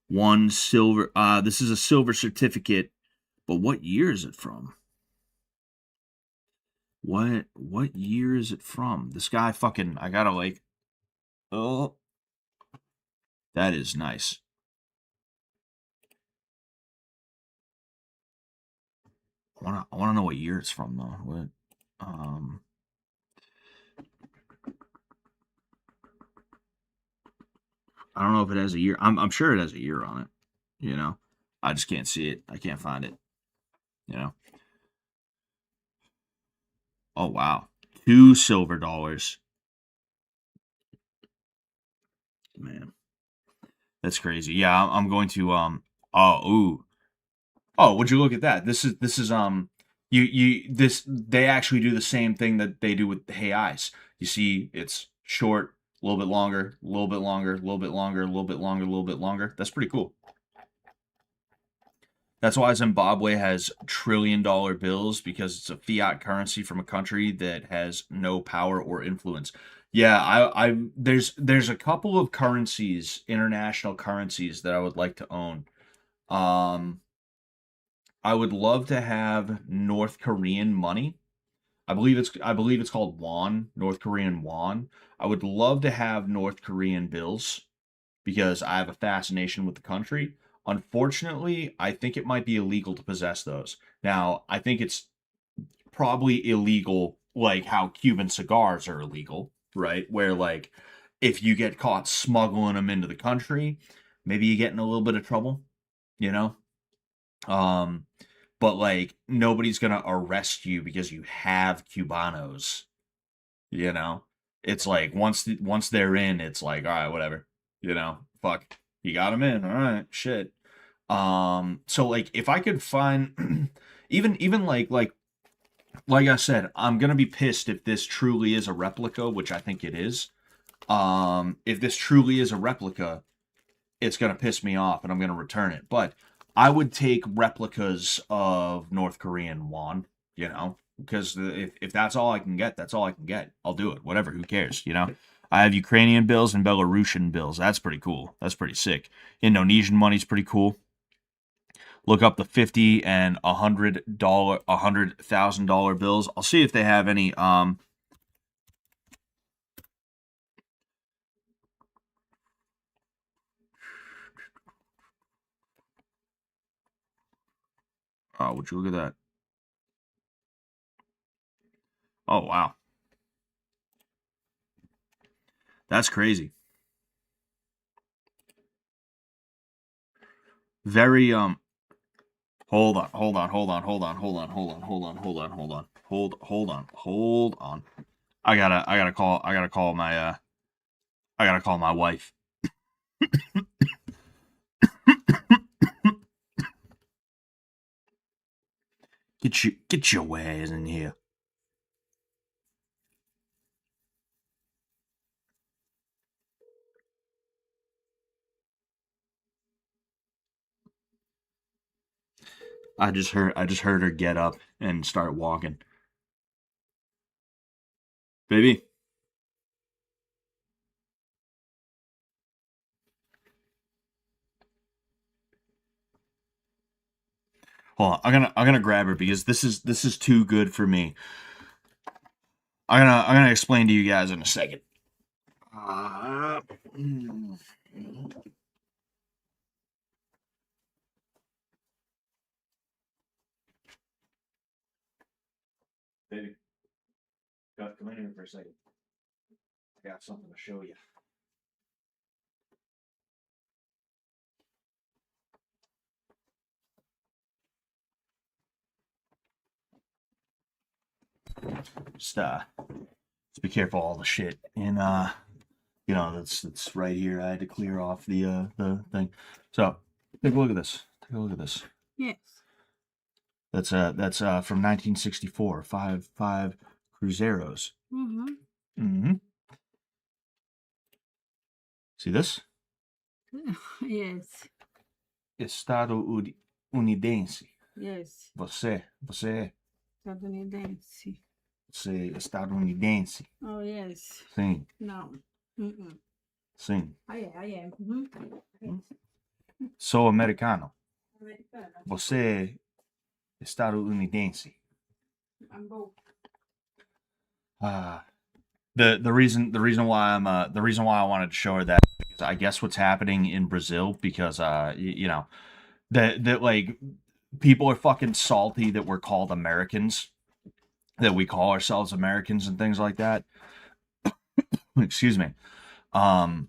One silver. This is a silver certificate, but what year is it from? What year is it from? This guy fucking. I gotta like. Oh, that is nice. wanna know what year it's from though. What I don't know if it has a year. I'm sure it has a year on it. You know, I just can't see it. I can't find it. You know. Oh wow, $2 silver. Man, that's crazy. Yeah, I'm going to Oh ooh. Oh, would you look at that? This is you this they actually do the same thing that they do with the Hey Eyes. You see, it's short, a little bit longer, a little bit longer, a little bit longer, a little bit longer, a little bit longer. That's pretty cool. That's why Zimbabwe has trillion-dollar bills, because it's a fiat currency from a country that has no power or influence. Yeah, there's a couple of currencies, international currencies that I would like to own. Um, I would love to have North Korean money. I believe it's called won, North Korean won. I would love to have North Korean bills because I have a fascination with the country. Unfortunately, I think it might be illegal to possess those. Now, I think it's probably illegal like how Cuban cigars are illegal, right? Where like if you get caught smuggling them into the country, maybe you get in a little bit of trouble, you know? Um but like nobody's going to arrest you because you have Cubanos, you know? It's like once they're in, it's like, all right, whatever. You know, fuck. You got them in. All right, shit. So like if I could find even like I said, I'm going to be pissed if this truly is a replica, which I think it is. If this truly is a replica, it's going to piss me off and I'm going to return it. But I would take replicas of North Korean won, you know, because if that's all I can get, that's all I can get. I'll do it. Whatever. Who cares? You know, I have Ukrainian bills and Belarusian bills. That's pretty cool. That's pretty sick. Indonesian money's pretty cool. Look up the $50 and $100,000 bills. I'll see if they have any. Oh, would you look at that? Oh wow, that's crazy. Very Hold on, hold on, hold on, hold on, hold on, hold on, hold on, hold on, hold on, hold on. I gotta call my wife. Get your ass in here. I just heard her get up and start walking. Baby. Hold on. I'm gonna grab her because this is too good for me. I'm gonna explain to you guys in a second. Baby, come in here for a second. I got something to show you. Just be careful all the shit and you know that's right here. I had to clear off the thing. So take a look at this. Take a look at this. Yes. That's from 1964. Five Cruzeros. Mm-hmm. Mm-hmm. See this? Yes. Estadunidense. Yes. Você Estadunidense. é estadunidense. Oh, yes. Sim, No. Mm-mm. sim. I am. Mm-hmm. Sou americano. Americana. Você é estadunidense. I'm both. The reason why I wanted to show her that is I guess what's happening in Brazil because you know that like people are fucking salty that we're called Americans, that we call ourselves Americans and things like that. Excuse me. Um,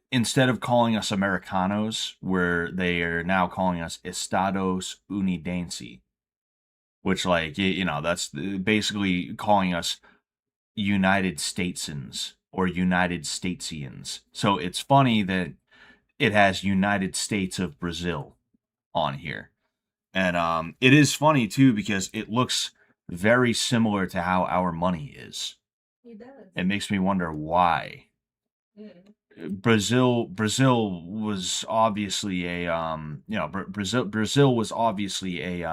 Instead of calling us Americanos, where they are now calling us Estados Unidenses, which, like, you know, that's basically calling us United Statesans or United Statesians. So it's funny that it has United States of Brazil on here. And it is funny too because it looks very similar to how our money is. It does. It makes me wonder why. Mm. Brazil was obviously a Brazil was obviously a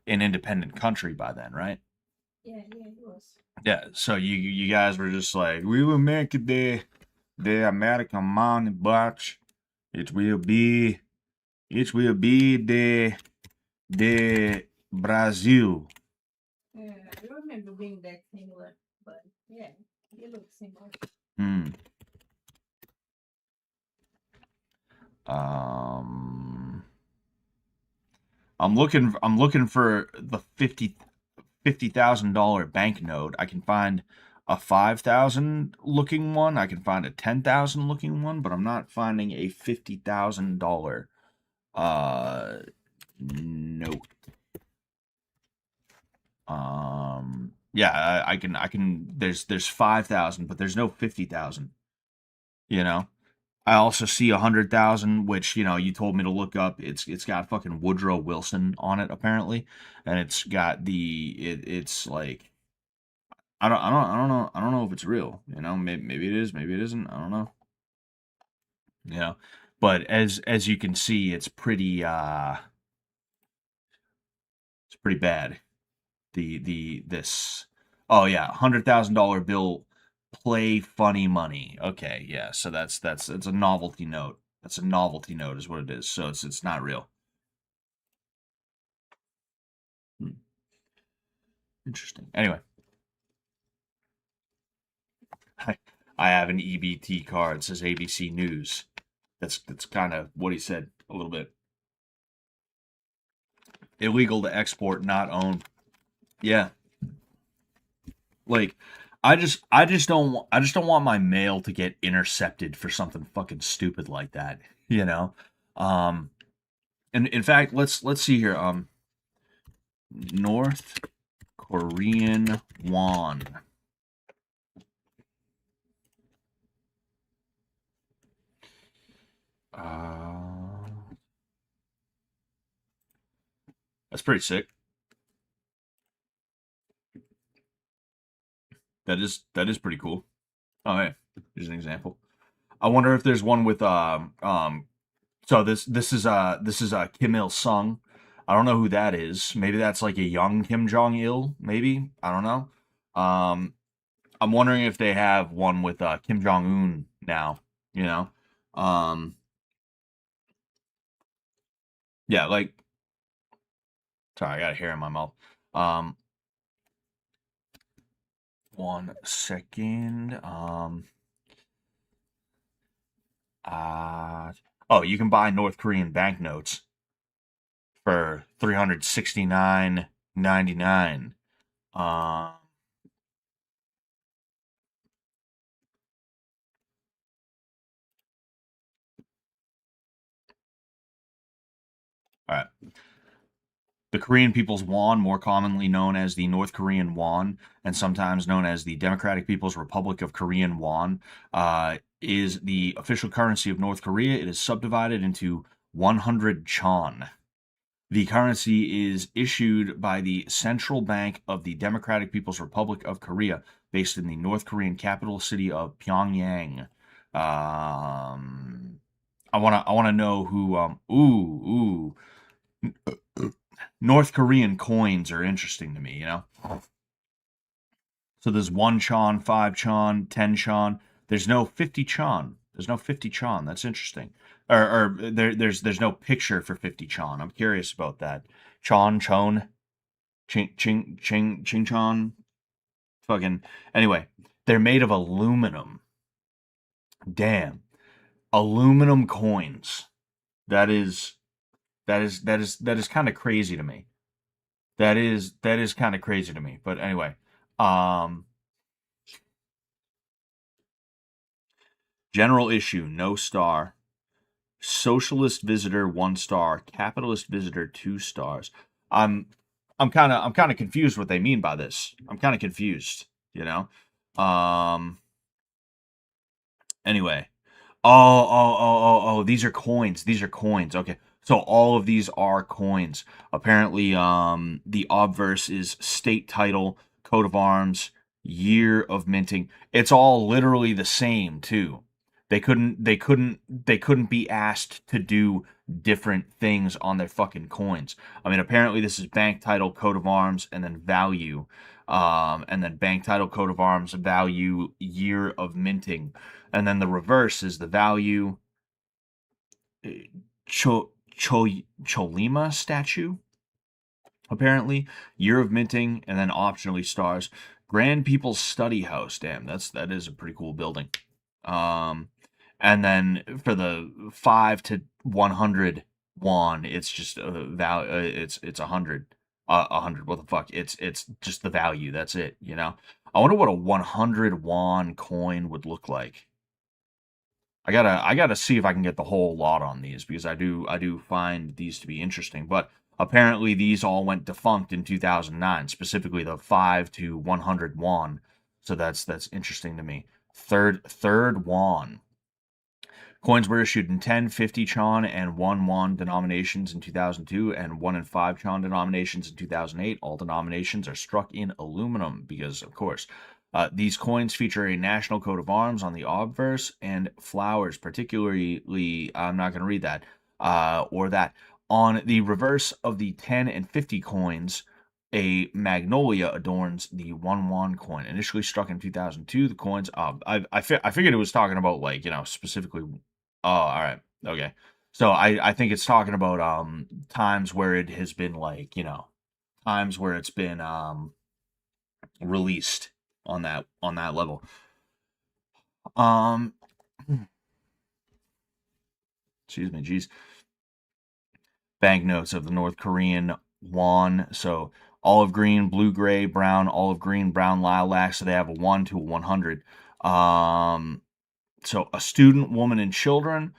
an independent country by then, right? Yeah, it was. Yeah, so you guys were just like, we will make the American money, but it will be the Brazil. Yeah, I don't remember being that similar, but yeah, it looks similar. Hmm. Um, I'm looking for the $50,000 banknote. I can find a 5,000 looking one. I can find a 10,000 looking one, but I'm not finding a $50,000 note. Yeah, I can there's 5,000, but there's no 50,000, you know. I also see 100,000, which, you know, you told me to look up. It's got fucking Woodrow Wilson on it apparently, and it's got it's like, I don't know if it's real. You know, maybe it is, maybe it isn't. I don't know. You know, but as you can see, it's pretty bad. This, oh yeah, $100,000 bill, play funny money. Okay, yeah, so that's it's a novelty note. That's a novelty note is what it is. So it's not real. Hmm. Interesting. Anyway, I, I have an EBT card. It says ABC News. That's kind of what he said a little bit. Illegal to export, not own. Yeah, like I just don't want my mail to get intercepted for something fucking stupid like that. You know. Um, and in fact, let's see here. North Korean won. Uh, that's pretty sick. That is pretty cool. Oh yeah, here's an example. I wonder if there's one with So this is Kim Il Sung. I don't know who that is. Maybe that's like a young Kim Jong Il. Maybe, I don't know. I'm wondering if they have one with Kim Jong Un now. You know, um, yeah. Like, sorry, I got a hair in my mouth. Um, One second. Uh, oh, you can buy North Korean banknotes for $369.99. All right. The Korean People's Won, more commonly known as the North Korean won, and sometimes known as the Democratic People's Republic of Korean won, is the official currency of North Korea. It is subdivided into 100 chon. The currency is issued by the Central Bank of the Democratic People's Republic of Korea, based in the North Korean capital city of Pyongyang. I wanna know who. North Korean coins are interesting to me. You know. So there's 1 chon, 5 chon, 10 chon. There's no 50 chon. There's no 50 chon. That's interesting. Or there's no picture for 50 chon. I'm curious about that. Chon, ching chon. Fucking. Anyway, they're made of aluminum. Damn. Aluminum coins. That is That is kind of crazy to me. That is kind of crazy to me. But anyway, um, general issue, no star. Socialist visitor, 1 star. Capitalist visitor, 2 stars. I'm I'm kind of confused what they mean by this. I'm kind of confused. You know. Um. Anyway. Oh. These are coins. These are coins. Okay. So all of these are coins. Apparently, the obverse is state title, coat of arms, year of minting. It's all literally the same too. They couldn't be asked to do different things on their fucking coins. I mean, apparently this is bank title, coat of arms, and then value. And then bank title, coat of arms, value, year of minting, and then the reverse is the value, Cholima statue, apparently, year of minting, and then optionally stars. Grand People's Study House. Damn, that is a pretty cool building. And then for the 5 to 100 won, it's just a value. It's 100. 100. What the fuck? It's just the value. That's it. You know. I wonder what a 100 won coin would look like. I gotta see if I can get the whole lot on these because I do find these to be interesting. But apparently these all went defunct in 2009, specifically the 5 to 100 won. So that's interesting to me. Third won. Coins were issued in 10, 50 Chon, and 1 won denominations in 2002, and 1 and 5 Chon denominations in 2008. All denominations are struck in aluminum because, of course, these coins feature a national coat of arms on the obverse and flowers, particularly, I'm not going to read that, or that. On the reverse of the 10 and 50 coins, a magnolia adorns the 1 won coin. Initially struck in 2002, the coins, I figured it was talking about, like, specifically. Oh, all right. Okay. So I think it's talking about times where it has been, like, times where it's been released on that level. Um Excuse me, geez. Banknotes of the North Korean won. So olive green, blue gray, brown, olive green, brown, lilac. So they have a 1 to a 100. So a student, woman, and children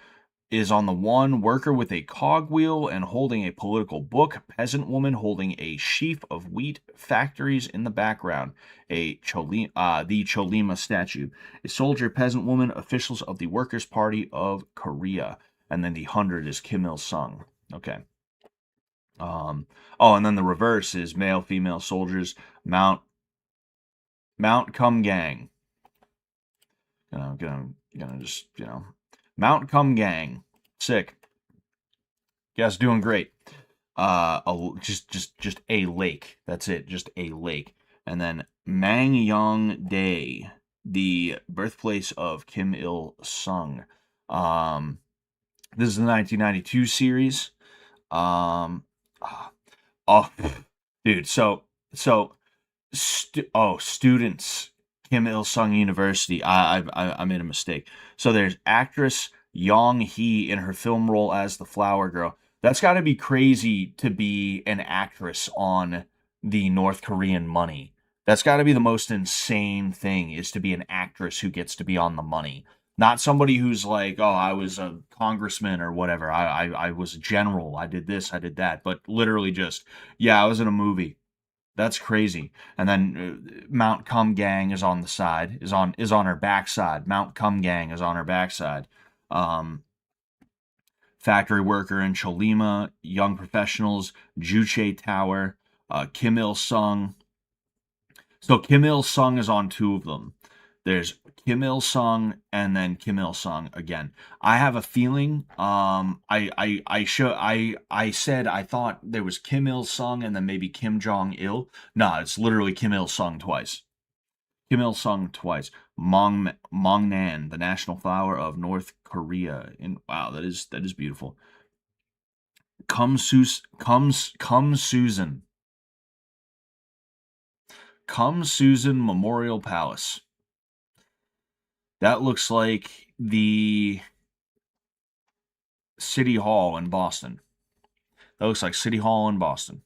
is on the 1, worker with a cogwheel and holding a political book, peasant woman holding a sheaf of wheat, factories in the background, the Cholima statue, a soldier, peasant woman, officials of the Workers' Party of Korea, and then the 100 is Kim Il Sung. Okay. And then the reverse is male, female soldiers, Mount Cum Gang. Gonna just Mount Cum Gang. Sick. You guys doing great. Just a lake. That's it. Just a lake. And then Mangyongdae, the birthplace of Kim Il Sung. This is the 1992 series. Oh, dude. So students. Kim Il Sung University. I made a mistake. So there's actress Yong Hee in her film role as the flower girl. That's got to be crazy to be an actress on the North Korean money. That's got to be the most insane thing, is to be an actress who gets to be on the money. Not somebody who's like, oh, I was a congressman or whatever. I was a general. I did this. I did that. But literally just, yeah, I was in a movie. That's crazy. And then Mount Cum Gang is on the side, is on her backside. Mount Cum Gang is on her backside. Factory worker in Cholima, young professionals, Juche Tower, Kim Il Sung. So Kim Il Sung is on 2 of them. There's Kim Il Sung and then Kim Il Sung again. I have a feeling. I said I thought there was Kim Il Sung and then maybe Kim Jong Il. Nah, it's literally Kim Il Sung twice. Kim Il Sung twice. Mongnan, the national flower of North Korea. And wow, that is beautiful. Come Susan. Come Susan Memorial Palace. That looks like the City Hall in Boston. That looks like City Hall in Boston.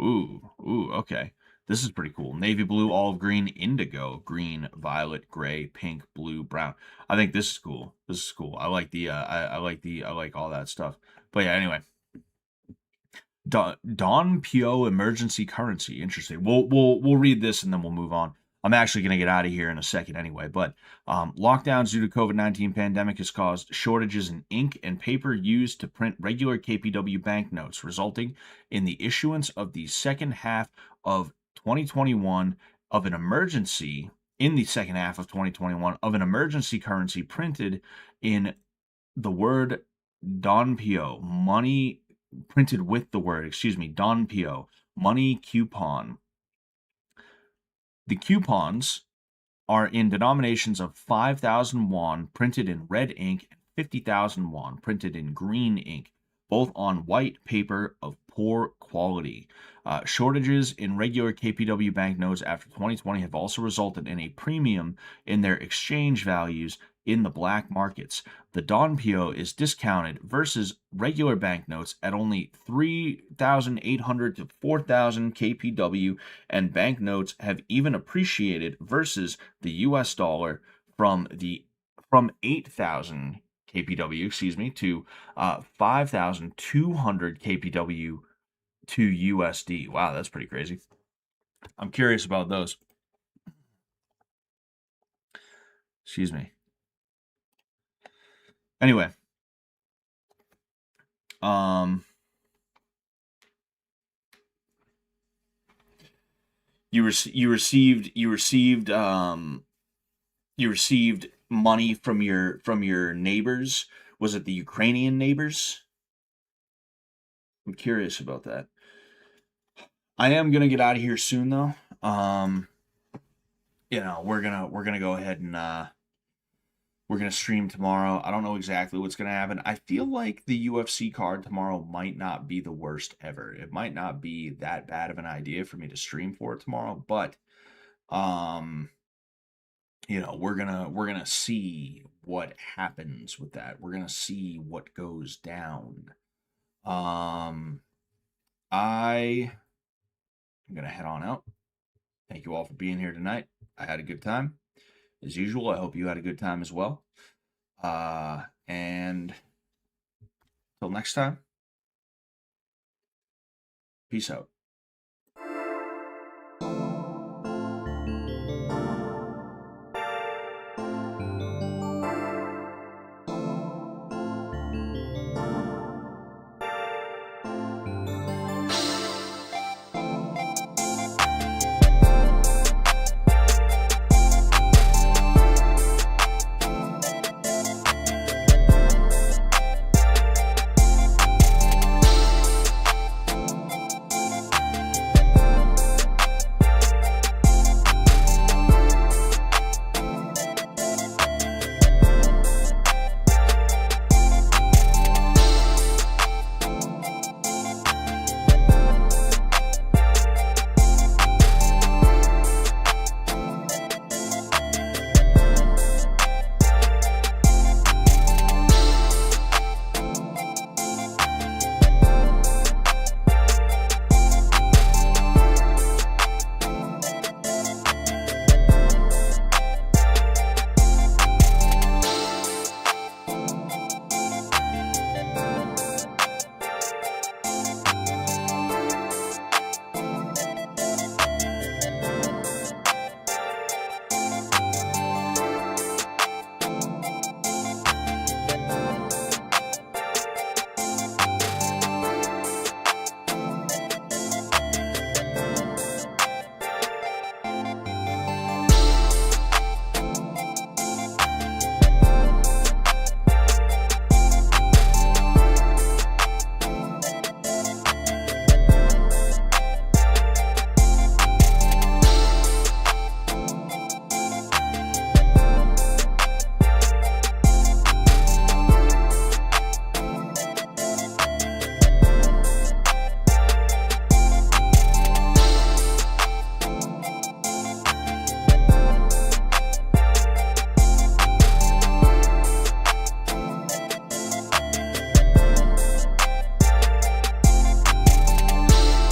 Ooh, okay. This is pretty cool. Navy blue, olive green, indigo, green, violet, gray, pink, blue, brown. I think this is cool. This is cool. I like the I like all that stuff. But yeah, anyway. Don Pio emergency currency. Interesting. We'll read this and then we'll move on. I'm actually going to get out of here in a second anyway, but lockdowns due to COVID-19 pandemic has caused shortages in ink and paper used to print regular KPW banknotes, resulting in the issuance of the second half of 2021 of an emergency in the second half of 2021 of an emergency currency printed in the word Don Pio, money printed with the word, Don Pio, money coupon. The coupons are in denominations of 5,000 won printed in red ink and 50,000 won printed in green ink, both on white paper of poor quality. Shortages in regular KPW banknotes after 2020 have also resulted in a premium in their exchange values in the black markets. The Don Pio is discounted versus regular banknotes at only 3,800 to 4,000 KPW, and banknotes have even appreciated versus the US dollar from 8,000 KPW, to 5,200 KPW to USD. Wow, that's pretty crazy. I'm curious about those. Excuse me. Anyway, you received money from your neighbors. Was it the Ukrainian neighbors? I'm curious about that. I am gonna get out of here soon though. We're gonna go ahead and we're gonna stream tomorrow. I don't know exactly what's gonna happen. I feel like the UFC card tomorrow might not be the worst ever. It might not be that bad of an idea for me to stream for it tomorrow, but we're gonna see what happens with that. We're gonna see what goes down. I'm gonna head on out. Thank you all for being here tonight. I had a good time. As usual, I hope you had a good time as well. And till next time, peace out.